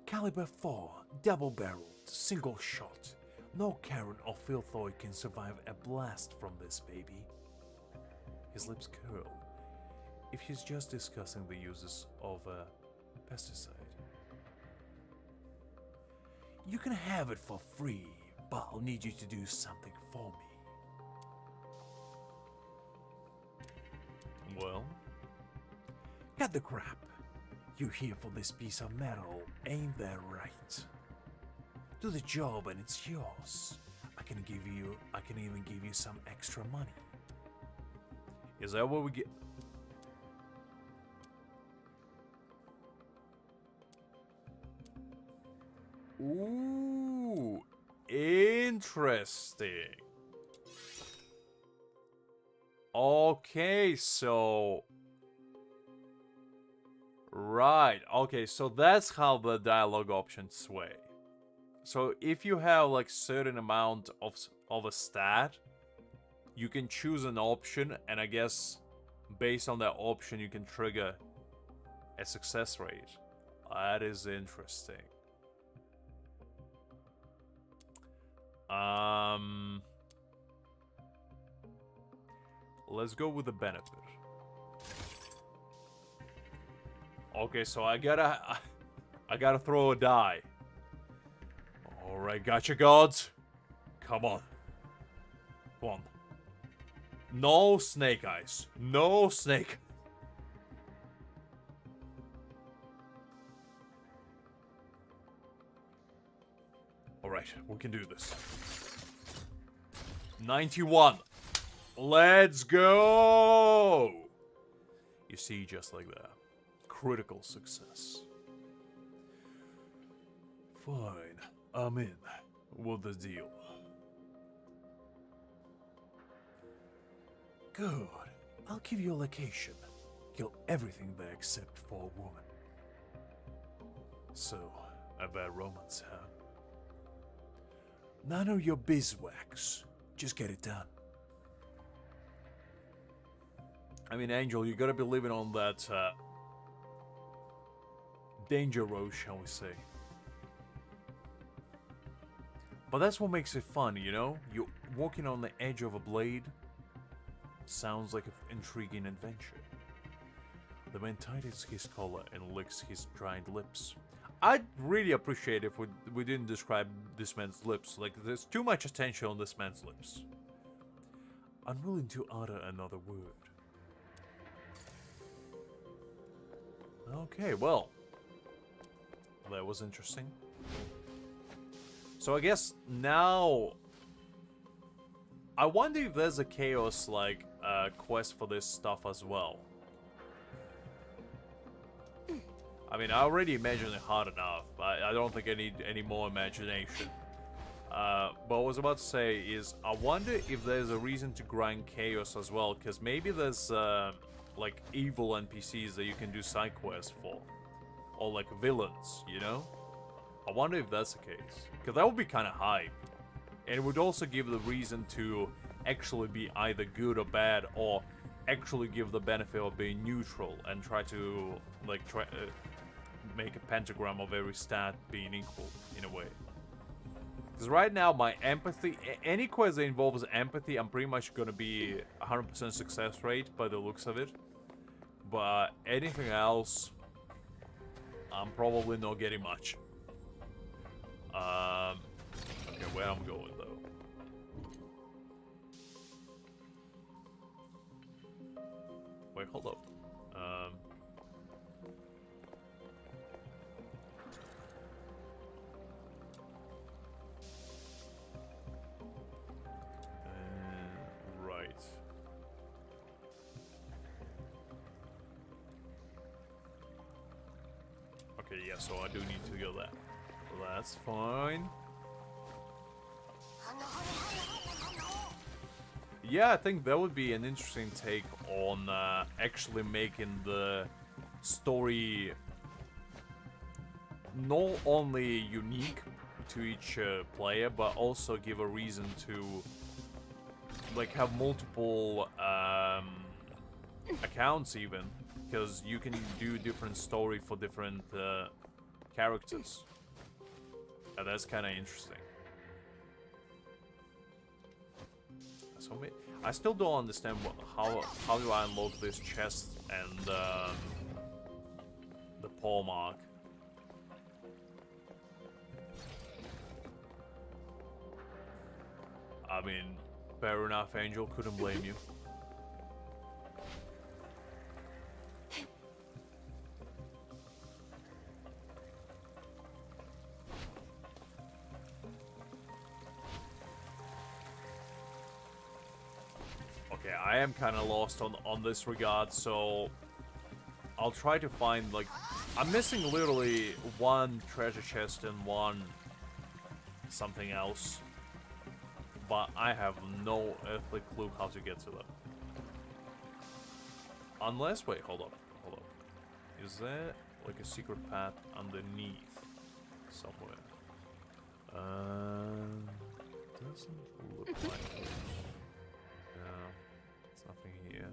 Caliber 4, double-barreled, single shot. No Karen or Filthoid can survive a blast from this baby. His lips curl, if he's just discussing the uses of a pesticide. You can have it for free, but I'll need you to do something for me. Well? Cut the crap. You're here for this piece of metal, ain't that right? Do the job and it's yours. I can even give you some extra money. Is that what we get? Ooh, interesting. Okay, so... Right, okay, so that's how the dialogue options sway. So if you have like certain amount of a stat, you can choose an option, and I guess based on that option you can trigger a success rate. That is interesting. Let's go with the benefit. Okay, so I gotta throw a die. Alright, gotcha, gods. Come on. Come on. No snake eyes. No snake. Alright, we can do this. 91. Let's go! You see, just like that. Critical success. Fine, I'm in. What's the deal? Good. I'll give you a location. Kill everything there except for a woman. So, a bad romance, huh? None of your beeswax. Just get it done. I mean, Angel, you gotta be living on that, danger road, shall we say. But that's what makes it fun, you know? You're walking on the edge of a blade. Sounds like an intriguing adventure. The man tightens his collar and licks his dried lips. I'd really appreciate if we didn't describe this man's lips. Like, there's too much attention on this man's lips. Unwilling to utter another word. Okay, well. That was interesting. So I guess now... I wonder if there's a Chaos, like, quest for this stuff as well. I mean, I already imagined it hard enough. I don't think I need any more imagination. But what I was about to say is, I wonder if there's a reason to grind Chaos as well, because maybe there's, like, evil NPCs that you can do side quests for. Or, like, villains, you know? I wonder if that's the case. Because that would be kind of hype. And it would also give the reason to actually be either good or bad, or actually give the benefit of being neutral and try to, like, make a pentagram of every stat being equal, in a way. Because right now, my empathy... Any quest that involves empathy, I'm pretty much gonna be 100% success rate by the looks of it. But anything else, I'm probably not getting much. Okay, where I'm going, though. Wait, hold up. Right. Okay, yeah, so I do need to go there. That's fine. Yeah, I think that would be an interesting take on actually making the story not only unique to each player, but also give a reason to, like, have multiple accounts even, because you can do different story for different characters. And that's kind of interesting. So I still don't understand how do I unlock this chest and the paw mark. I mean, fair enough, Angel, couldn't blame you. Okay, I am kind of lost on this regard, so I'll try to find, like, I'm missing literally one treasure chest and one something else, but I have no earthly clue how to get to them. Unless, wait, hold up. Is there, like, a secret path underneath somewhere? Doesn't look like it. No, there's nothing here.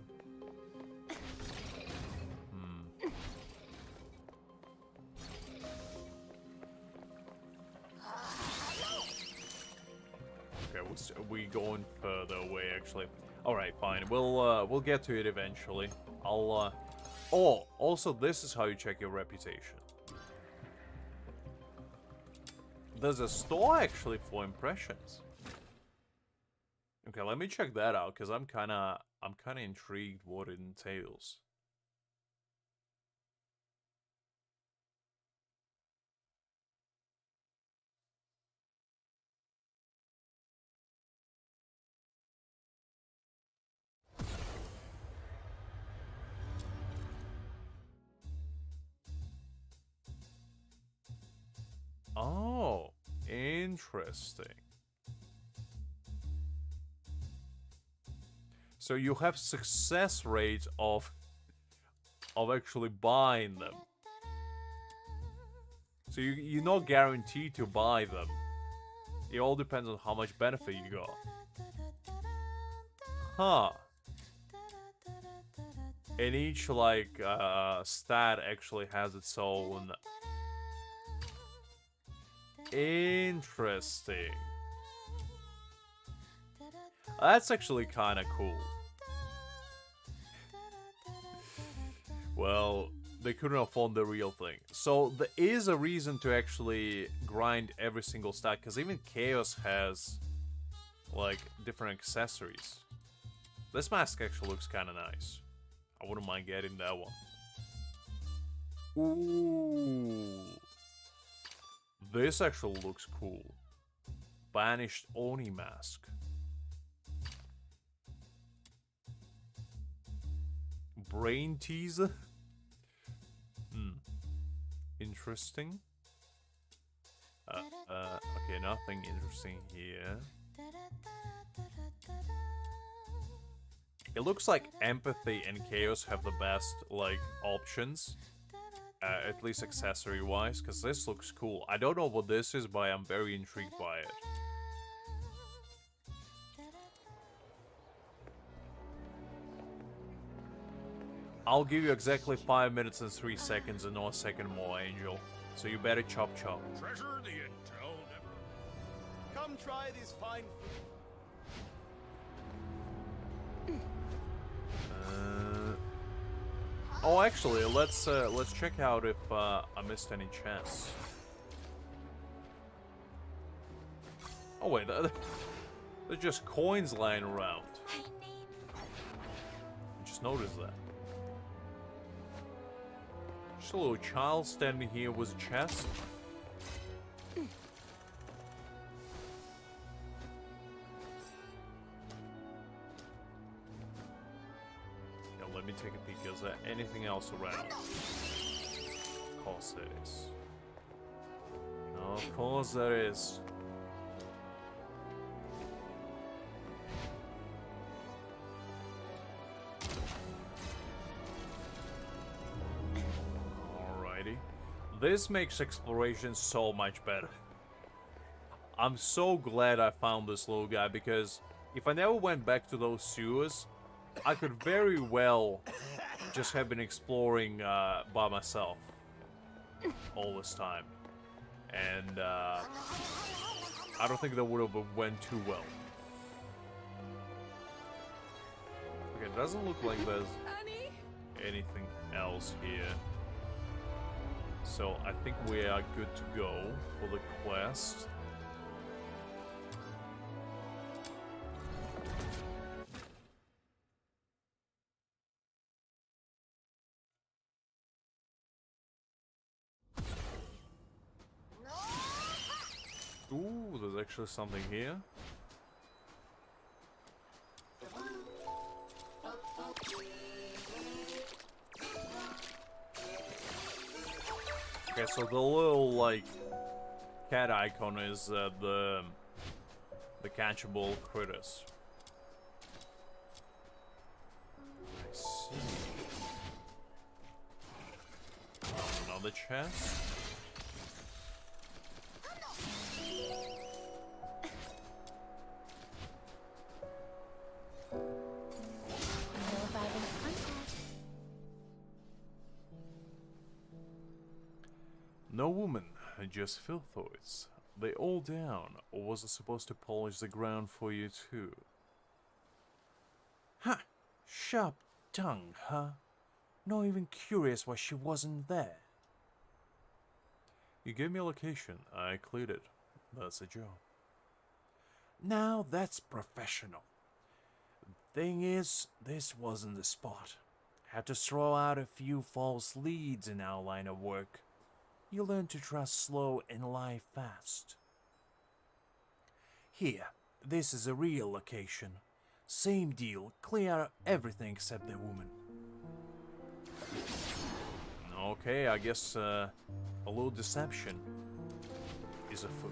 Okay, we going further away, actually. Alright, fine. We'll get to it eventually. Oh, also, this is how you check your reputation. There's a store, actually, for impressions. Okay, let me check that out, because I'm kinda intrigued what it entails. Oh, interesting. So you have success rate of actually buying them. So you're not guaranteed to buy them. It all depends on how much benefit you got. Huh. And each, like, stat actually has its own... Interesting. That's actually kind of cool. Well, they couldn't afford the real thing. So there is a reason to actually grind every single stat, because even Chaos has, like, different accessories. This mask actually looks kind of nice. I wouldn't mind getting that one. Ooh. This actually looks cool. Banished Oni mask. Brain teaser? Interesting. Okay, nothing interesting here. It looks like empathy and chaos have the best, like, options. At least accessory-wise, because this looks cool. I don't know what this is, but I'm very intrigued by it. I'll give you exactly 5 minutes and 3 seconds and not a second more, Angel. So you better chop chop. Treasure the intel never. Come try this fine food. Oh, actually, let's check out if I missed any chests. Oh wait, there's just coins lying around. I just noticed that. Just a little child standing here with a chest. Let me take a peek. Is there anything else around? Of course there is. Of course there is. Alrighty. This makes exploration so much better. I'm so glad I found this little guy, because if I never went back to those sewers, I could very well just have been exploring by myself all this time. And I don't think that would have went too well. Okay, it doesn't look like there's anything else here. So I think we are good to go for the quest. Ooh, there's actually something here. Okay, so the little, like, cat icon is the catchable critters. I see. Another chest. No woman, just filthoids. They all down, or was it supposed to polish the ground for you too? Ha! Sharp tongue, huh? Not even curious why she wasn't there. You gave me a location, I cleared it. That's a job. Now that's professional. Thing is, this wasn't the spot. Had to throw out a few false leads in our line of work. You learn to trust slow and lie fast. Here, this is a real location. Same deal, clear everything except the woman. Okay, I guess a little deception is afoot.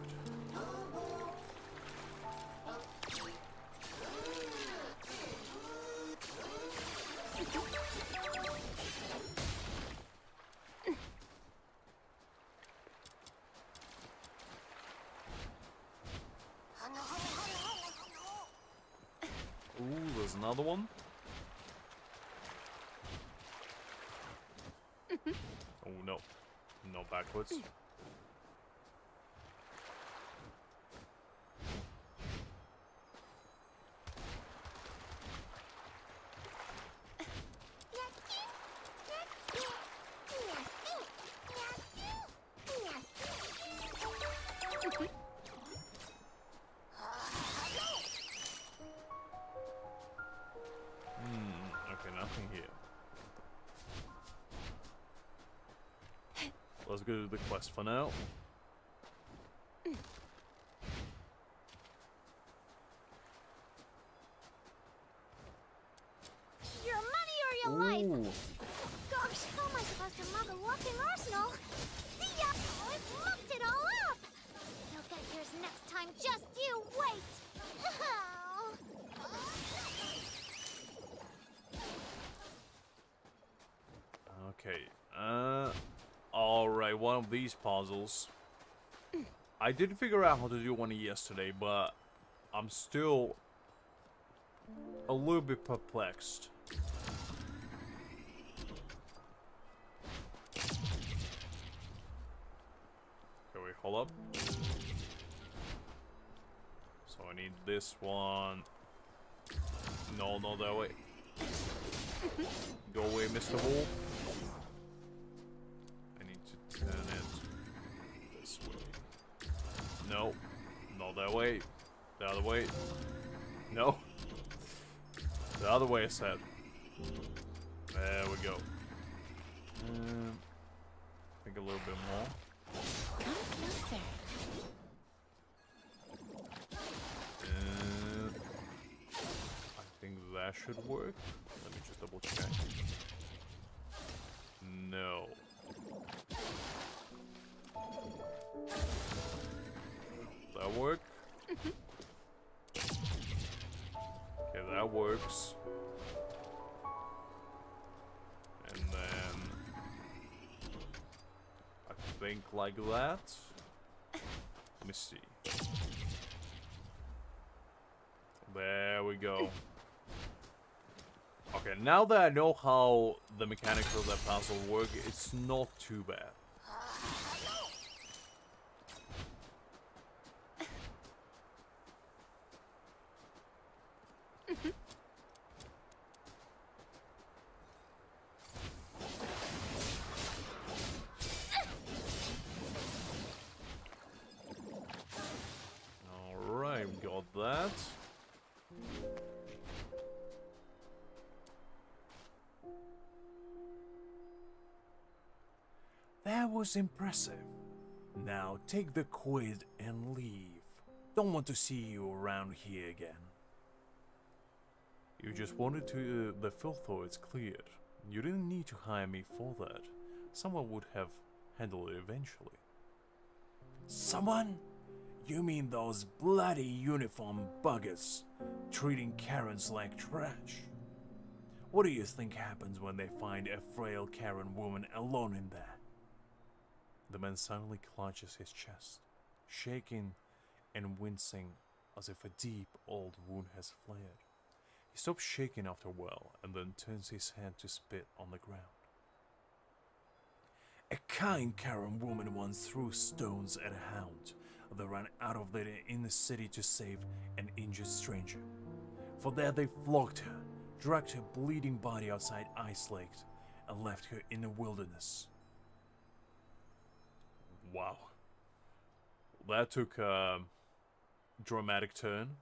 Ooh, there's another one. Oh no, no backwards. Okay, nothing here. Let's go to the quest for now. real life. Ooh. Gosh, how am I supposed to mug a walking arsenal? See ya! Oh, I've mucked it all up! You'll get yours next time, just you wait! Okay. Alright, one of these puzzles. I did figure out how to do one yesterday, but I'm still a little bit perplexed. Okay, wait, hold up. So I need this one. No, not that way. Go away, Mr. Wolf. I need to turn it this way. No, not that way. The other way. No. The other way, I said. There we go. I think a little bit more. Come closer. I think that should work. Let me just double check. No. That work? Okay, that works. And then I think like that. Let me see. There we go. Okay, now that I know how the mechanics of that puzzle work, it's not too bad. Alright, we got that. That was impressive. Now take the quid and leave. Don't want to see you around here again. You just wanted to the filthoids cleared. You didn't need to hire me for that. Someone would have handled it eventually. Someone? You mean those bloody uniform buggers treating Karens like trash? What do you think happens when they find a frail Karen woman alone in there? The man suddenly clutches his chest, shaking and wincing as if a deep old wound has flared. He stops shaking after a while and then turns his head to spit on the ground. A kind Karen woman once threw stones at a hound that ran out of the inner city to save an injured stranger. For there they flogged her, dragged her bleeding body outside Ice Lake, and left her in the wilderness. Wow. That took a dramatic turn.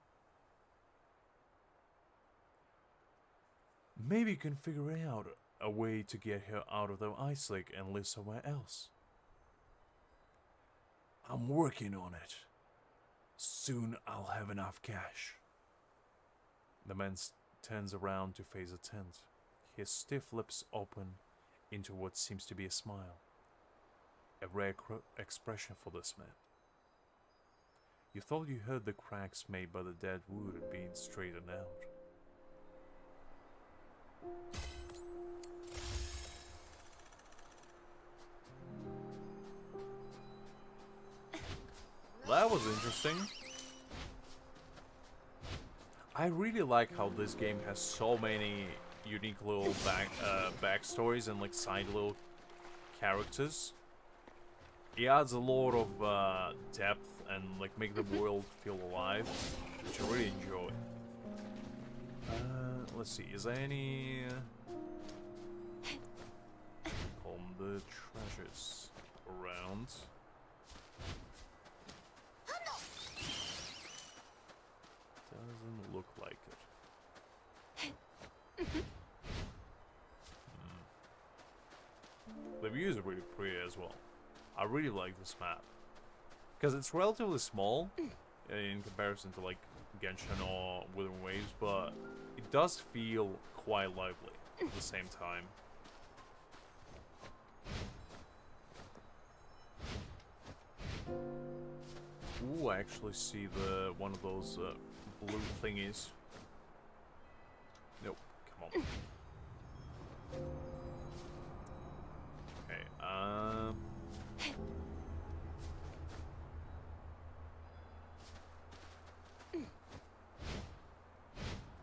Maybe you can figure out a way to get her out of the Ice Lake and live somewhere else. I'm working on it. Soon I'll have enough cash. The man turns around to face a tent. His stiff lips open into what seems to be a smile. A rare expression for this man. You thought you heard the cracks made by the dead wood being straightened out. That was interesting. I really like how this game has so many unique little backstories and like side little characters. It adds a lot of depth and like make the world feel alive, which I really enjoy. Let's see, is there any the treasures around? Doesn't look like it. The views are really pretty as well. I really like this map because it's relatively small in comparison to like Genshin or Wuthering Waves, but it does feel quite lively. at the same time. Ooh, I actually see the one of those blue thingies. Nope, come on. Okay,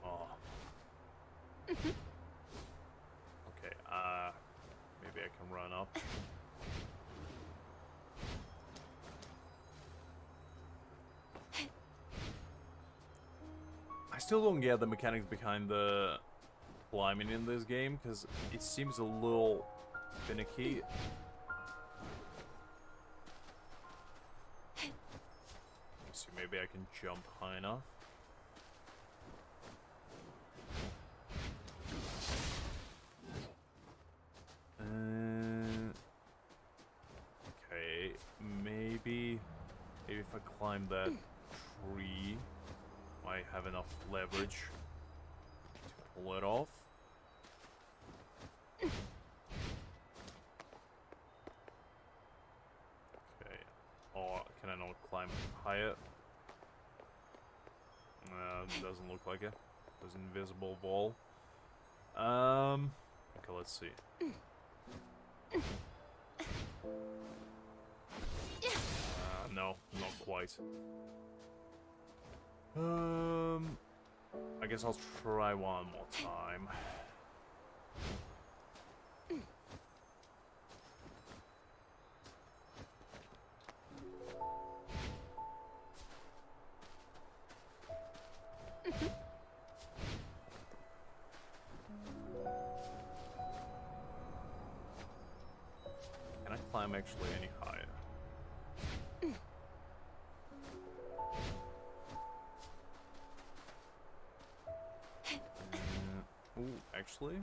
Oh. Okay, maybe I can run up. I still don't get the mechanics behind the climbing in this game, because it seems a little finicky. Let's see, maybe I can jump high enough. Okay, maybe if I climb that tree, I have enough leverage to pull it off. Okay, or can I not climb higher? Doesn't look like it. There's an invisible wall. Okay, let's see. No, not quite. I guess I'll try one more time. Can I climb actually any higher? Ooh, actually,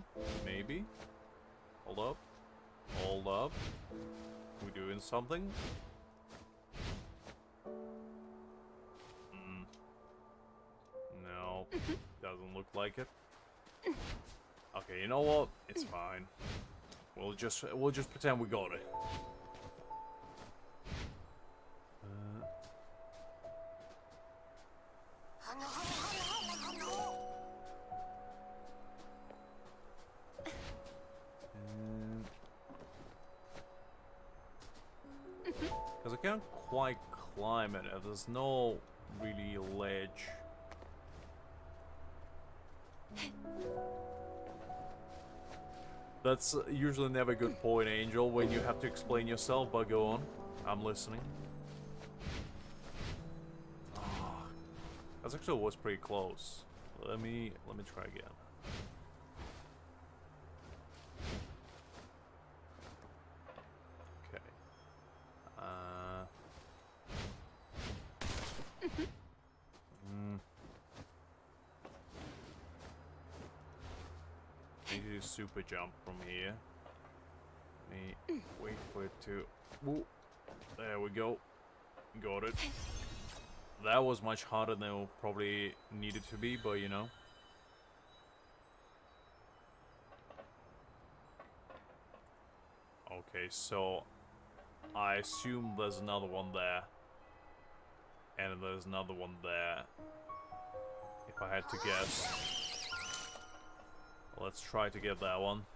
maybe. Hold up. Hold up. We doing something? No, doesn't look like it. Okay, you know what? It's fine. We'll just pretend we got it. Because I can't quite climb it. There's no really ledge. That's usually never a good point, Angel, when you have to explain yourself, but go on. I'm listening. Oh, that actually was pretty close. Let me try again. Okay. Need to do super jump from here. Let me wait for it to... Ooh, there we go. Got it. That was much harder than it probably needed to be, but you know. Okay, so I assume there's another one there. And there's another one there. If I had to guess. Let's try to get that one.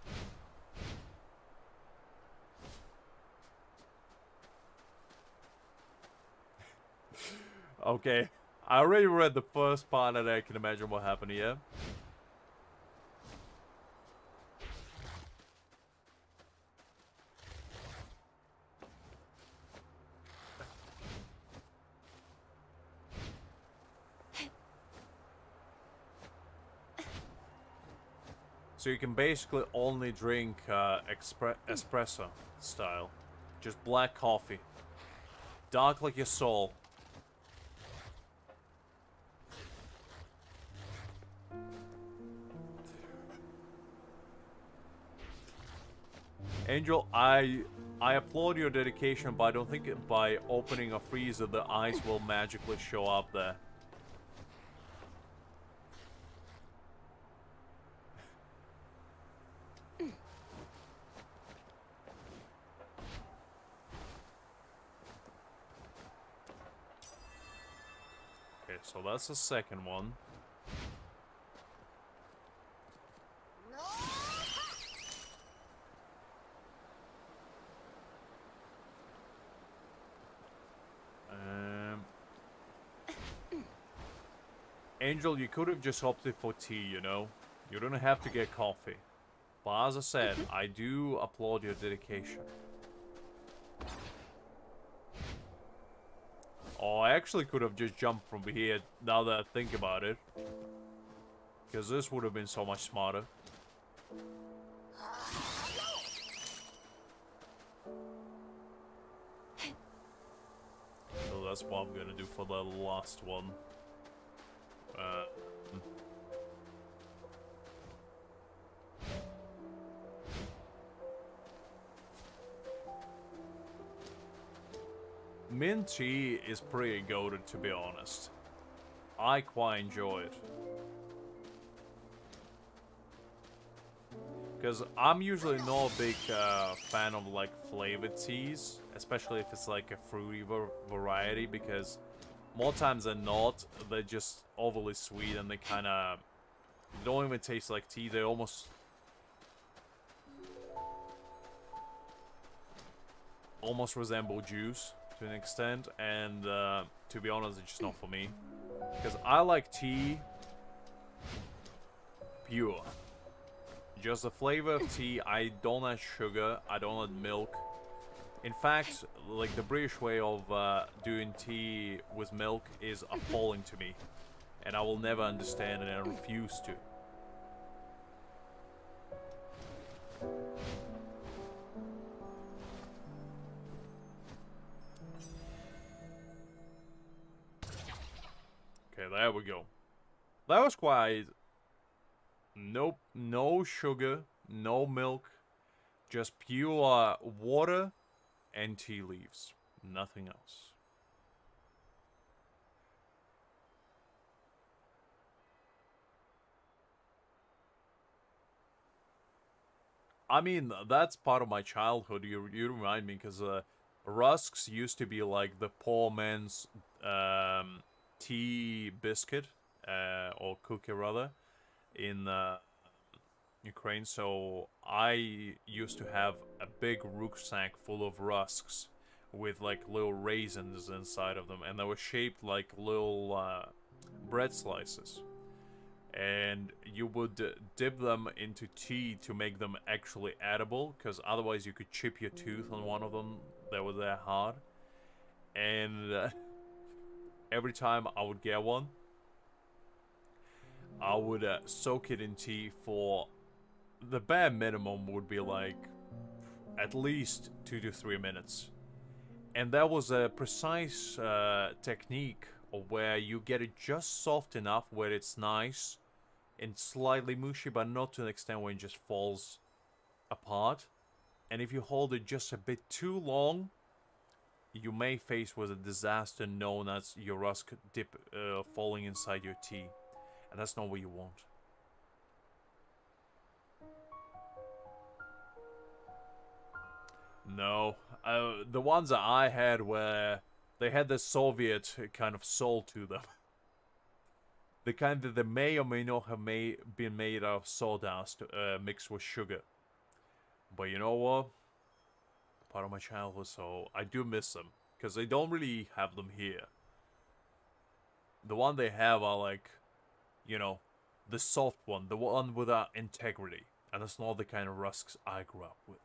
Okay, I already read the first part and I can imagine what happened here. So you can basically only drink espresso style. Just black coffee. Dark like your soul. Angel, I applaud your dedication, but I don't think by opening a freezer the ice will magically show up there. so that's the second one. Angel, you could have just opted for tea, you know? You don't have to get coffee. But as I said, I do applaud your dedication. Oh, I actually could have just jumped from here now that I think about it. Because this would have been so much smarter. So that's what I'm gonna do for the last one. Mint tea is pretty goated, to be honest. I quite enjoy it. Because I'm usually not a big fan of like flavored teas, especially if it's like a fruity variety, because more times than not, they're just overly sweet and they kind of don't even taste like tea. They almost resemble juice to an extent, and to be honest, it's just not for me. Because I like tea pure. Just the flavor of tea. I don't add sugar. I don't add milk. In fact, like the British way of doing tea with milk is appalling to me. And I will never understand it, and I refuse to. Okay, there we go. That was quite... Nope, no sugar, no milk. Just pure water and tea leaves. Nothing else. I mean, that's part of my childhood. You remind me, because rusks used to be like the poor man's tea biscuit, or cookie rather, in Ukraine. So I used to have a big rucksack full of rusks with like little raisins inside of them, and they were shaped like little bread slices. And you would dip them into tea to make them actually edible, because otherwise you could chip your tooth on one of them. They were that hard. And every time I would get one, I would soak it in tea for the bare minimum would be like at least 2 to 3 minutes. And that was a precise technique of where you get it just soft enough where it's nice and slightly mushy, but not to an extent where it just falls apart. And if you hold it just a bit too long, you may face with a disaster known as your rusk dip falling inside your tea. And that's not what you want. No, the ones that I had were, they had the Soviet kind of soul to them. The kind that they may or may not have been made out of sawdust mixed with sugar. But you know what? Part of my childhood, so I do miss them. Because they don't really have them here. The one they have are like, you know, the soft one. The one without integrity. And that's not the kind of rusks I grew up with.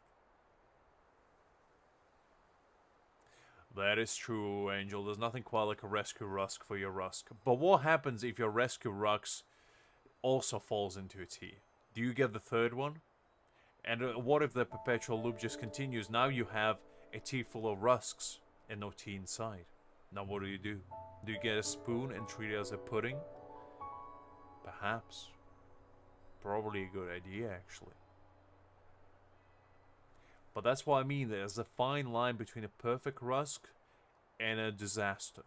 That is true, Angel. There's nothing quite like a rescue rusk for your rusk. But what happens if your rescue rusk also falls into a tea? Do you get the third one? And what if the perpetual loop just continues? Now you have a tea full of rusks and no tea inside. Now what do? Do you get a spoon and treat it as a pudding? Perhaps. Probably a good idea, actually. But that's what I mean. There's a fine line between a perfect rusk and a disaster.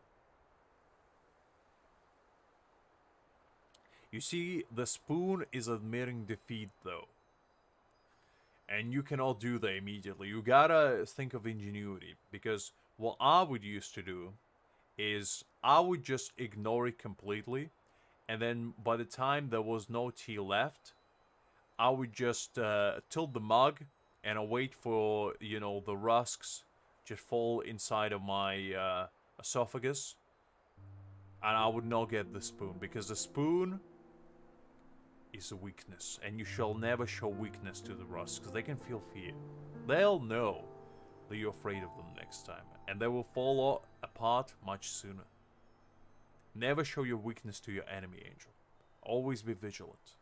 You see, the spoon is admitting defeat, though. And you cannot do that immediately. You gotta think of ingenuity. Because what I would used to do is I would just ignore it completely. And then by the time there was no tea left, I would just tilt the mug and I wait for, you know, the rusks just fall inside of my esophagus. And I would not get the spoon, because the spoon is a weakness. And you shall never show weakness to the rusks, because they can feel fear. They'll know that you're afraid of them next time. And they will fall apart much sooner. Never show your weakness to your enemy, Angel. Always be vigilant.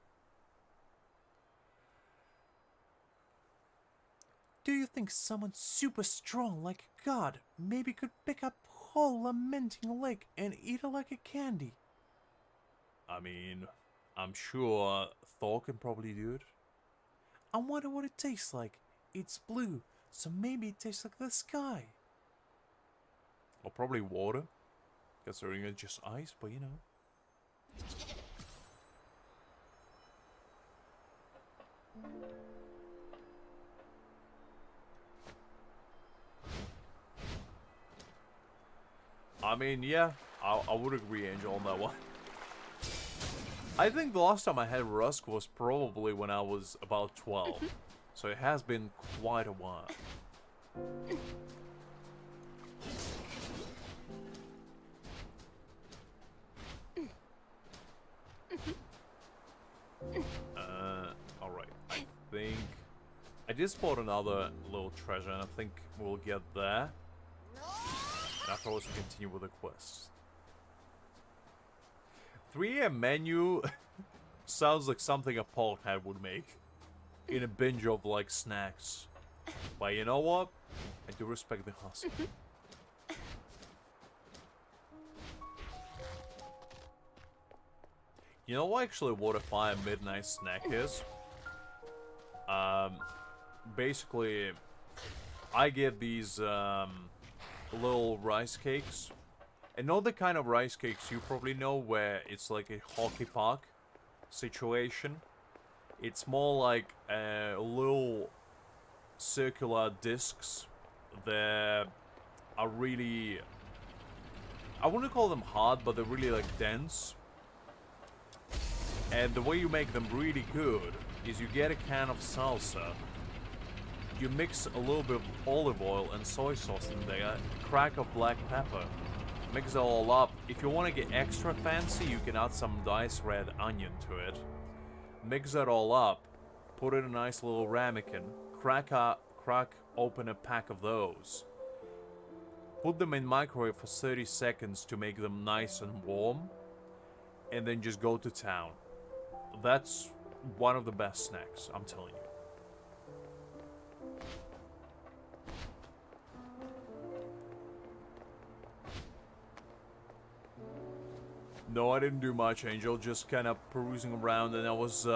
Do you think someone super strong like a god maybe could pick up whole lamenting lake and eat it like a candy? I mean, I'm sure Thor can probably do it. I wonder what it tastes like. It's blue, so maybe it tastes like the sky. Or probably water, considering it's just ice, but you know. I mean, yeah, I would agree, Angel, on that one. I think the last time I had Rusk was probably when I was about 12. So it has been quite a while. Alright. I think I did spot another little treasure, and I think we'll get there. And afterwards we continue with the quest. 3 AM menu sounds like something a pothead would make in a binge of like snacks. But you know what? I do respect the hustle. You know actually what a fire midnight snack is? Basically, I get these little rice cakes. And not the kind of rice cakes you probably know where it's like a hockey puck situation. It's more like little circular discs that are really, I wouldn't call them hard, but they're really like dense. And the way you make them really good is you get a can of salsa, you mix a little bit of olive oil and soy sauce in there, a crack of black pepper, mix it all up. If you want to get extra fancy, you can add some diced red onion to it. Mix that all up, put it in a nice little ramekin, crack open a pack of those. Put them in microwave for 30 seconds to make them nice and warm, and then just go to town. That's one of the best snacks, I'm telling you. No, I didn't do much, Angel. Just kind of perusing around, and I was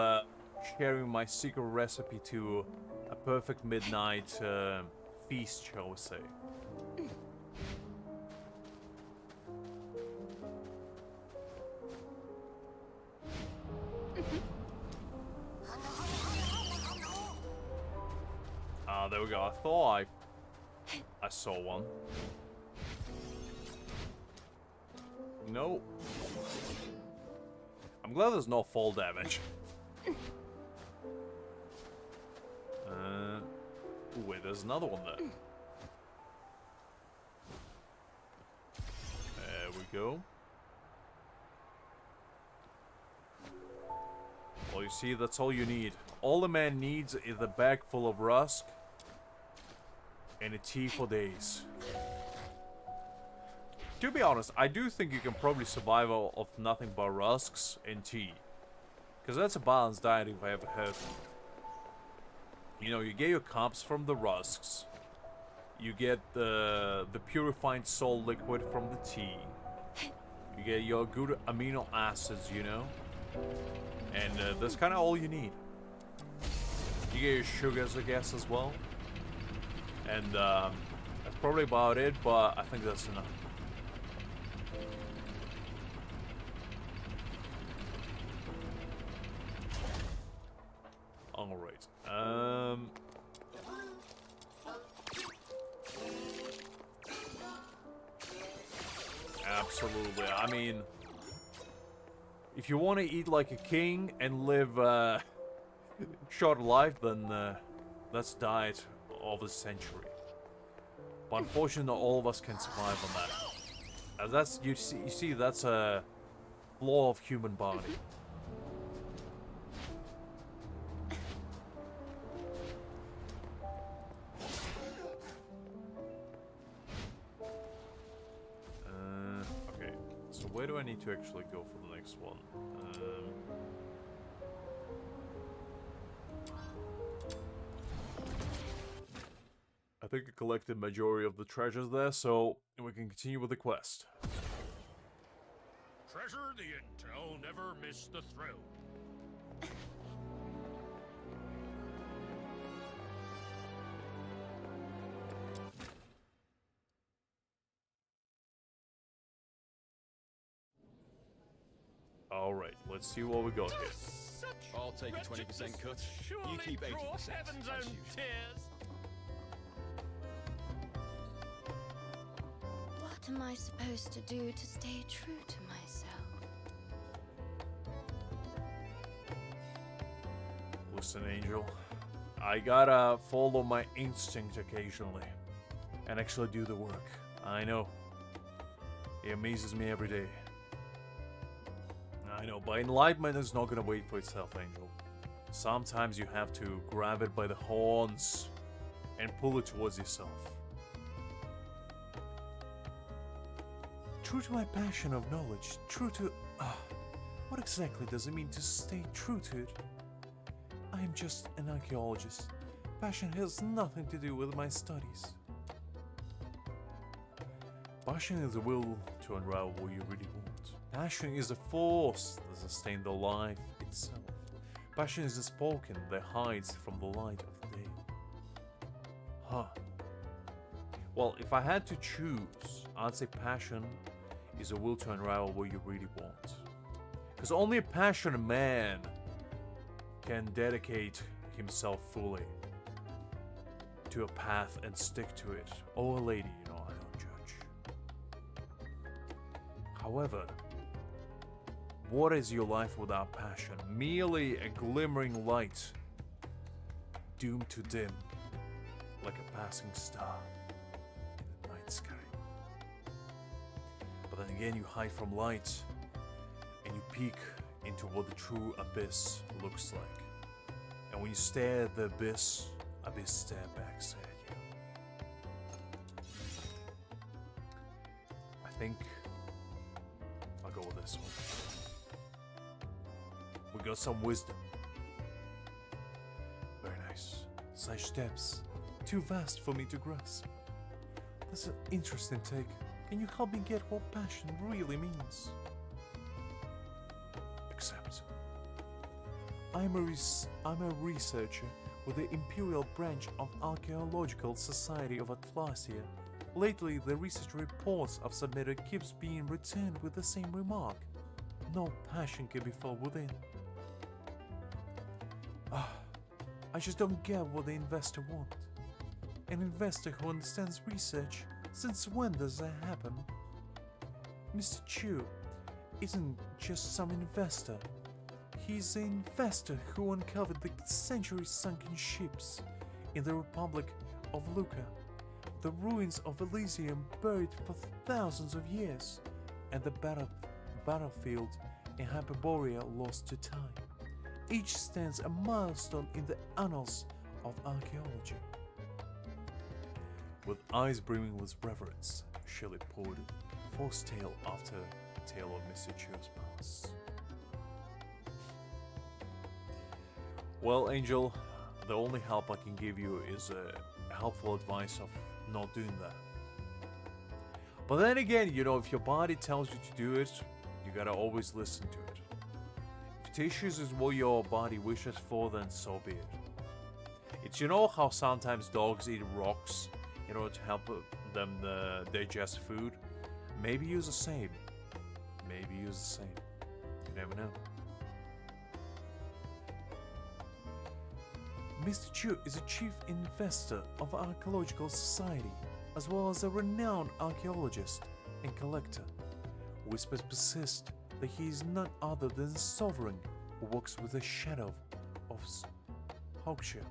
sharing my secret recipe to a perfect midnight feast, shall we say. There we go. I thought I saw one. No. I'm glad there's no fall damage. Wait, there's another one there. There we go. Well, you see, that's all you need. All the man needs is a bag full of rusk and a tea for days. To be honest, I do think you can probably survive off nothing but rusks and tea. Because that's a balanced diet if I ever heard. You know, you get your carbs from the rusks. You get the purified salt liquid from the tea. You get your good amino acids, you know. And that's kind of all you need. You get your sugars, I guess, as well. And that's probably about it, but I think that's enough. Alright. absolutely. I mean, if you want to eat like a king and live short life, then that's diet of the century. But unfortunately, not all of us can survive on that. That's you see that's a flaw of human body. Okay, so where do I need to actually go for the next one? I think I collected majority of the treasures there, so we can continue with the quest. Treasure the intel, never miss the thrill. Alright, let's see what we got here. I'll take a 20% cut. You keep 80%. Heaven's as own usual. tears. What am I supposed to do to stay true to myself? Listen, Angel. I gotta follow my instinct occasionally. And actually do the work. I know. It amazes me every day. I know, but enlightenment is not gonna wait for itself, Angel. Sometimes you have to grab it by the horns and pull it towards yourself. True to my passion of knowledge, true to... what exactly does it mean to stay true to it? I am just an archaeologist. Passion has nothing to do with my studies. Passion is the will to unravel what you really want. Passion is the force that sustains the life itself. Passion is the spoken that hides from the light of the day. Huh. Well, if I had to choose, I'd say passion is a will to unravel what you really want. Because only a passionate man can dedicate himself fully to a path and stick to it. Or a lady, you know, I don't judge. However, what is your life without passion? Merely a glimmering light, doomed to dim, like a passing star in the night sky. But then again, you hide from light, and you peek into what the true abyss looks like. And when you stare at the abyss stare back at you. I think I'll go with this one. We got some wisdom. Very nice. Such depths, too vast for me to grasp. That's an interesting take. Can you help me get what passion really means? Accept. I'm a researcher with the Imperial Branch of Archaeological Society of Atlasia. Lately, the research reports I've submitted keeps being returned with the same remark. No passion can be felt within. I just don't get what the investor wants. An investor who understands research, since when does that happen? Mr. Chu isn't just some investor. He's the investor who uncovered the century-sunken ships in the Republic of Luca, the ruins of Elysium buried for thousands of years, and the battlefield in Hyperborea lost to time. Each stands a milestone in the annals of archaeology. With eyes brimming with reverence, Shelley poured forth tale after tale of Mr. Chu's past. Well, Angel, the only help I can give you is helpful advice of not doing that. But then again, you know, if your body tells you to do it, you gotta always listen to it. If tissues is what your body wishes for, then so be it. It's, you know how sometimes dogs eat rocks in order to help them digest food? Maybe use the same. Maybe use the same. You never know. Mr. Chu is a chief investor of Archaeological Society, as well as a renowned archaeologist and collector. Whispers persist that he is none other than the sovereign who walks with the shadow of Hawkshire.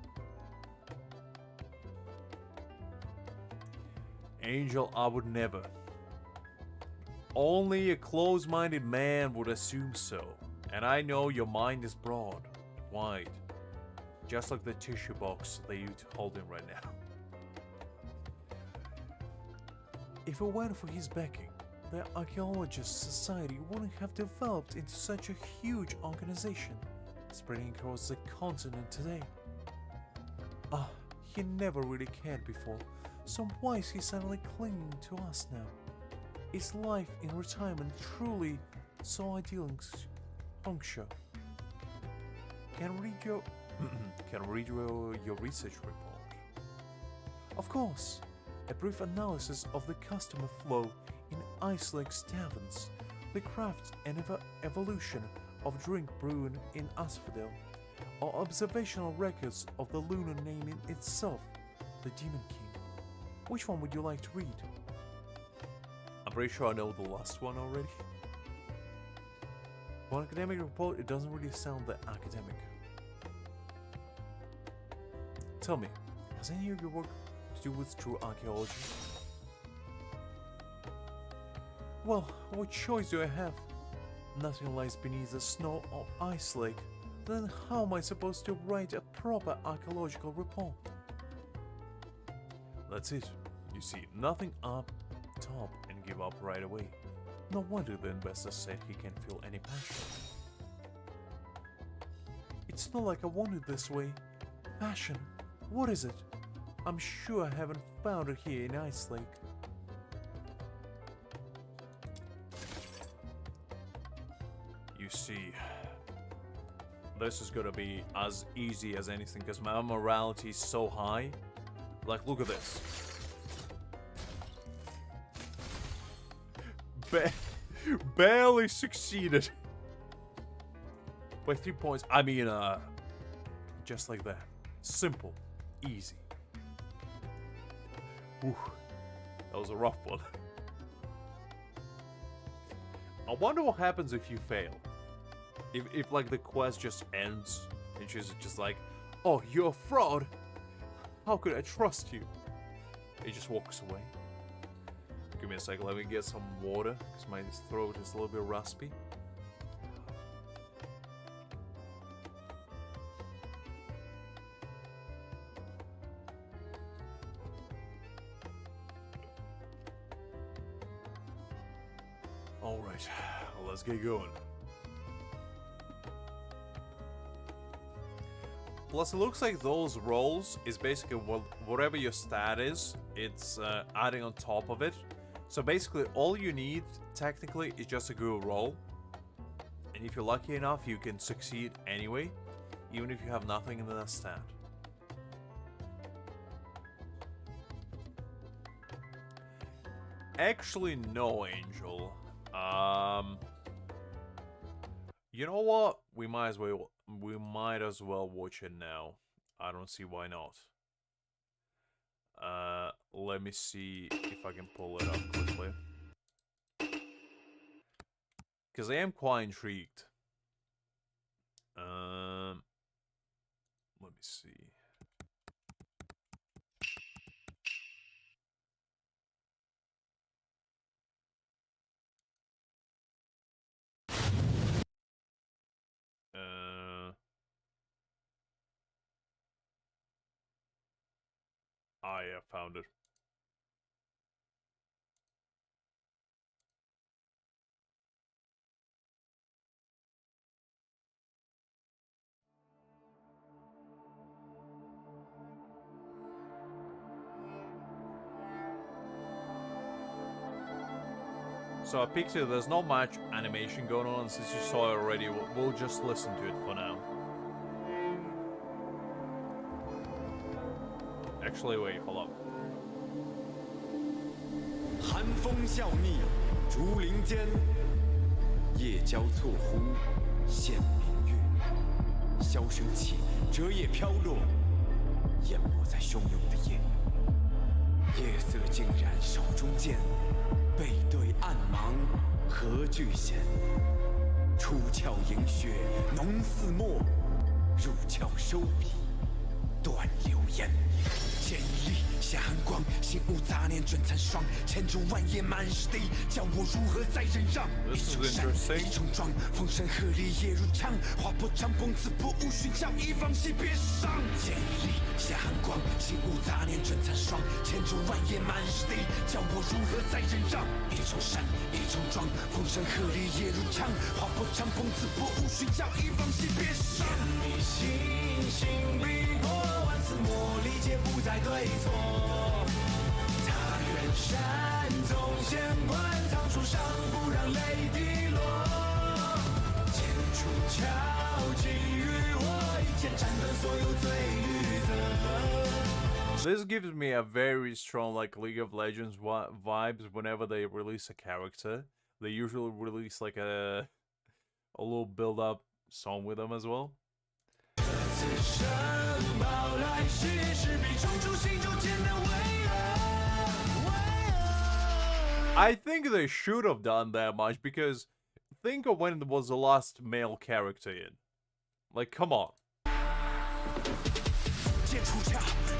Angel, I would never. Only a close-minded man would assume so. And I know your mind is broad, wide, just like the tissue box that you're holding right now. If it weren't for his backing, the Archaeologist Society wouldn't have developed into such a huge organization, spreading across the continent today. He never really cared before, so why is he suddenly clinging to us now? Is life in retirement truly so ideal in Hawkshire? Can read your research report. Of course, a brief analysis of the customer flow in Ice Lake's taverns, the craft and evolution of drink brewing in Asphodel, or observational records of the lunar name in itself, the Demon King. Which one would you like to read? I'm pretty sure I know the last one already. For an academic report, it doesn't really sound that academic. Tell me, has any of your work to do with true archaeology? Well, what choice do I have? Nothing lies beneath the snow of Ice Lake. Then how am I supposed to write a proper archaeological report? That's it. You see nothing up top and give up right away. No wonder the investor said he can't feel any passion. It's not like I want it this way. Passion? What is it? I'm sure I haven't found it here in Ice Lake. You see, this is gonna be as easy as anything because my morality is so high. Like, look at this. Barely succeeded. By 3 points. I mean, just like that. Simple. Easy. Whew. That was a rough one. I wonder what happens if you fail. If like the quest just ends and she's just like, oh, you're a fraud. How could I trust you? He just walks away. Give me a second, let me get some water because my throat is a little bit raspy. Alright, let's get going. Plus, it looks like those rolls is basically whatever your stat is, it's adding on top of it. So basically, all you need, technically, is just a good roll. And if you're lucky enough, you can succeed anyway, even if you have nothing in the stat. Actually, no, Angel. You know what? We might as well watch it now. I don't see why not. Let me see if I can pull it up quickly. Because I am quite intrigued. Let me see. Yeah, found it. So I picked it, there's not much animation going on, since you saw it already, we'll just listen to it for now. Actually, wait, hold up. 寒风笑逆，竹林间，夜交错忽，现明月。箫声起，折叶飘落，淹没在汹涌的夜。夜色竟然手中剑，背对暗芒，何惧险？出鞘迎雪，浓似墨；入鞘收笔，断流烟。剑已立，下寒光，心无杂念，准残霜。千竹万叶满是地，叫我如何再忍让？一重山，一重装，风声鹤唳夜如常。划破长风，自破无寻常，以防惜别伤。剑已立，下寒光，心无杂念，准残霜。千竹万叶满是地，叫我如何再忍让？一重山，一重装，风声鹤唳夜如常。划破长风，自破无寻常，以防惜别伤。眼迷星星逼迫，万次磨砺，皆不再对错。踏远山，纵险关，藏书上，不让泪滴落。剑出鞘，给予我，一剑斩断所有罪与责。This gives me a very strong like League of Legends vibes whenever they release a character. They usually release like a little build-up song with them as well. I think they should have done that much because think of when was the last male character in. Like, come on.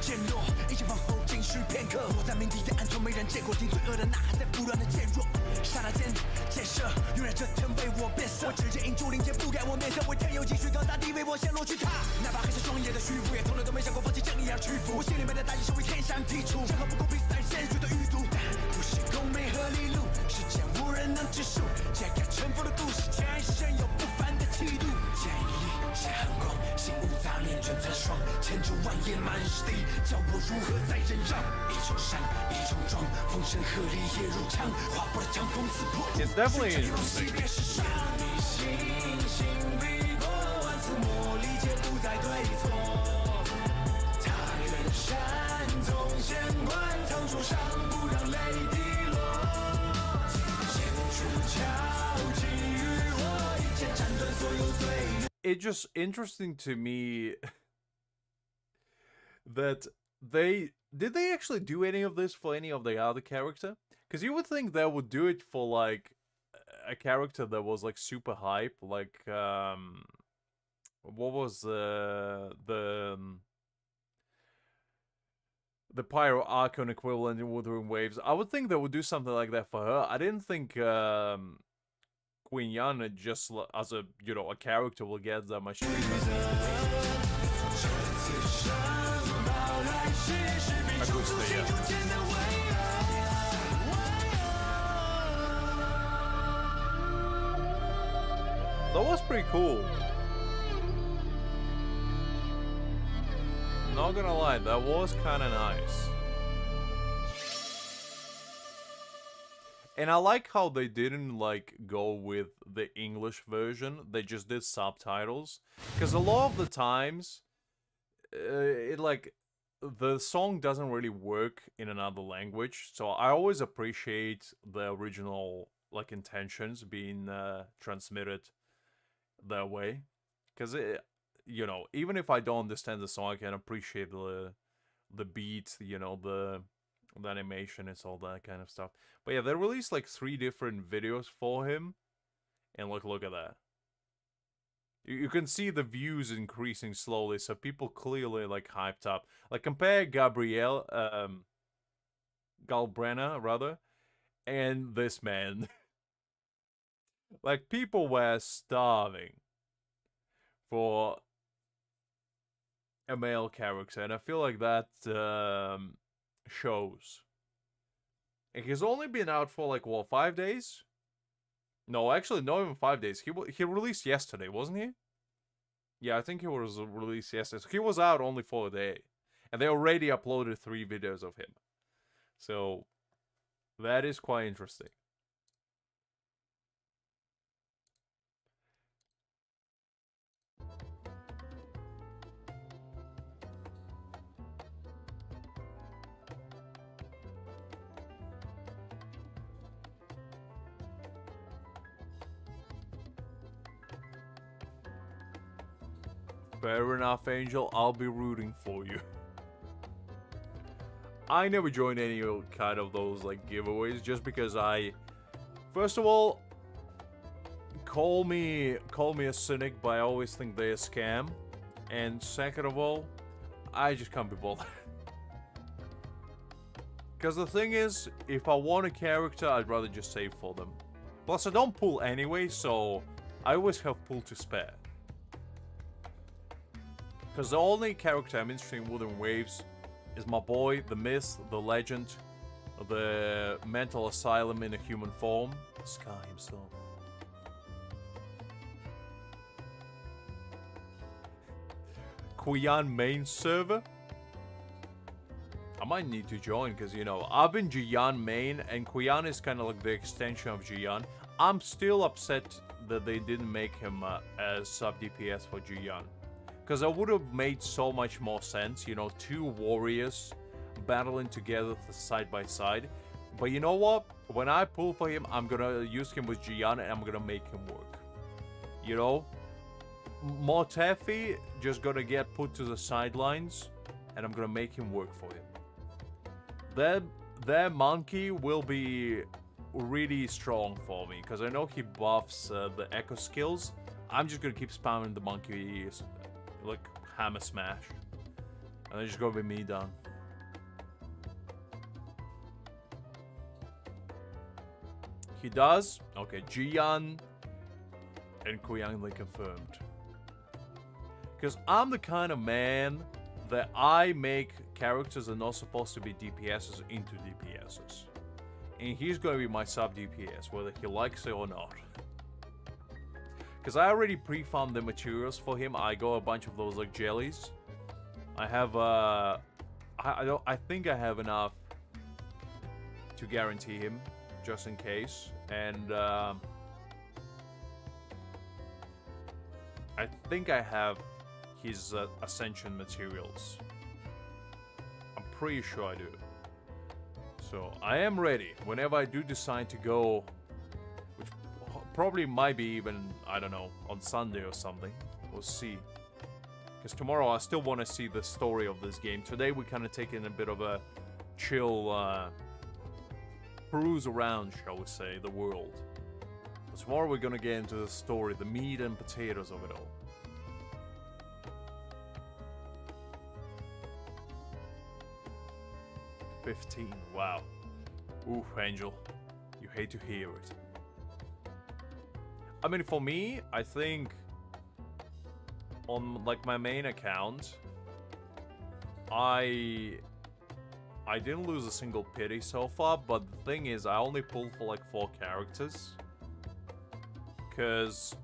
剑落，一剑往后，仅需片刻。我在鸣笛的暗处，没人见过，听罪恶的呐喊在不断的渐弱。刹那间，箭射，永远这天为我变色。我直接引竹林间，不改我面色，为天有继续高大地为我陷落去踏。哪怕黑着双眼的虚无，也从来都没想过放弃正义而屈服。我心里面的大义是为天下剔除，任何不公平在鲜血的余毒。但不是功名和利禄，世间无人能知数。揭开尘封的故事，天生有不凡的气度。剑已立，下寒光，心无杂念，准残霜。千竹万叶满是地，叫我如何再忍让？一重山，一重装，风声鹤唳夜如常。划破了长风，刺破。It's definitely interesting. ，It's just interesting to me that did they actually do any of this for any of the other character? Because you would think they would do it for like a character that was like super hype, like what was the Pyro Archon equivalent in Wuthering Waves? I would think they would do something like that for her. I didn't think Queen Yana just as a a character will get that much treatment. I could say, yeah. That was pretty cool. Not gonna lie, that was kind of nice. And I like how they didn't like go with the English version. They just did subtitles. Because a lot of the times, the song doesn't really work in another language. So I always appreciate the original like intentions being transmitted that way. Because even if I don't understand the song, I can appreciate the beat, the animation, it's all that kind of stuff. But yeah, they released like 3 different videos for him, and look at that. You can see the views increasing slowly, so people clearly like hyped up. Like compare Galbrenna rather, and this man. Like people were starving for a male character, and I feel like that shows. And he's only been out for like what, 5 days? No, actually, not even 5 days. He released yesterday, wasn't he? Yeah, I think he was released yesterday. So he was out only for a day, and they already uploaded 3 videos of him. So that is quite interesting. Fair enough, Angel. I'll be rooting for you. I never join any kind of those like giveaways just because first of all, call me a cynic, but I always think they're a scam. And second of all, I just can't be bothered. Because the thing is, if I want a character, I'd rather just save for them. Plus, I don't pull anyway, so I always have pull to spare. Because the only character I'm interested in Wuthering Waves is my boy, the myth, the legend, the mental asylum in a human form, Sky himself. Kuyan main server? I might need to join because, you know, I've been Jiyan main and Kuyan is kind of like the extension of Jiyan. I'm still upset that they didn't make him as sub DPS for Jiyan. Because it would have made so much more sense, you know, two warriors battling together side by side. But you know what? When I pull for him, I'm gonna use him with Jiyan and I'm gonna make him work. You know? Mortefi just gonna get put to the sidelines and I'm gonna make him work for him. Their monkey will be really strong for me because I know he buffs the echo skills. I'm just gonna keep spamming the monkey like hammer smash. And it's just gonna be me done. He does? Okay, Jiyan and Kuyang confirmed. Because I'm the kind of man that I make characters that are not supposed to be DPSs into DPSs. And he's going to be my sub DPS, whether he likes it or not. Because I already pre-farmed the materials for him. I got a bunch of those like jellies. I have I think I have enough to guarantee him, just in case. And I think I have his ascension materials. I'm pretty sure I do. So I am ready whenever I do decide to go, which probably might be even, I don't know, on Sunday or something. We'll see. Because tomorrow I still want to see the story of this game. Today we kind of taking a bit of a chill peruse around, shall we say, the world. But tomorrow we're gonna get into the story, the meat and potatoes of it all. $15, wow. Ooh, Angel, you hate to hear it. I mean, for me, I think on like my main account, I didn't lose a single pity so far, but the thing is, I only pulled for like 4 characters. Cause,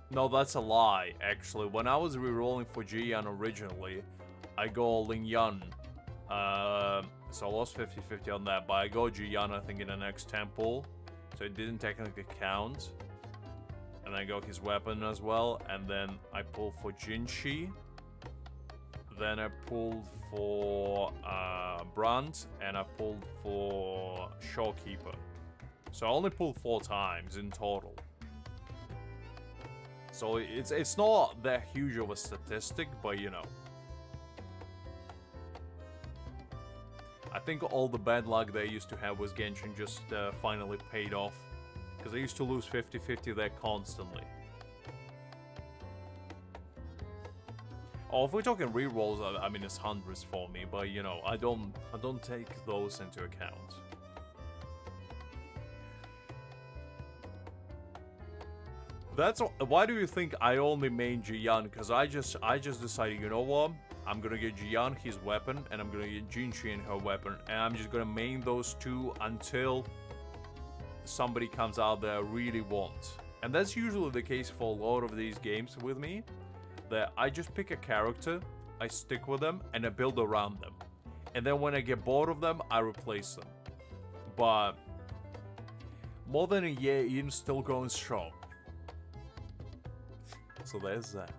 no, that's a lie, actually. When I was rerolling for Jiyan originally, I go Ling Yun. So I lost 50-50 on that, but I go Jiyan, I think, in the next temple. So it didn't technically count. And I got his weapon as well, and then I pulled for Jinshi. Then I pulled for Brunt, and I pulled for Shawkeeper. So I only pulled 4 times in total. So it's not that huge of a statistic, but you know. I think all the bad luck they used to have with Genshin just finally paid off. Because I used to lose 50-50 there constantly. Oh, if we're talking rerolls, I mean it's hundreds for me, but you know, I don't take those into account. That's why do you think I only main Jiyan? Because I just decided, you know what? I'm gonna get Jiyan his weapon, and I'm gonna get Jinshi and her weapon, and I'm just gonna main those 2 until somebody comes out that I really want. And that's usually the case for a lot of these games with me, that I just pick a character, I stick with them, and I build around them. And then when I get bored of them, I replace them. But more than a year in, still going strong. So there's that.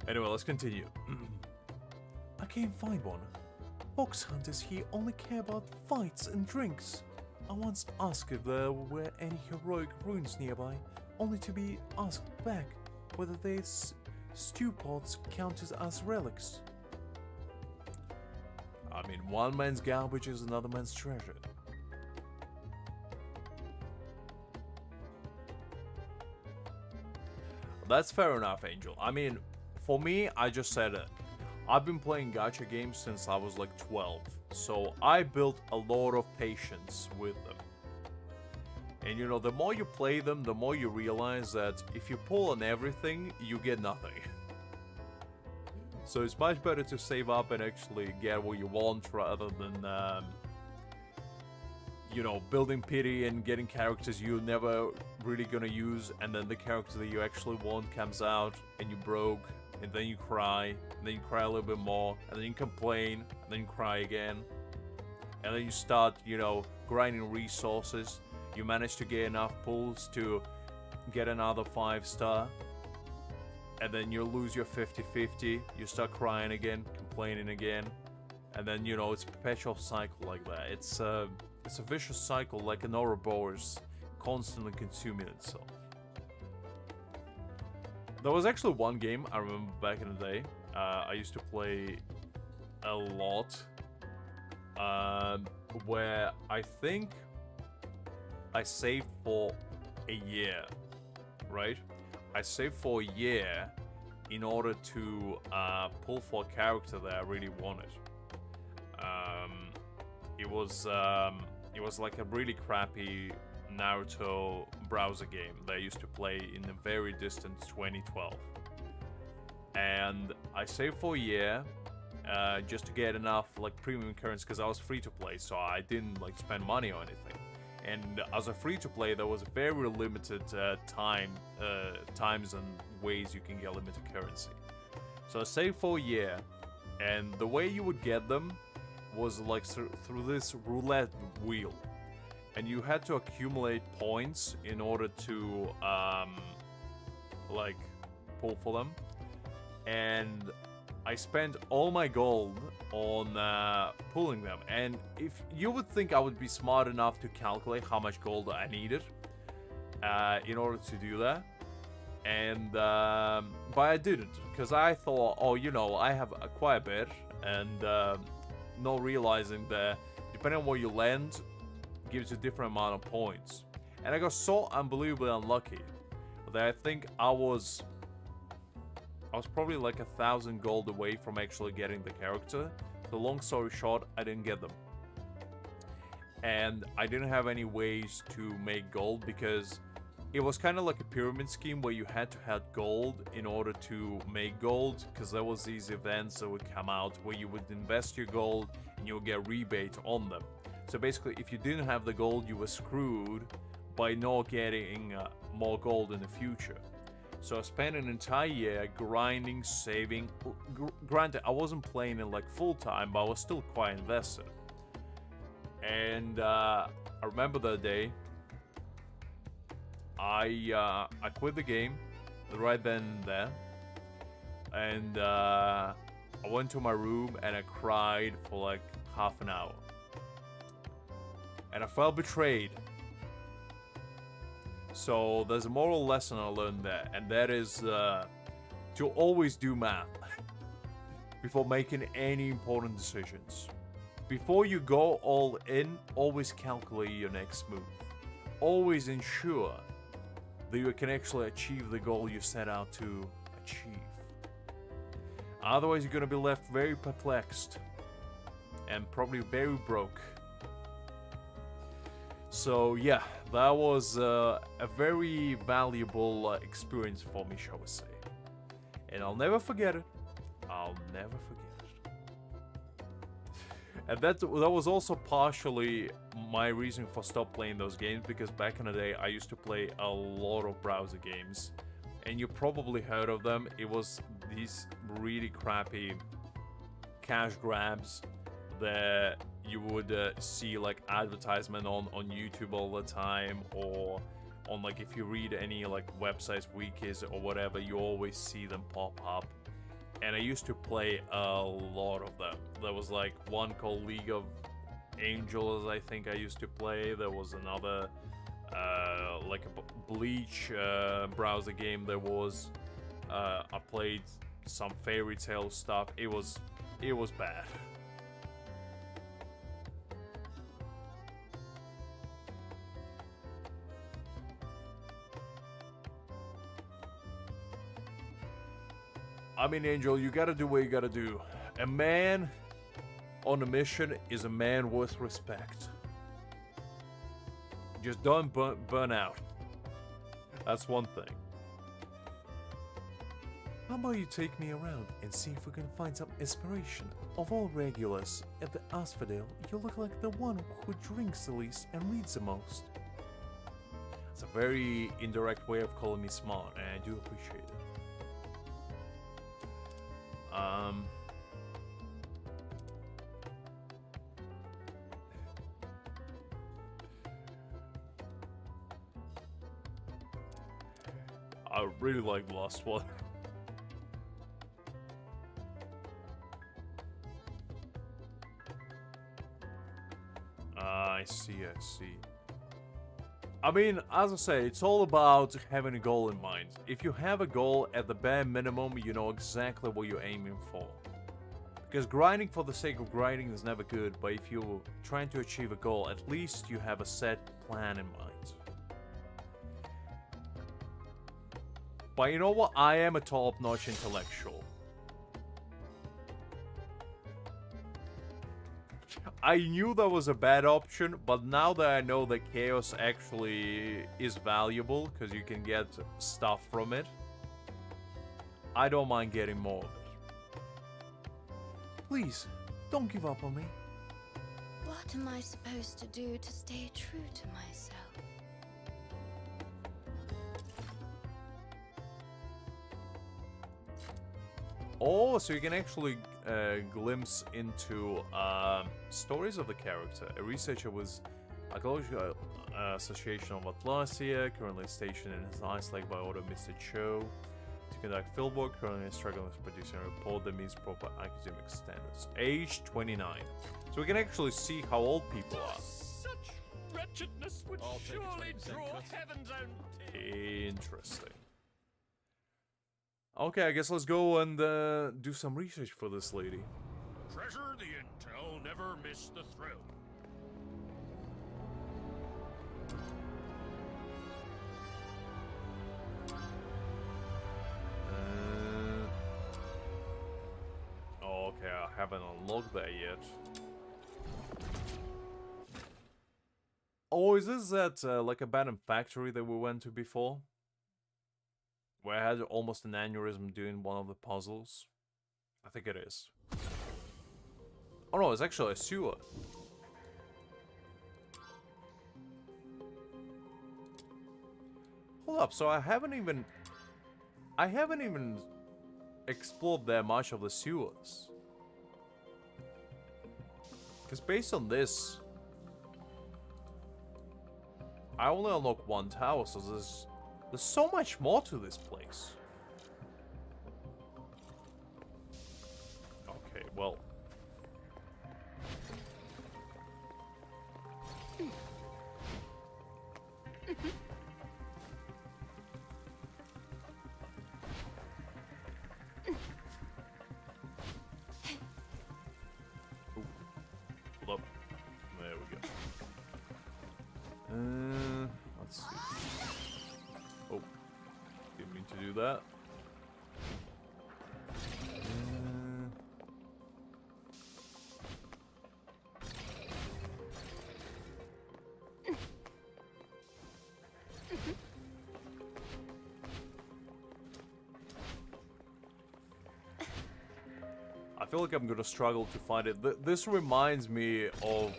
Anyway, let's continue. I can't find one. Fox hunters here only care about fights and drinks. I once asked if there were any heroic ruins nearby, only to be asked back whether these stew pots counted as relics. I mean, one man's garbage is another man's treasure. That's fair enough, Angel. I mean, for me, I just said it. I've been playing gacha games since I was like 12, so I built a lot of patience with them. And you know, the more you play them, the more you realize that if you pull on everything, you get nothing. So it's much better to save up and actually get what you want rather than, you know, building pity and getting characters you're never really gonna use, and then the character that you actually want comes out and you broke, and then you cry, and then you cry a little bit more, and then you complain, and then you cry again. And then you start, you know, grinding resources. You manage to get enough pulls to get another 5-star. And then you lose your 50-50, you start crying again, complaining again. And then, you know, it's a perpetual cycle like that. It's a vicious cycle, like an Ouroboros, constantly consuming itself. There was actually one game I remember back in the day. I used to play a lot, where I think I saved for a year, right? I saved for a year in order to pull for a character that I really wanted. It was like a really crappy Naruto browser game that I used to play in the very distant 2012. And I saved for a year just to get enough like premium currency, because I was free to play, so I didn't like spend money or anything. And as a free to play, there was very limited times and ways you can get limited currency. So I saved for a year, and the way you would get them was like through this roulette wheel, and you had to accumulate points in order to like pull for them. And I spent all my gold on pulling them, and if you would think I would be smart enough to calculate how much gold I needed in order to do that, and but I didn't, because I thought, oh, you know, I have quite a bit, and not realizing that depending on where you land gives you a different amount of points. And I got so unbelievably unlucky that I think I was probably like 1,000 gold away from actually getting the character. So long story short, I didn't get them. And I didn't have any ways to make gold, because it was kind of like a pyramid scheme where you had to have gold in order to make gold, because there was these events that would come out where you would invest your gold and you would get rebate on them. So basically, if you didn't have the gold, you were screwed by not getting more gold in the future. So I spent an entire year grinding, saving. Granted, I wasn't playing it like full time, but I was still quite invested. And I remember that day, I quit the game right then and there, and I went to my room and I cried for like half an hour, and I felt betrayed. So there's a moral lesson I learned there, and that is to always do math before making any important decisions. Before you go all in, always calculate your next move. Always ensure that you can actually achieve the goal you set out to achieve. Otherwise, you're going to be left very perplexed and probably very broke. So yeah, that was a very valuable experience for me, shall we say. And I'll never forget it. I'll never forget it. And that was also partially my reason for stop playing those games, because back in the day I used to play a lot of browser games, and you probably heard of them. It was these really crappy cash grabs that you would see like advertisement on YouTube all the time, or on like if you read any like websites, wikis or whatever, you always see them pop up. And I used to play a lot of them. There was like one called League of Angels, I think I used to play. There was another like a Bleach browser game. There was I played some fairy tale stuff. It was bad. I mean, Angel, you gotta do what you gotta do. A man on a mission is a man worth respect. Just don't burn out. That's one thing. How about you take me around and see if we can find some inspiration? Of all regulars at the Asphodel, you look like the one who drinks the least and reads the most. It's a very indirect way of calling me smart, and I do appreciate it. I really like the last one. I see, I see. I mean, as I say, it's all about having a goal in mind. If you have a goal, at the bare minimum, you know exactly what you're aiming for. Because grinding for the sake of grinding is never good, but if you're trying to achieve a goal, at least you have a set plan in mind. But you know what? I am a top-notch intellectual. I knew that was a bad option, but now that I know that chaos actually is valuable, because you can get stuff from it, I don't mind getting more of it. Please, don't give up on me. What am I supposed to do to stay true to myself? Oh, so you can actually glimpse into stories of the character. A researcher was Archaeological Association of Atlasia, currently stationed in his ice lake by order of Mr. Cho to conduct fieldwork, currently struggling with producing a report that meets proper academic standards. Age 29. So we can actually see how old people are. Such wretchedness would surely draw heaven's own tears. Interesting. Okay, I guess let's go and do some research for this lady. Treasure the intel, never miss the thrill. Okay, I haven't unlocked that yet. Oh, is this that like abandoned factory that we went to before? Where I had almost an aneurysm doing one of the puzzles. I think it is. Oh no, it's actually a sewer. Hold up, so I haven't even explored that much of the sewers. Because based on this, I only unlocked one tower, so there's so much more to this place. Okay, well. Ooh, hold up. There we go. Let's see. Oh, didn't mean to do that. I feel like I'm gonna struggle to find it. This reminds me of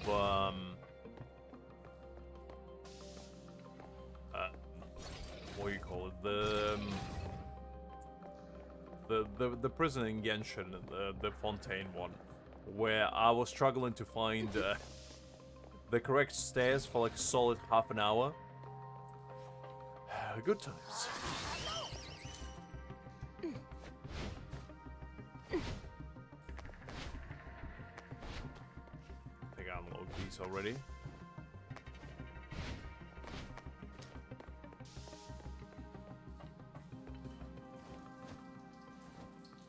what do you call it? The prison in Genshin, the Fontaine one, where I was struggling to find the correct stairs for like a solid half an hour. Good times. I think I unlocked these already.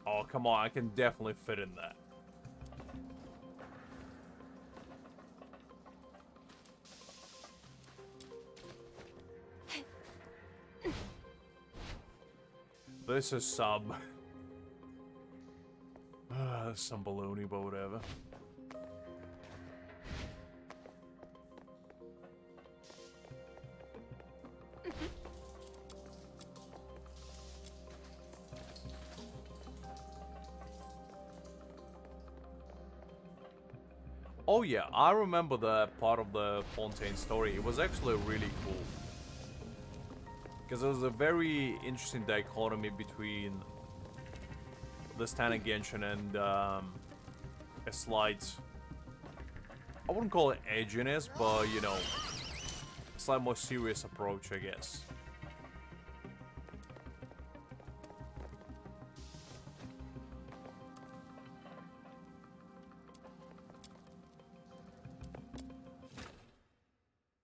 Oh, come on, I can definitely fit in that. This is some some baloney, but whatever. Oh yeah, I remember that part of the Fontaine story. It was actually really cool. Because there was a very interesting dichotomy between the Standing Genshin and a slight, I wouldn't call it edginess, but you know, a slight more serious approach, I guess.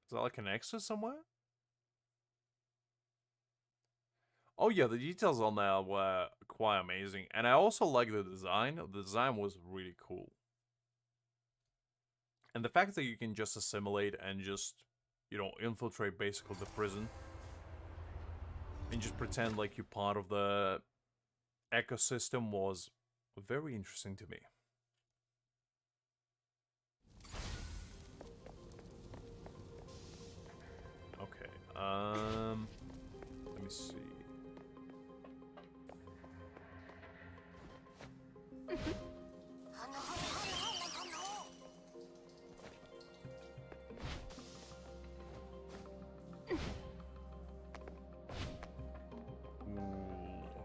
Is that like an exit somewhere? Oh yeah, the details on that were quite amazing. And I also like the design. The design was really cool. And the fact that you can just assimilate and just, you know, infiltrate basically the prison. And just pretend like you're part of the ecosystem was very interesting to me. Okay, let me see.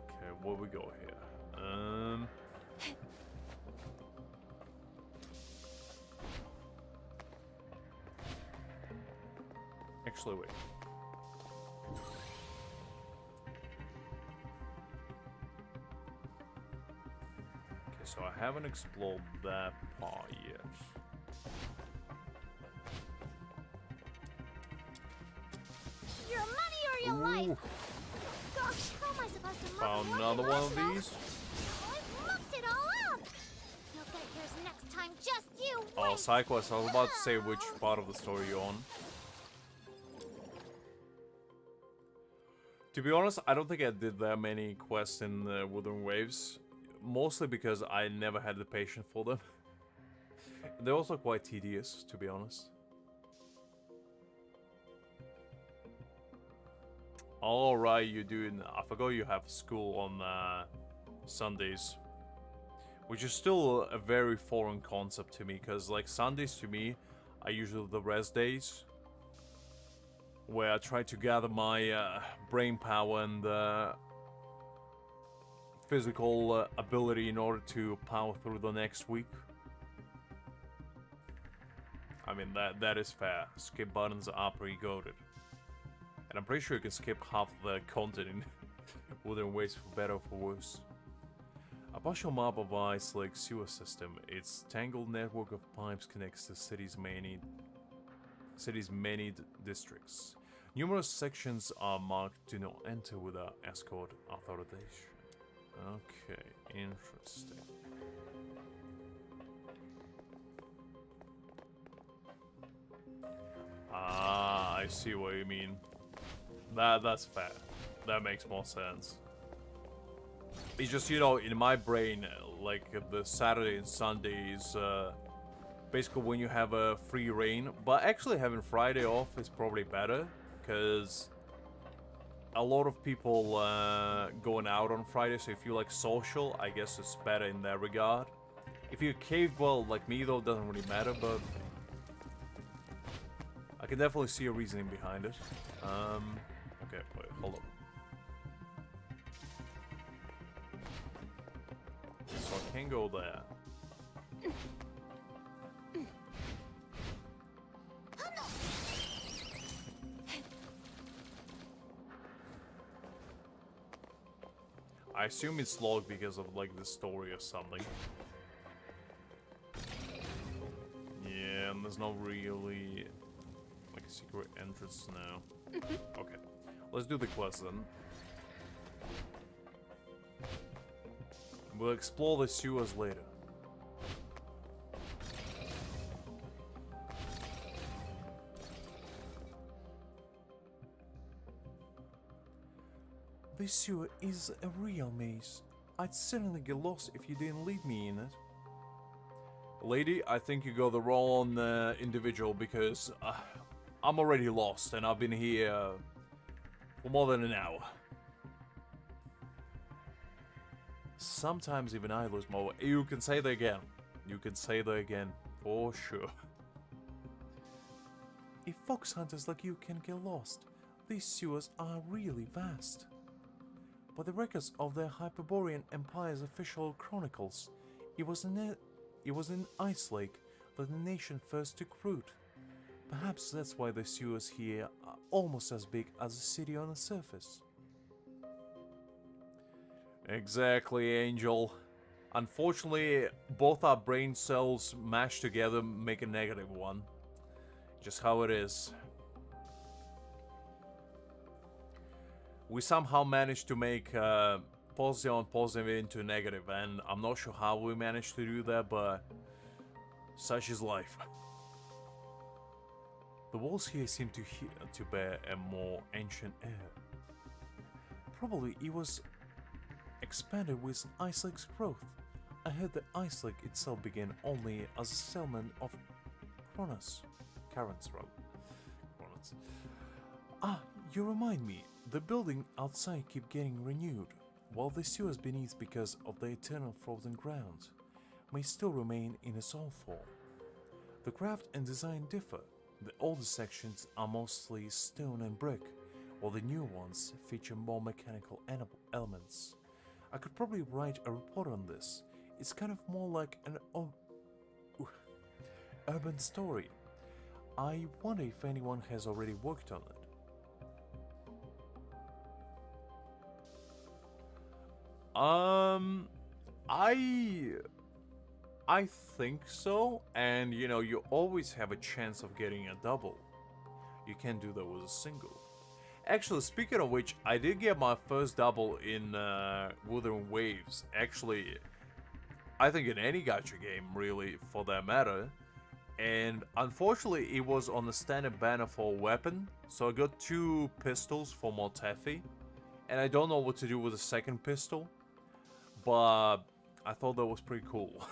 Okay, where we go here? Actually, wait. Okay, so I haven't explored that part yet. Your money or your life. Gosh, how am I supposed to Found another one of these. I've mucked it all up. You'll get yours next time. Just you wait. Oh, side quest. I was about to say which part of the story you're on. To be honest, I don't think I did that many quests in Wuthering Waves. Mostly because I never had the patience for them. They're also quite tedious, to be honest. Alright, you're doing... I forgot you have school on Sundays. Which is still a very foreign concept to me. Because, like, Sundays to me are usually the rest days. Where I try to gather my brain power and physical ability in order to power through the next week. I mean, that is fair. Skip buttons are pretty goated. And I'm pretty sure you can skip half the content in Wuthering Waves for better or for worse. A partial map of Ice Lake sewer system. Its tangled network of pipes connects the city's many districts. Numerous sections are marked "Do not enter without escort authorization." Okay, interesting. Ah, I see what you mean. That's fair. That makes more sense. It's just, you know, in my brain, like the Saturday and Sunday is basically when you have a free reign. But actually having Friday off is probably better, because a lot of people going out on Friday, so if you like social, I guess it's better in that regard. If you're cave dweller like me though, it doesn't really matter, but I can definitely see a reasoning behind it. Okay, wait, hold up. So I can go there. I assume it's logged because of like the story or something. Yeah, and there's not really like a secret entrance now. Okay, let's do the quest then. We'll explore the sewers later. This sewer is a real maze. I'd certainly get lost if you didn't lead me in it. Lady, I think you got the wrong individual because I'm already lost and I've been here for more than an hour. Sometimes even I lose my way. You can say that again. You can say that again, for sure. If fox hunters like you can get lost, these sewers are really vast. By the records of the Hyperborean Empire's official chronicles, it was an ice lake that the nation first took root. Perhaps that's why the sewers here are almost as big as a city on the surface. Exactly, Angel. Unfortunately, both our brain cells mashed together make a negative one. Just how it is. We somehow managed to make positive and positive into negative, and I'm not sure how we managed to do that, but such is life. The walls here seem to bear a more ancient air. Probably it was expanded with Ice Lake's growth. I heard the Ice Lake itself began only as a settlement of Carons. Ah, you remind me. The building outside keep getting renewed, while the sewers beneath, because of the eternal frozen ground, may still remain in its own form. The craft and design differ. The older sections are mostly stone and brick, while the new ones feature more mechanical elements. I could probably write a report on this. It's kind of more like an urban story. I wonder if anyone has already worked on it. I think so, and you know, you always have a chance of getting a double. You can't do that with a single. Actually, speaking of which, I did get my first double in Wuthering Waves. Actually, I think in any gacha game, really, for that matter. And unfortunately, it was on the standard banner for a weapon, so I got 2 pistols for Mortefi, and I don't know what to do with the second pistol, but I thought that was pretty cool.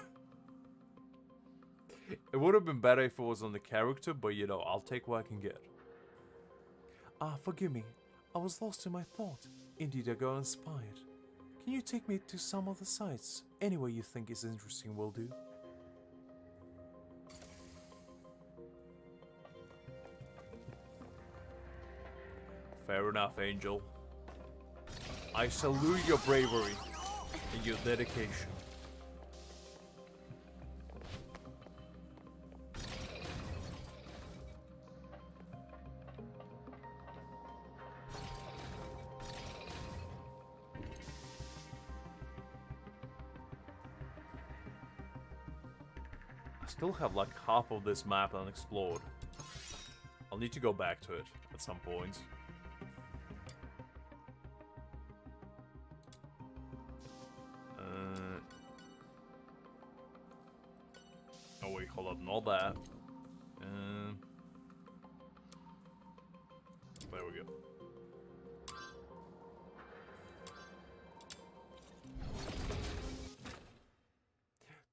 It would have been better if it was on the character, but you know, I'll take what I can get. Ah, forgive me. I was lost in my thought. Indeed, I got inspired. Can you take me to some of the sites? Anywhere you think is interesting will do. Fair enough, Angel. I salute your bravery and your dedication. I still have like half of this map unexplored. I'll need to go back to it at some point. Oh wait, hold up, not that. There we go.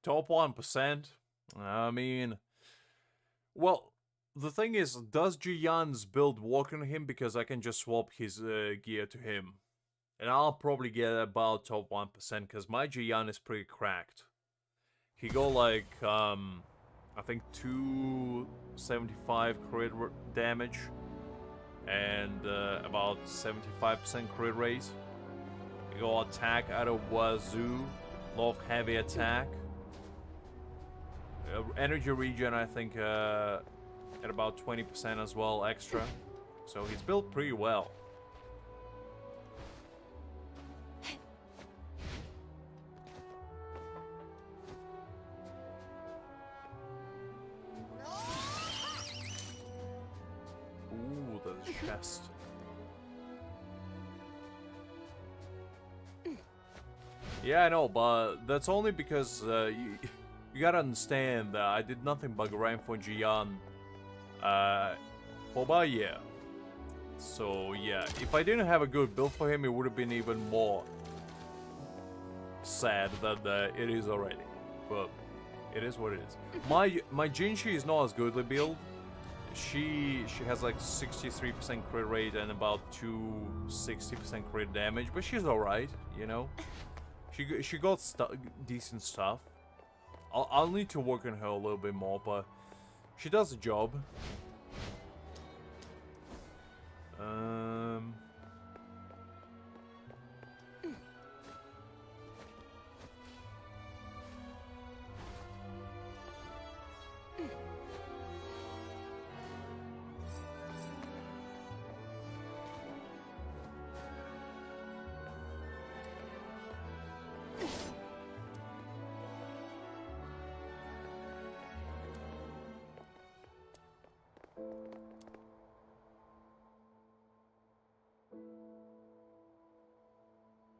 Top 1%. I mean, well, the thing is, does Jiyan's build work on him? Because I can just swap his gear to him. And I'll probably get about top 1%, because my Jiyan is pretty cracked. He got like, I think 275 crit damage. And about 75% crit rate. He got attack out of wazoo. Lot of heavy attack. Energy regen, I think, at about 20% as well extra. So he's built pretty well. Ooh, the chest. Yeah, I know, but that's only because you gotta understand that I did nothing but grind for Jiyan for about a year. So yeah, if I didn't have a good build for him, it would have been even more sad than it is already. But It is what it is. My Jinshi is not as goodly build. She has like 63% crit rate and about 260% crit damage, but she's alright, you know. She got decent stuff. I'll need to work on her a little bit more, but she does the job.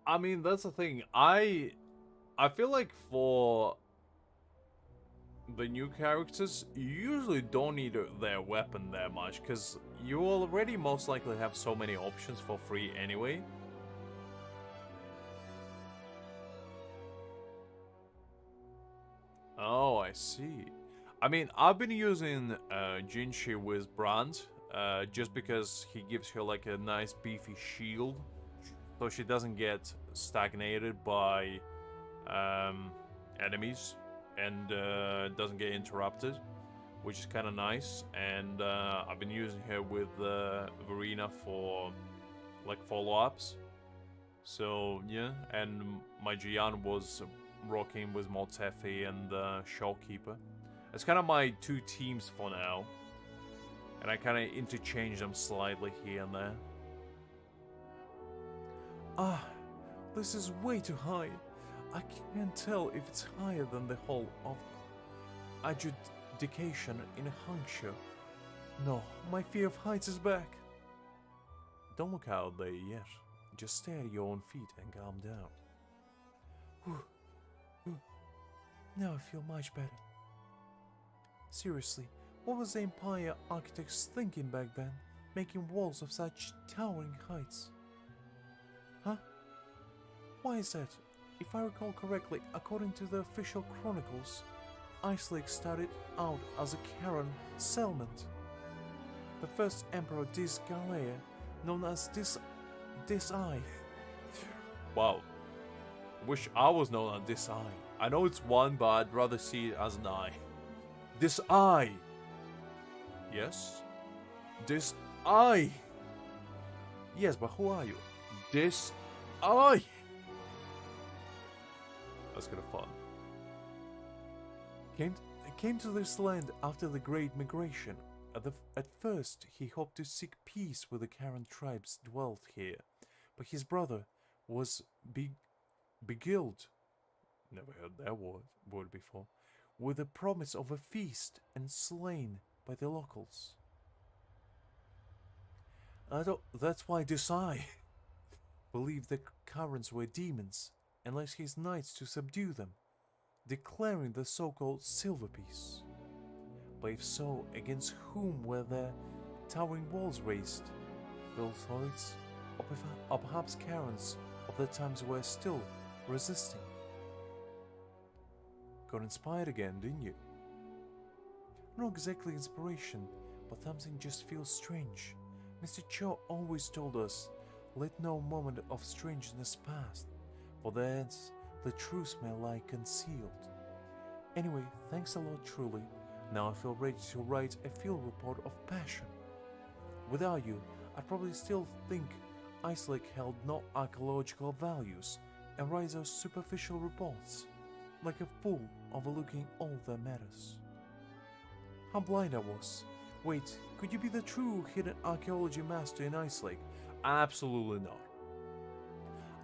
I mean, that's the thing. I feel like for the new characters, you usually don't need their weapon that much, because you already most likely have so many options for free anyway. Oh, I see. I mean, I've been using Jinshi with Brand, just because he gives her like a nice beefy shield, so she doesn't get stagnated by enemies and doesn't get interrupted, which is kind of nice. And I've been using her with Verena for like follow-ups. So yeah, and my Jian was rocking with Moltefi and Shawkeeper. It's kind of my two teams for now, and I kind of interchange them slightly here and there. Ah, this is way too high. I can't tell if it's higher than the hall of adjudication in Hangsha. No, my fear of heights is back. Don't look out there yet. Just stay at your own feet and calm down. Now I feel much better. Seriously, what was the Empire architects thinking back then, making walls of such towering heights? Huh? Why is that? If I recall correctly, according to the official chronicles, Ice Lake started out as a Karen settlement. The first emperor Disgalea, known as This Eye. Wow. Wish I was known as This Eye. I know it's one, but I'd rather see it as an eye. This eye! Yes? This eye! Yes, but who are you? This eye! That's kind of fun. Came to this land after the Great Migration. At first, he hoped to seek peace with the Karen tribes dwelt here, but his brother was beguiled, never heard that word before, with the promise of a feast and slain by the locals. That's why Desai believed the Karens were demons and led his knights to subdue them, declaring the so-called Silver Peace. But if so, against whom were their towering walls raised? Vilthoids, or perhaps Karens of the times were still resisting? Got inspired again, didn't you? Not exactly inspiration, but something just feels strange. Mr. Cho always told us, let no moment of strangeness pass, for thence the truth may lie concealed. Anyway, thanks a lot truly. Now I feel ready to write a field report of passion. Without you, I'd probably still think Ice Lake held no archaeological values and write those superficial reports, like a fool overlooking all that matters. How blind I was. Wait, could you be the true hidden archaeology master in Ice Lake? Absolutely not.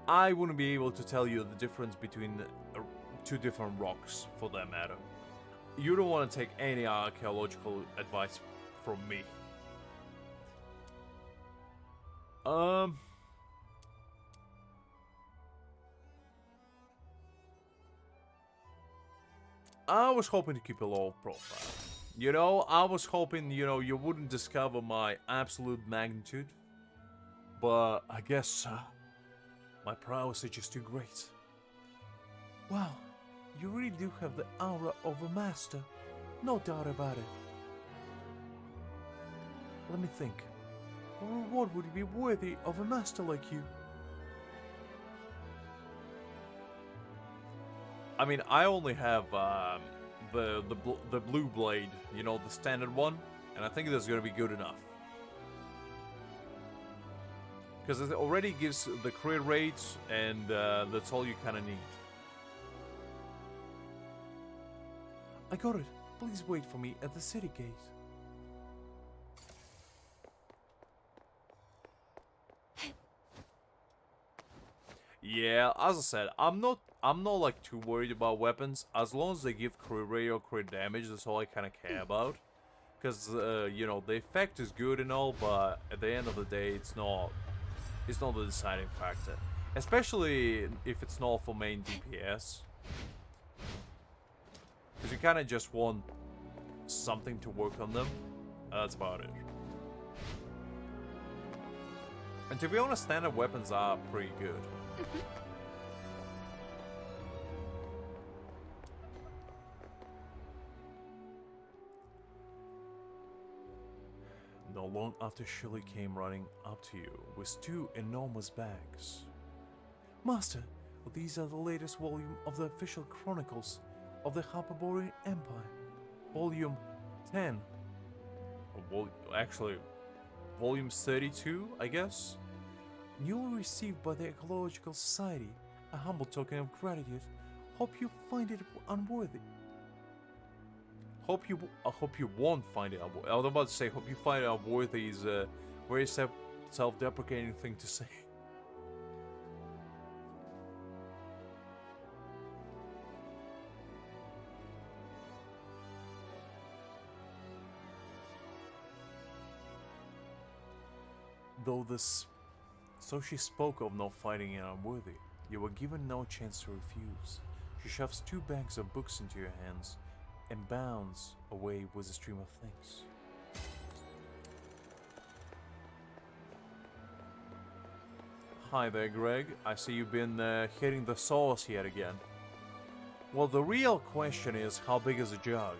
I wouldn't be able to tell you the difference between two different rocks, for that matter. You don't want to take any archaeological advice from me. I was hoping to keep a low profile. You know, I was hoping, you wouldn't discover my absolute magnitude. But I guess my prowess is just too great. Wow, you really do have the aura of a master. No doubt about it. Let me think. What reward would be worthy of a master like you? I mean, I only have the blue blade, you know, the standard one, and I think that's gonna be good enough. Because it already gives the crit rates, and that's all you kind of need. I got it. Please wait for me at the city gate. Yeah, as I said, I'm not like too worried about weapons as long as they give crit rate or crit damage. That's all I kind of care about. Because you know, the effect is good and all, but at the end of the day, it's not the deciding factor. Especially if it's not for main DPS. Because you kind of just want something to work on them. That's about it. And to be honest, standard weapons are pretty good. Not long after Shirley came running up to you with 2 enormous bags. Master, these are the latest volume of the official chronicles of the Hyperborean Empire. Volume 10. Actually, volume 32, I guess? Newly received by the Ecological Society, a humble token of gratitude. Hope you find it unworthy. I hope you won't find it unworthy. I was about to say, hope you find it unworthy is a very self-deprecating thing to say. So she spoke of not finding it unworthy. You were given no chance to refuse. She shoves 2 bags of books into your hands and bounds away with a stream of things. Hi there, Greg. I see you've been hitting the sauce yet again. Well, the real question is, how big is a jug?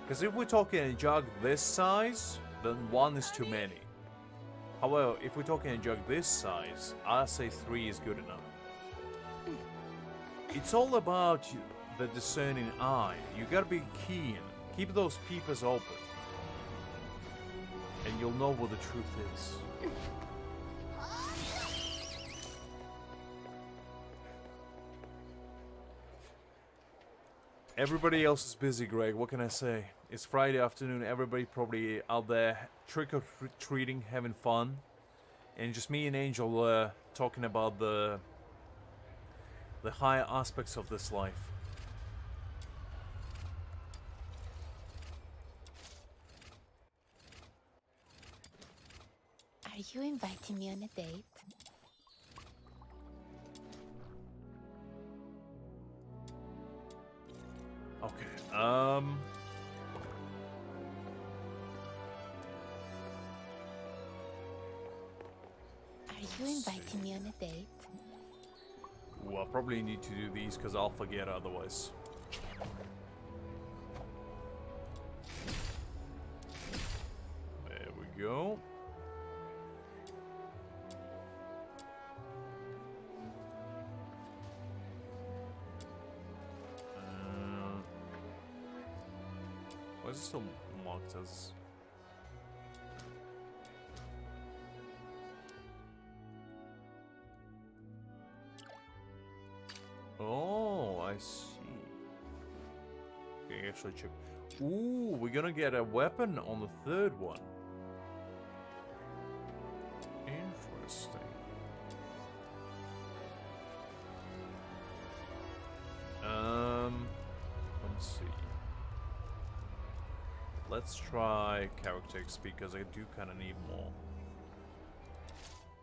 Because if we're talking a jug this size, then 1 is too many. However, if we're talking a jug this size, I'd say 3 is good enough. It's all about the discerning eye. You gotta be keen. Keep those peepers open. And you'll know what the truth is. Everybody else is busy, Greg. What can I say? It's Friday afternoon. Everybody probably out there trick-or-treating, having fun. And just me and Angel talking about the higher aspects of this life. Are you inviting me on a date? Okay, Are you inviting me on a date? Ooh, I'll probably need to do these because I'll forget otherwise. There we go. Why is it still marked as... Oh, I see. Okay, actually check. Ooh, we're gonna get a weapon on the 3rd one. Interesting. Let's see. Let's try character XP because I do kind of need more.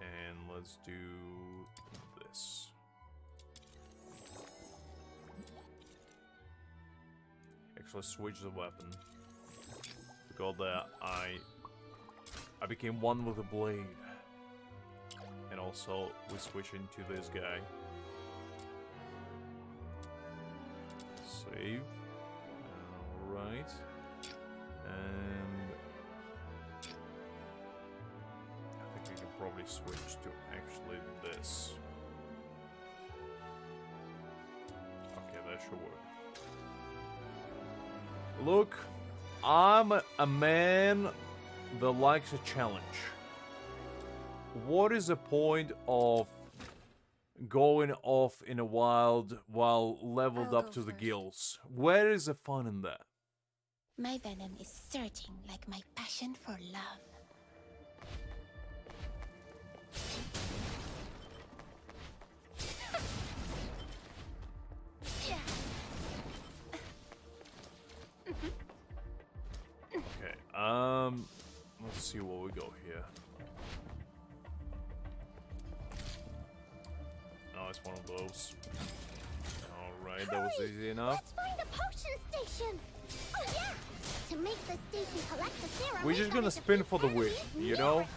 And let's do this. Actually, switch the weapon. Forgot that I became one with the blade. also we switch into this guy. Save. Alright. And I think we can probably switch to actually this. Okay, that should work. Look, I'm a man that likes a challenge. What is the point of going off in a wild while leveled I'll up go to the first. gills? Where is the fun in that? My venom is surging like my passion for love. Okay, let's see what we got here. Oh, it's one of those. Alright, that was easy enough. Let's find the potion station! Oh yeah! To make the station collect the serum, We're just we gonna gotta spin defeat for the win, enemies you near know? it.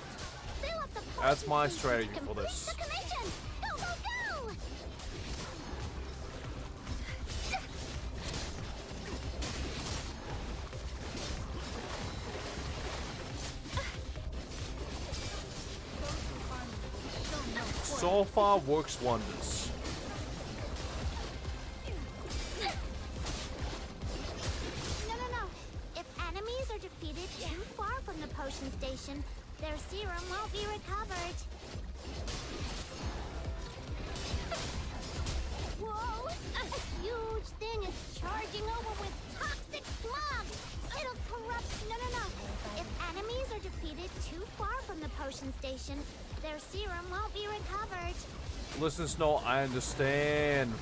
Fill up the That's potion my station strategy to for complete this. the commission! Go, go, go! So far, works wonders. No. If enemies are defeated too far from the potion station, their serum won't be recovered. Whoa! A huge thing is charging over with toxic smog! It'll corrupt... No. If enemies are defeated too far from the potion station, their serum won't be recovered. Listen, Snow, I understand.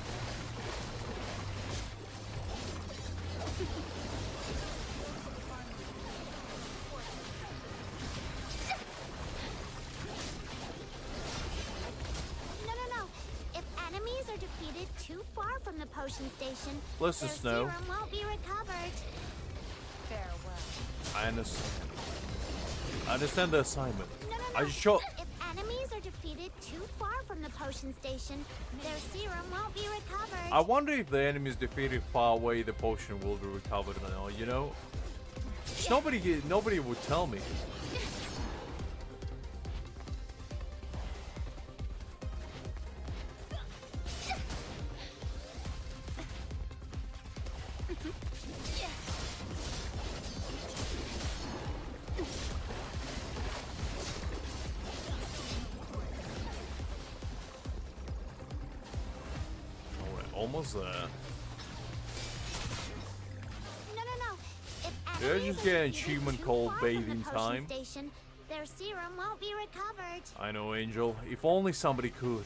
No. If enemies are defeated too far from the potion station, Listen, their Snow. serum won't be recovered. Farewell. I understand. I understand the assignment. No. I just show. If enemies are defeated too far from the potion station, their serum won't be recovered. I wonder if the enemy is defeated far away, the potion will be recovered or not, you know? Just nobody would tell me. Alright, almost there. No. If Did I enemies just are get an defeated achievement too called far from the Bathing potion Time? Station, their serum won't be recovered. I know, Angel. If only somebody could.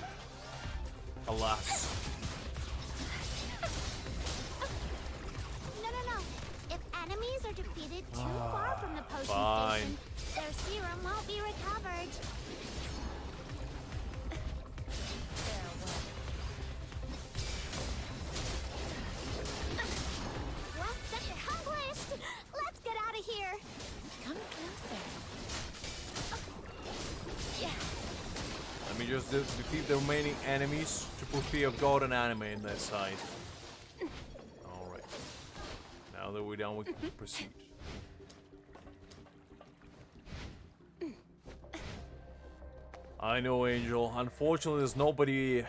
Alas. No. If enemies are defeated too far from the potion fine. station, their serum won't be recovered. Quest accomplished! Let's get out of here! Come closer. Let me just defeat the remaining enemies to put fear of God and anime in their side. Alright. Now that we're done, we can proceed. I know, Angel. Unfortunately, there's nobody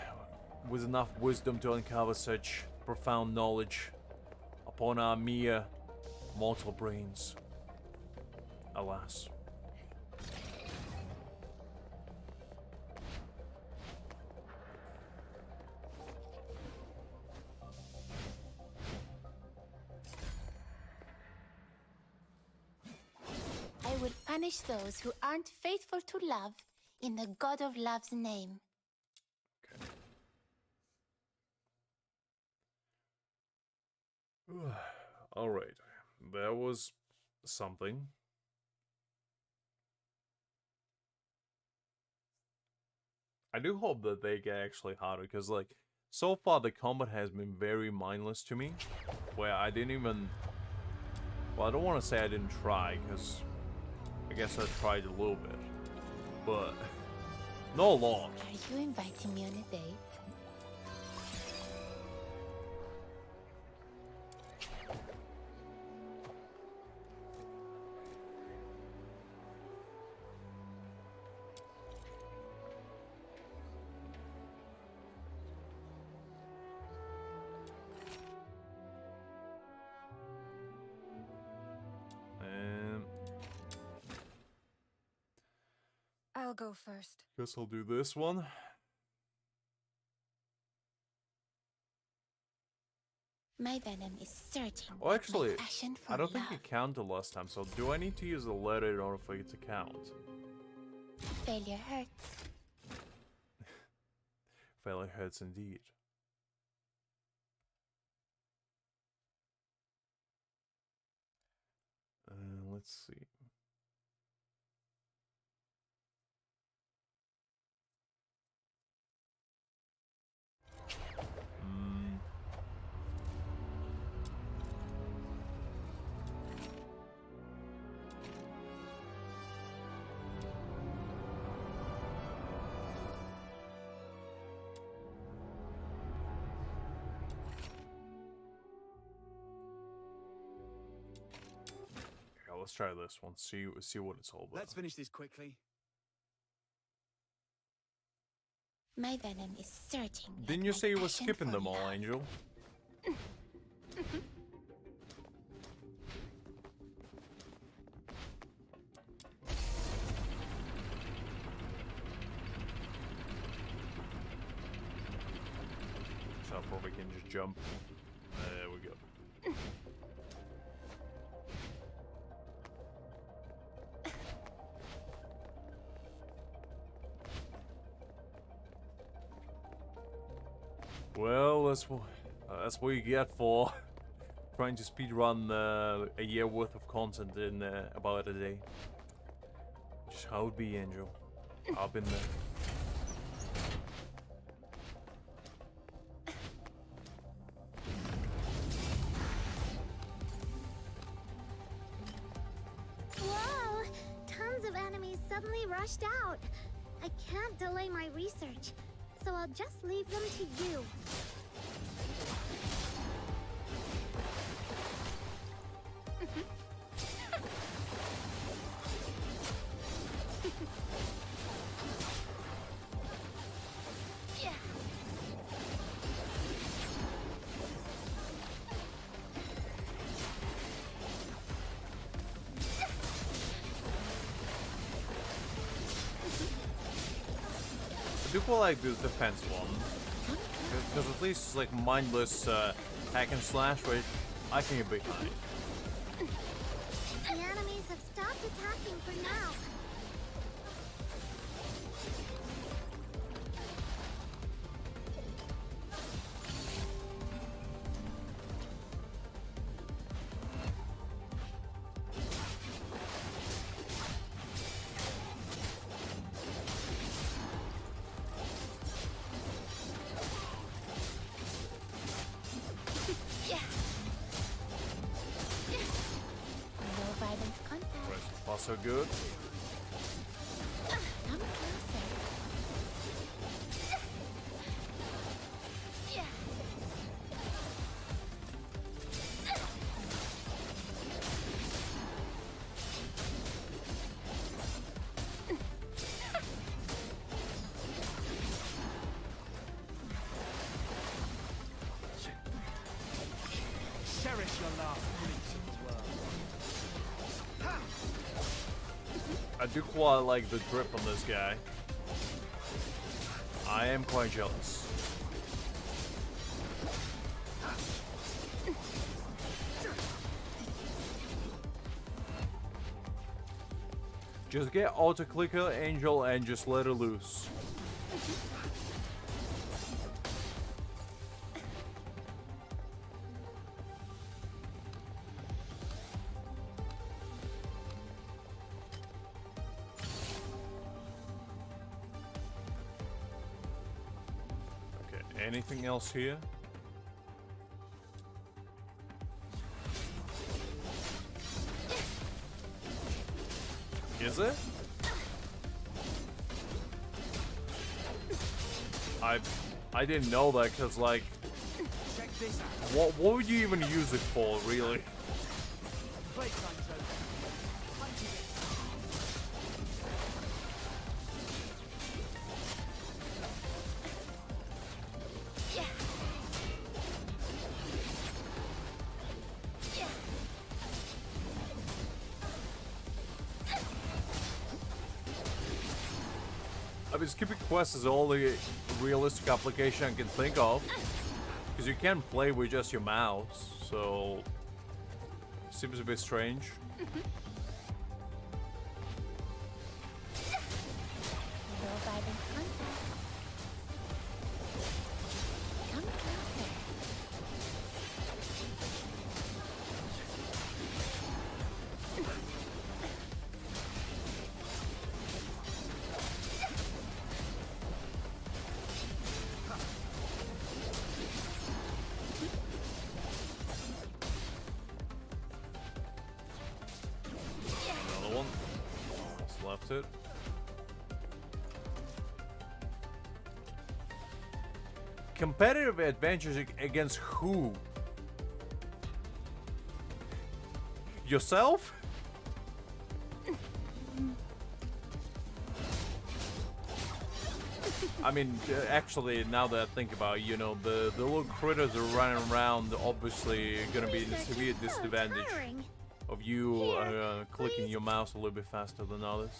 with enough wisdom to uncover such profound knowledge upon our mere mortal brains. Alas. I will punish those who aren't faithful to love in the God of Love's name. Alright. That was something. I do hope that they get actually harder, because, like, so far the combat has been very mindless to me, where I didn't even... Well, I don't want to say I didn't try, because I guess I tried a little bit, but No law. Are you inviting me on a date? I'll go first. Guess I'll do this one. My venom is certain. Oh, actually, my passion for I don't think love. it counted last time, so do I need to use a letter in order for it to count? Failure hurts. Failure hurts indeed. Let's see. Okay, let's try this one. See what it's all about. Let's finish this quickly. My venom is certain. Didn't like you my say you were passion skipping for them all, love. Angel? So I probably can just jump. There we go. Well, that's what you get for trying to speedrun a year worth of content in about a day. Just how it be, Angel. I've been there. Whoa! Tons of enemies suddenly rushed out. I can't delay my research, so I'll just leave them to you. I do quite like the defense one. Because at least it's like mindless hack and slash, which I can get behind. The enemies have stopped attacking for now. No violent contact. Rest far so good. Come closer. Cherish your last minutes of dwell. I do quite like the drip on this guy. I am quite jealous. Just get auto clicker, Angel, and just let her loose. Okay, anything else here? Is it? I didn't know that, because, like, what would you even use it for, really? I mean, skipping quests is all the realistic application I can think of. Because you can play with just your mouse, so... Seems a bit strange. It. Competitive adventures against who? Yourself? I mean, actually, now that I think about it, you know, the little critters are running around, obviously gonna be in a severe disadvantage of you clicking your mouse a little bit faster than others.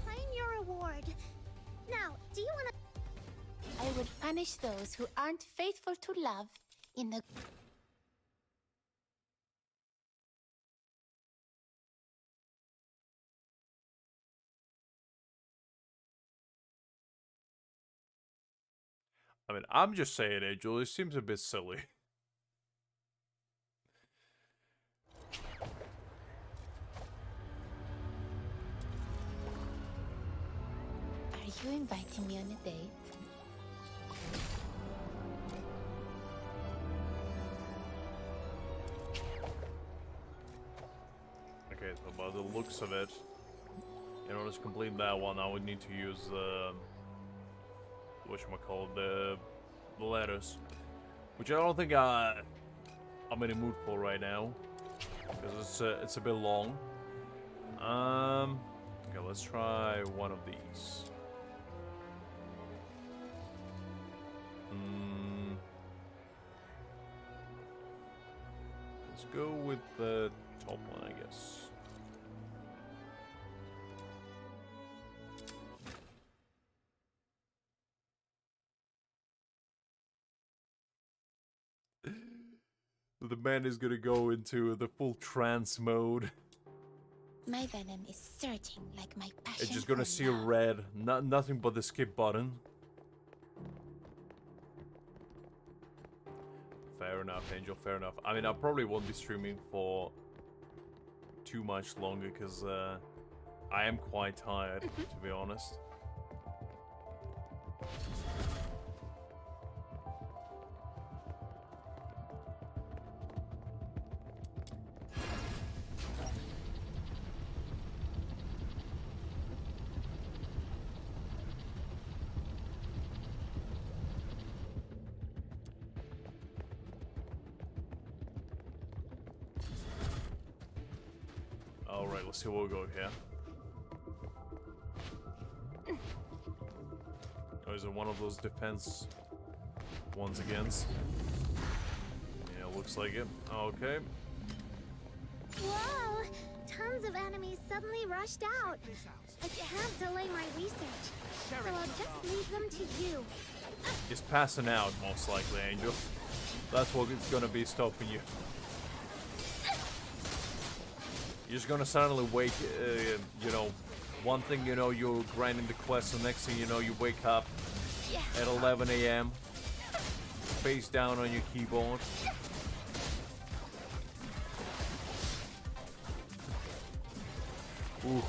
Claim your reward. Now, do you want to... I would punish those who aren't faithful to love in the... I mean, I'm just saying, Angel, it seems a bit silly. Are you inviting me on a date? Okay, so by the looks of it, in order to complete that one, I would need to use whatchamacallit, the letters, which I don't think I'm in a mood for right now, because it's a bit long. Okay, let's try one of these. Let's go with the top one, I guess. The man is gonna go into the full trance mode. My venom is surging like my passion. It's just gonna for see love. red, nothing but the skip button. Fair enough, Angel, fair enough. I mean, I probably won't be streaming for too much longer, because I am quite tired, to be honest. Alright, let's see what we'll go here. Oh, is it one of those defense ones against? Yeah, looks like it. Okay. Whoa! Tons of enemies suddenly rushed out. I can't delay my research, so I'll just leave them to you. He's passing out, most likely, Angel. That's what it's gonna be stopping you. You're just gonna suddenly wake, you know, one thing you know, you're grinding the quest, the next thing you know, you wake up at 11 AM, face down on your keyboard. Ooh.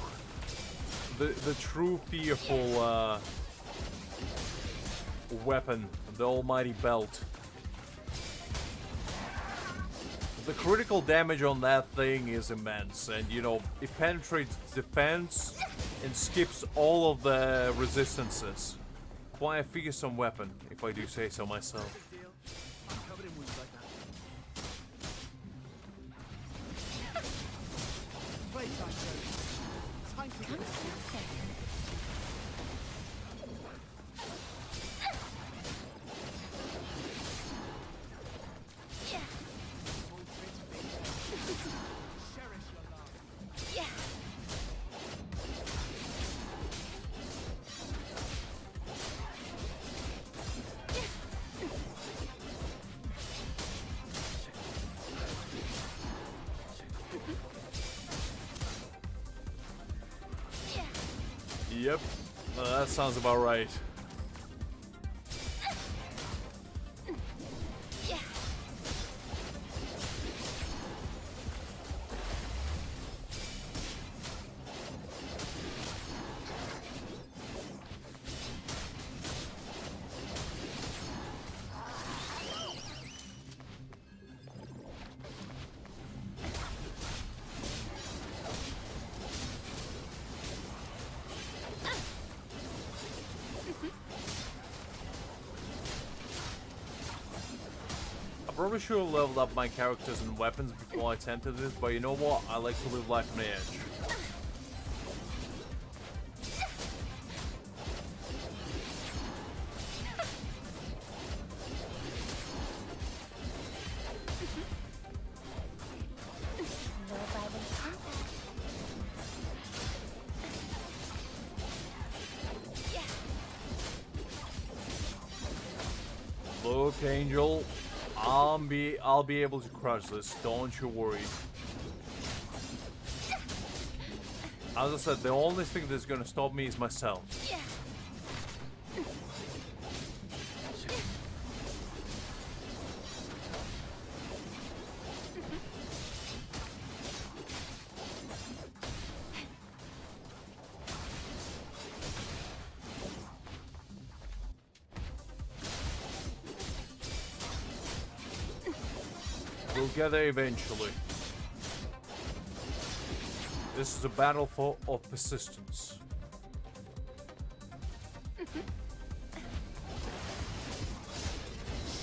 The true fearful weapon, the almighty belt. the critical damage on that thing is immense, and you know, it penetrates defense and skips all of the resistances. Quite a fearsome weapon, if I do say so myself. I'm covered in wounds like that. Playtime, Joe. Time to get Yep, that sounds about right. I probably should have leveled up my characters and weapons before I attempted this, but you know what? I like to live life on the edge. Look, Angel. I'll be able to crush this, don't you worry. As I said, the only thing that's gonna stop me is myself. We'll get there eventually. This is a battle of persistence.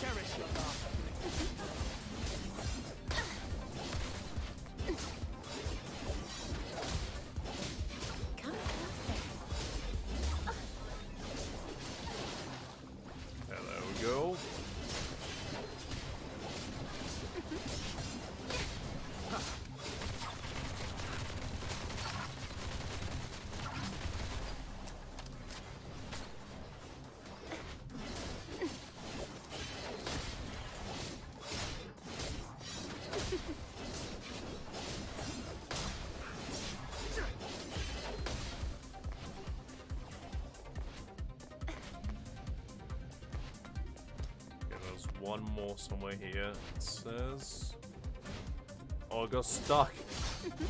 cherish your last. Come closer. And there we go. One more somewhere here. It says... Oh, I got stuck. There we go.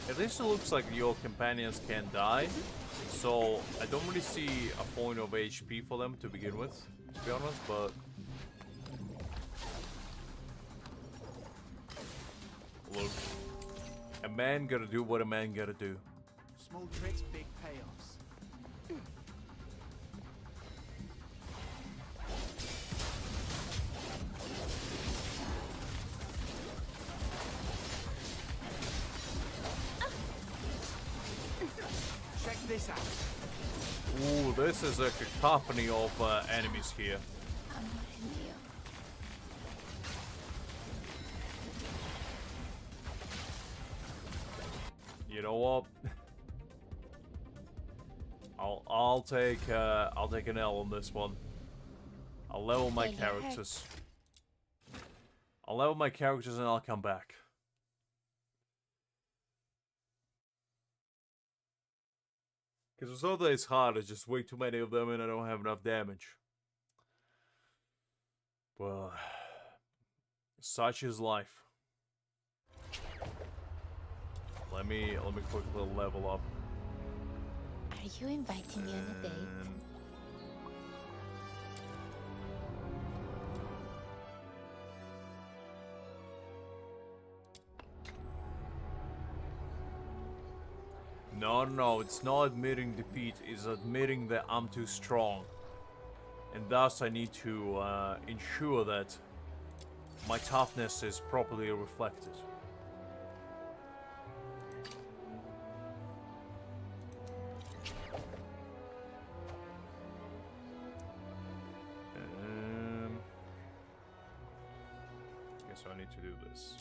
At least it looks like your companions can die. So, I don't really see a point of HP for them to begin with, to be honest, but... Look, a man gotta do what a man gotta do. Small tricks, big payoffs. Check this out. Ooh, this is a cacophony of enemies here. I'm not into you. You know what? I'll take an L on this one. I'll level my Really characters. I'll level my characters and I'll come back. Because it's not that it's hard, it's just way too many of them and I don't have enough damage. Well, such is life. Let me quickly level up. Are you inviting me on a date? No, it's not admitting defeat, it's admitting that I'm too strong. And thus I need to ensure that my toughness is properly reflected. Guess I need to do this.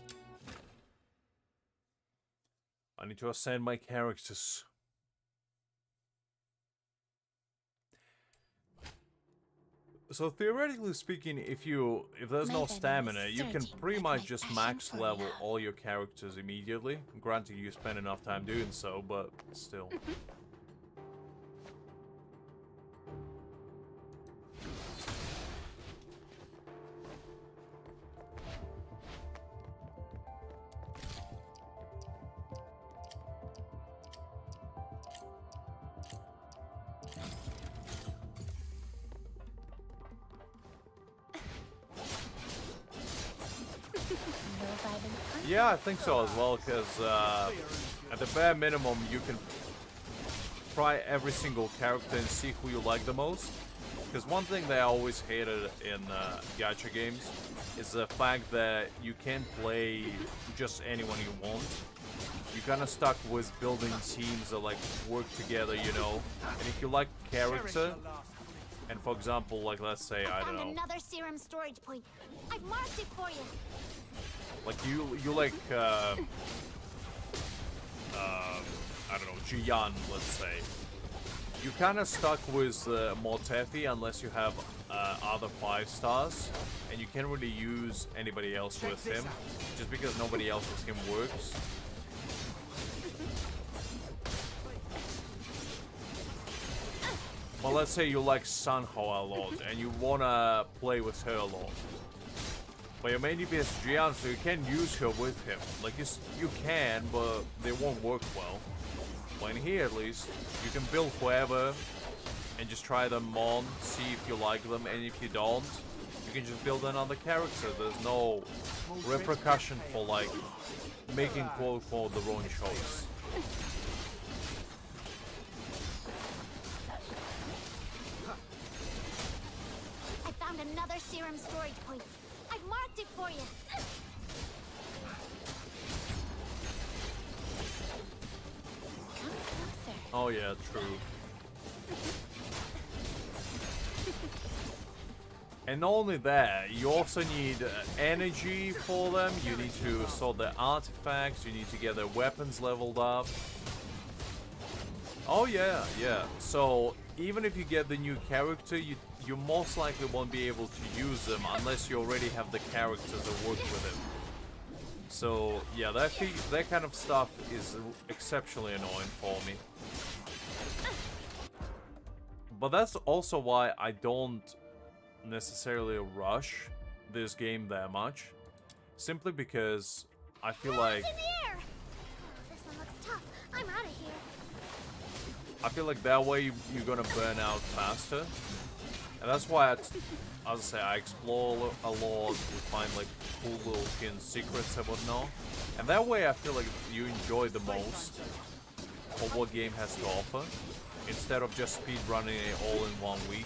I need to assign my characters. So theoretically speaking, if there's no stamina, you can pretty much just max level all your characters immediately. Granted, you spend enough time doing so, but still. Yeah, I think so as well, because at the bare minimum, you can try every single character and see who you like the most. Because one thing that I always hated in gacha games is the fact that you can't play just anyone you want. You're kind of stuck with building teams that like work together, you know. And if you like character, and for example, like let's say I don't know, another serum storage point. I've marked it for you. like you like I don't know, Jian, let's say. You're kind of stuck with Motefi unless you have other 5 stars, and you can't really use anybody else with him, just because nobody else with him works. Well, let's say you like Sanho a lot, and you wanna play with her a lot. But your main DPS is Jian, so you can use her with him. Like, you can, but they won't work well. But in here, at least, you can build whoever and just try them on, see if you like them, and if you don't, you can just build another character. There's no repercussion for, like, making quote-unquote the wrong choice. I found another serum storage point. I've marked it for you. Come closer. Oh yeah, true. And not only that, you also need energy for them. You need to sort their artifacts. You need to get their weapons leveled up. Oh yeah, yeah. So even if you get the new character, you most likely won't be able to use them unless you already have the characters that work with him. So yeah, that kind of stuff is exceptionally annoying for me. But that's also why I don't necessarily rush this game that much. Simply because I feel like... In the air! This one looks tough. I'm out of here. I feel like that way you're gonna burn out faster. And that's why, as I say, I explore a lot, we find like cool little hidden secrets and whatnot. And that way I feel like you enjoy the most of what game has to offer, instead of just speedrunning it all in 1 week.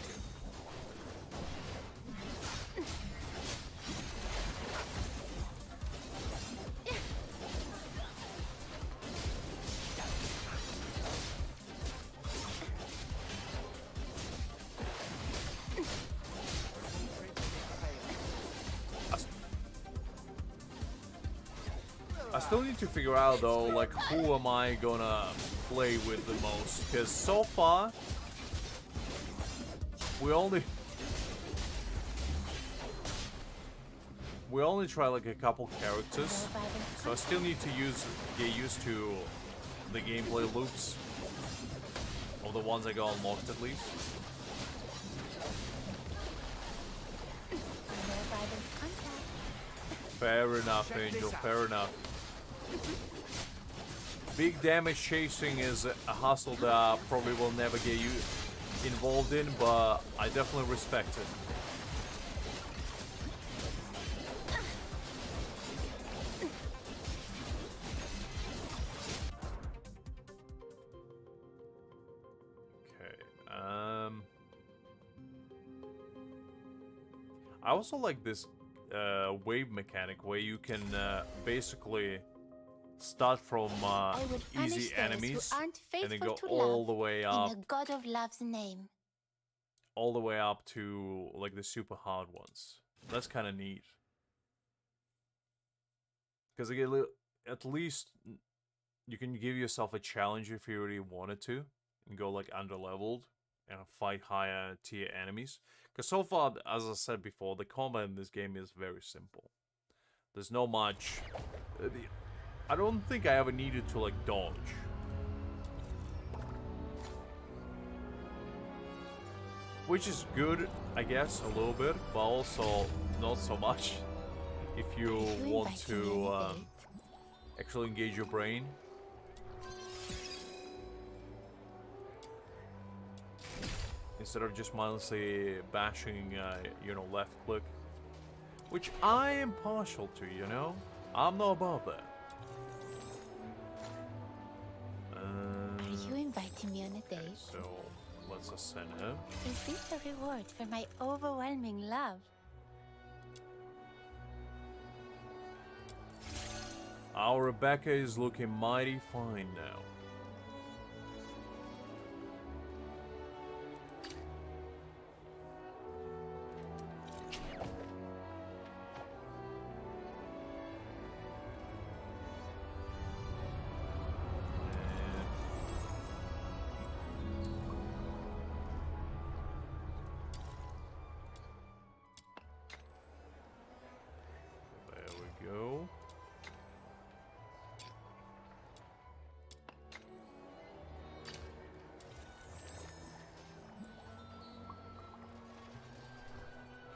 I still need to figure out though, like, who am I gonna play with the most? Because so far, we only try like a couple characters, so I still need to get used to the gameplay loops of the ones I got unlocked at least. Fair enough, Angel, fair enough. Big damage chasing is a hustle that I probably will never get you involved in, but I definitely respect it. I also like this wave mechanic where you can basically start from easy enemies and then go all the way up. In the God of Love's name. All the way up to like the super hard ones. That's kind of neat. Because at least you can give yourself a challenge if you really wanted to and go like under-leveled and fight higher tier enemies. Because so far, as I said before, the combat in this game is very simple. There's no much... I don't think I ever needed to, like, dodge. Which is good, I guess, a little bit, but also not so much if you want to actually engage your brain. Instead of just mindlessly bashing, you know, left click. Which I am partial to, you know? I'm not above that. Are you inviting me on a date? So, let's ascend her. Is this a reward for my overwhelming love? Our Rebecca is looking mighty fine now.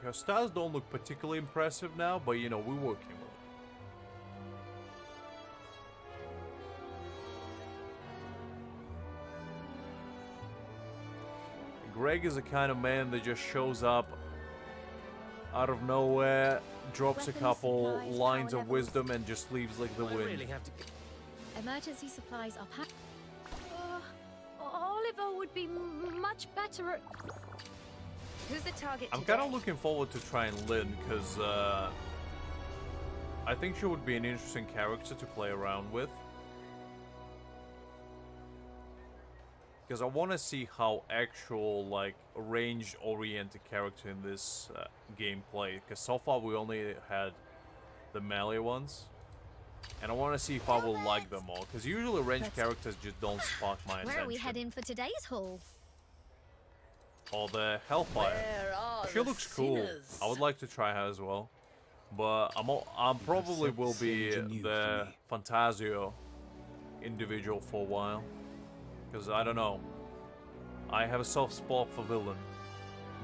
Her styles don't look particularly impressive now, but you know, we're working with it. Greg is the kind of man that just shows up out of nowhere, drops a couple lines of wisdom, and just leaves like the wind. Emergency supplies are packed. Oliver would be much better at... Who's the target I'm kind of looking forward to trying Lynn, because I think she would be an interesting character to play around with. Because I want to see how actual, like, range-oriented character in this game play. Because so far we only had the melee ones. And I want to see if I will like them all. Because usually range characters just don't spark my attention. Where are we heading for today's haul? Or the Hellfire. She looks cool. I would like to try her as well. But I'm probably will be the Fantasio individual for a while. Because I don't know. I have a soft spot for villain.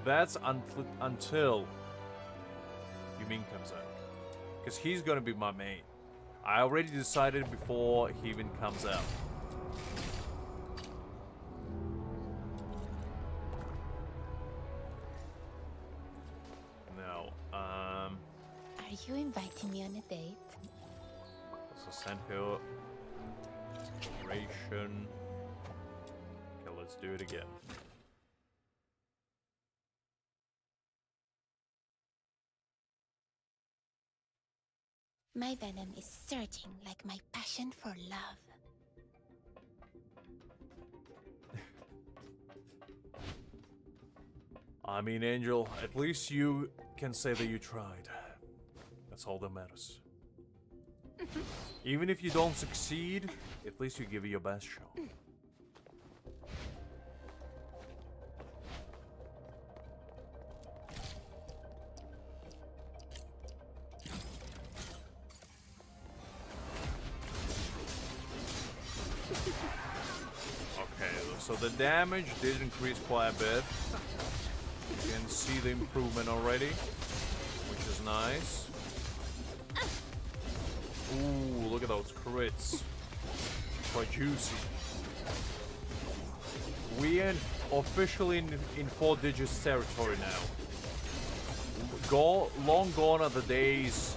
That's until Yumin comes out. Because he's gonna be my main. I already decided before he even comes out. Are you inviting me on a date? Let's ascend here. Exploration. Okay, let's do it again. My venom is surging like my passion for love. I mean, Angel, at least you can say that you tried. That's all that matters. Even if you don't succeed, at least you give it your best shot. Okay, so the damage did increase quite a bit. You can see the improvement already, which is nice. Ooh, look at those crits. Quite juicy. We are officially in 4 digits territory now. Long gone are the days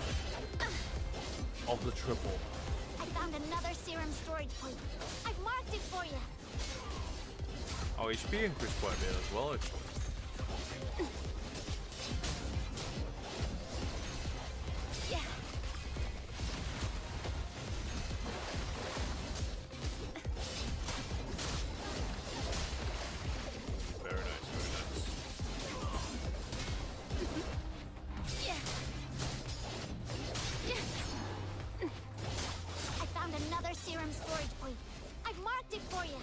of the triple. I found another serum storage point. I've marked it for you. Oh, HP increased quite a bit as well, actually. Yeah. Very nice, very nice. Yeah. Yeah. I found another serum storage point. I've marked it for you.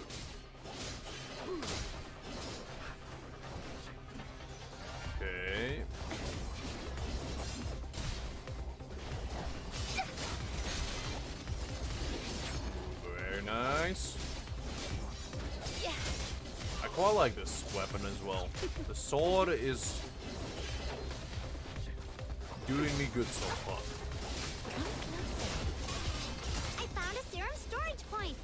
Okay. Very nice. Yeah. I quite like this weapon as well. The sword is doing me good so far. I found a serum storage point.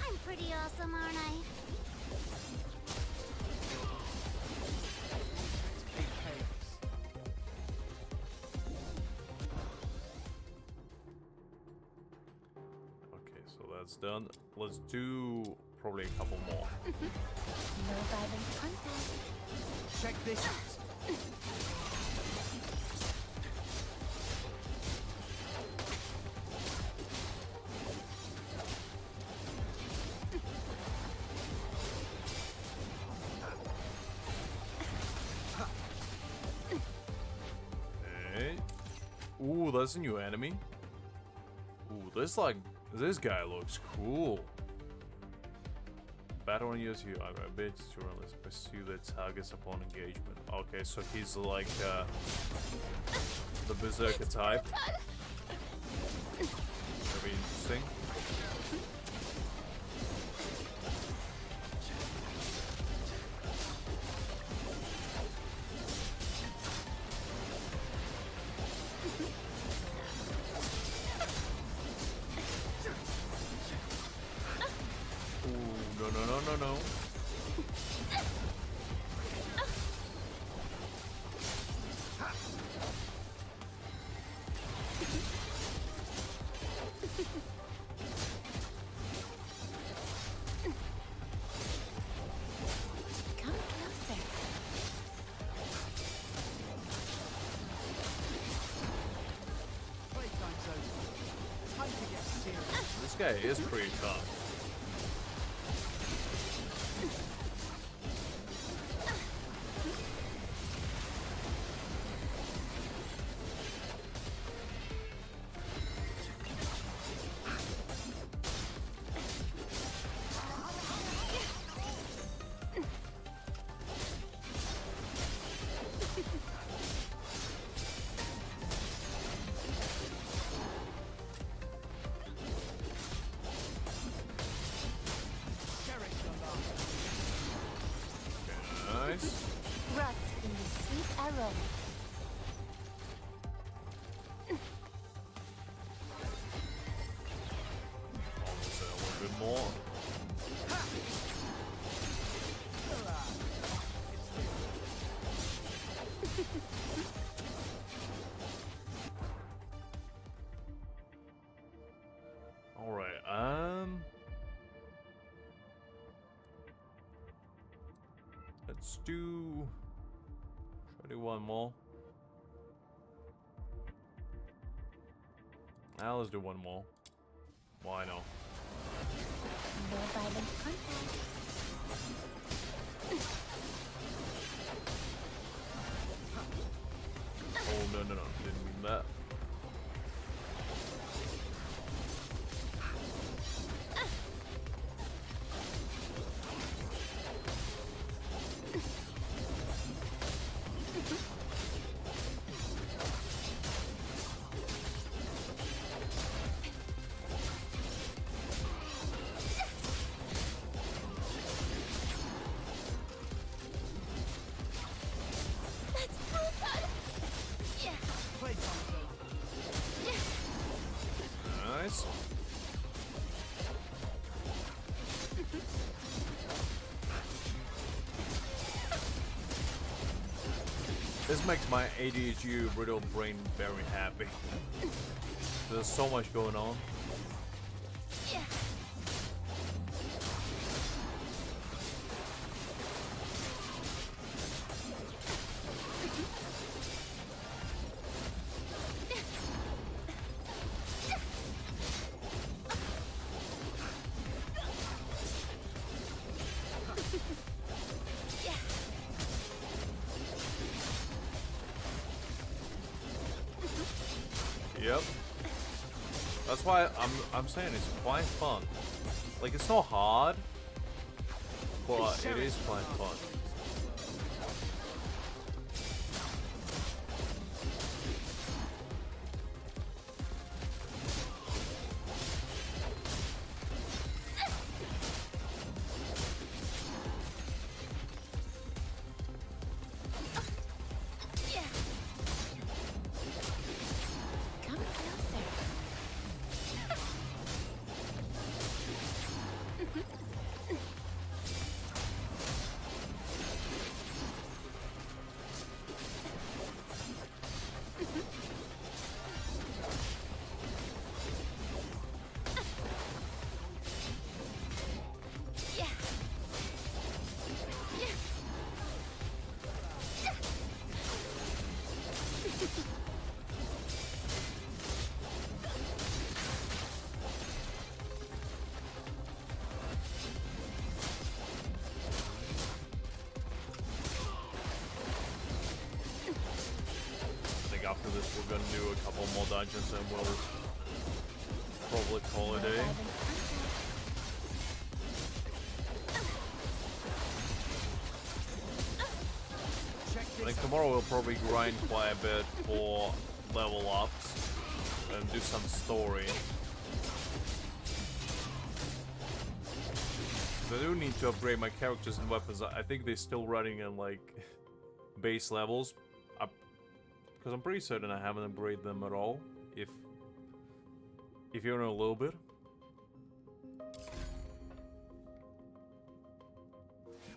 I'm pretty awesome, aren't I? Okay, so that's done. Let's do probably a couple more. No violent contact. Check this out. Okay. Ooh, that's a new enemy. Ooh, this guy looks cool. Battle on yours, you are a bit to let's pursue their targets upon engagement. Okay, so he's like the berserker type. Very interesting. No. Come closer. Playtime's over. Time to get serious. This guy is pretty tough. Nice. Rot in the sweet aroma. Almost a little bit more. All right. Let's do. Try to do one more. Now let's do one more. Why not? No violent contact. Oh no! Didn't mean that. That's brutal. Yeah. Playtime's over. This makes my ADHD brittle brain very happy. There's so much going on. Yeah. Yep. That's why I'm saying it's quite fun. Like, it's not hard, but it is quite fun. Come closer. Yeah. Yeah. I think after this we're gonna do a couple more dungeons and we'll probably call it a day. I think tomorrow we'll probably grind quite a bit for level ups and do some story. 'Cause I do need to upgrade my characters and weapons. I think they're still running in like base levels. Because I'm pretty certain I haven't upgraded them at all. If you know a little bit.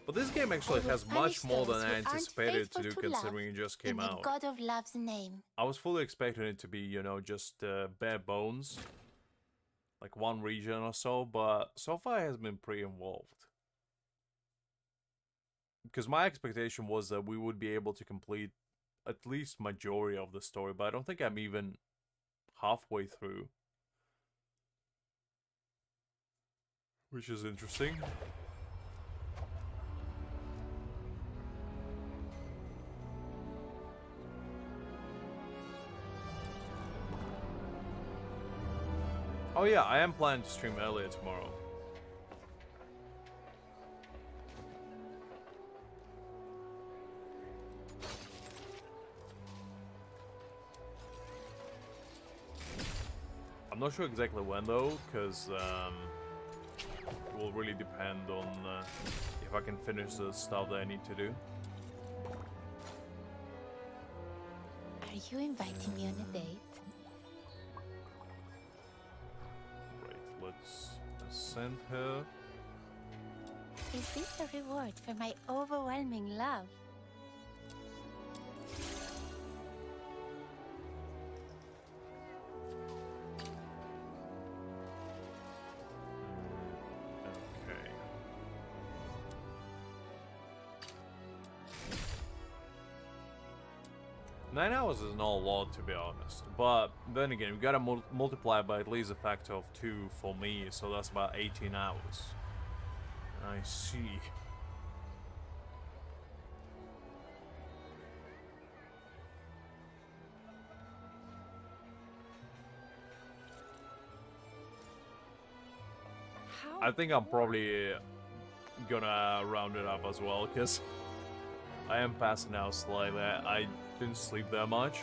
But this game actually has much more than I anticipated it to do, considering it just came out. God of Love's name. I was fully expecting it to be, you know, just bare bones. Like one region or so, but so far it has been pretty involved. Because my expectation was that we would be able to complete at least majority of the story, but I don't think I'm even halfway through. Which is interesting. Oh yeah, I am planning to stream earlier tomorrow. I'm not sure exactly when though, because it will really depend on if I can finish the stuff that I need to do. Are you inviting me on a date? Right, let's send her. Is this a reward for my overwhelming love? Okay. Nine hours is not a lot, to be honest. But then again, we gotta multiply by at least a factor of 2 for me, so that's about 18 hours. I see. I think I'm probably gonna round it up as well, because I am passing out slightly. I didn't sleep that much.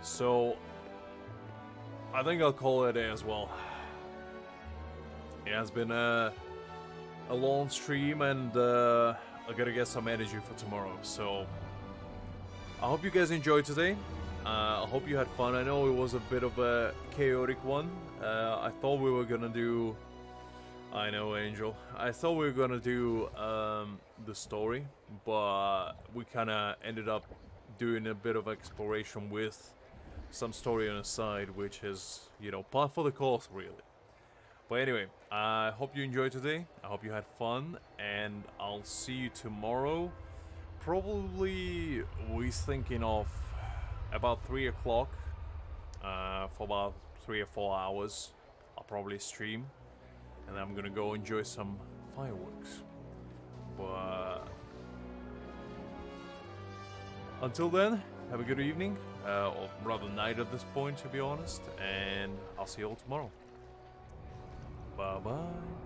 So I think I'll call it a day as well. It has been a long stream, and I gotta get some energy for tomorrow. So I hope you guys enjoyed today. I hope you had fun. I know it was a bit of a chaotic one. I thought we were gonna do I know, Angel. I thought we were gonna do the story, but we kind of ended up doing a bit of exploration with some story on the side, which is, you know, par for the course, really. But anyway, I hope you enjoyed today. I hope you had fun, and I'll see you tomorrow. Probably we're thinking of about 3 o'clock for about 3 or 4 hours. I'll probably stream, and then I'm gonna go enjoy some fireworks. But until then, have a good evening, or rather night at this point, to be honest, and I'll see you all tomorrow. Bye bye.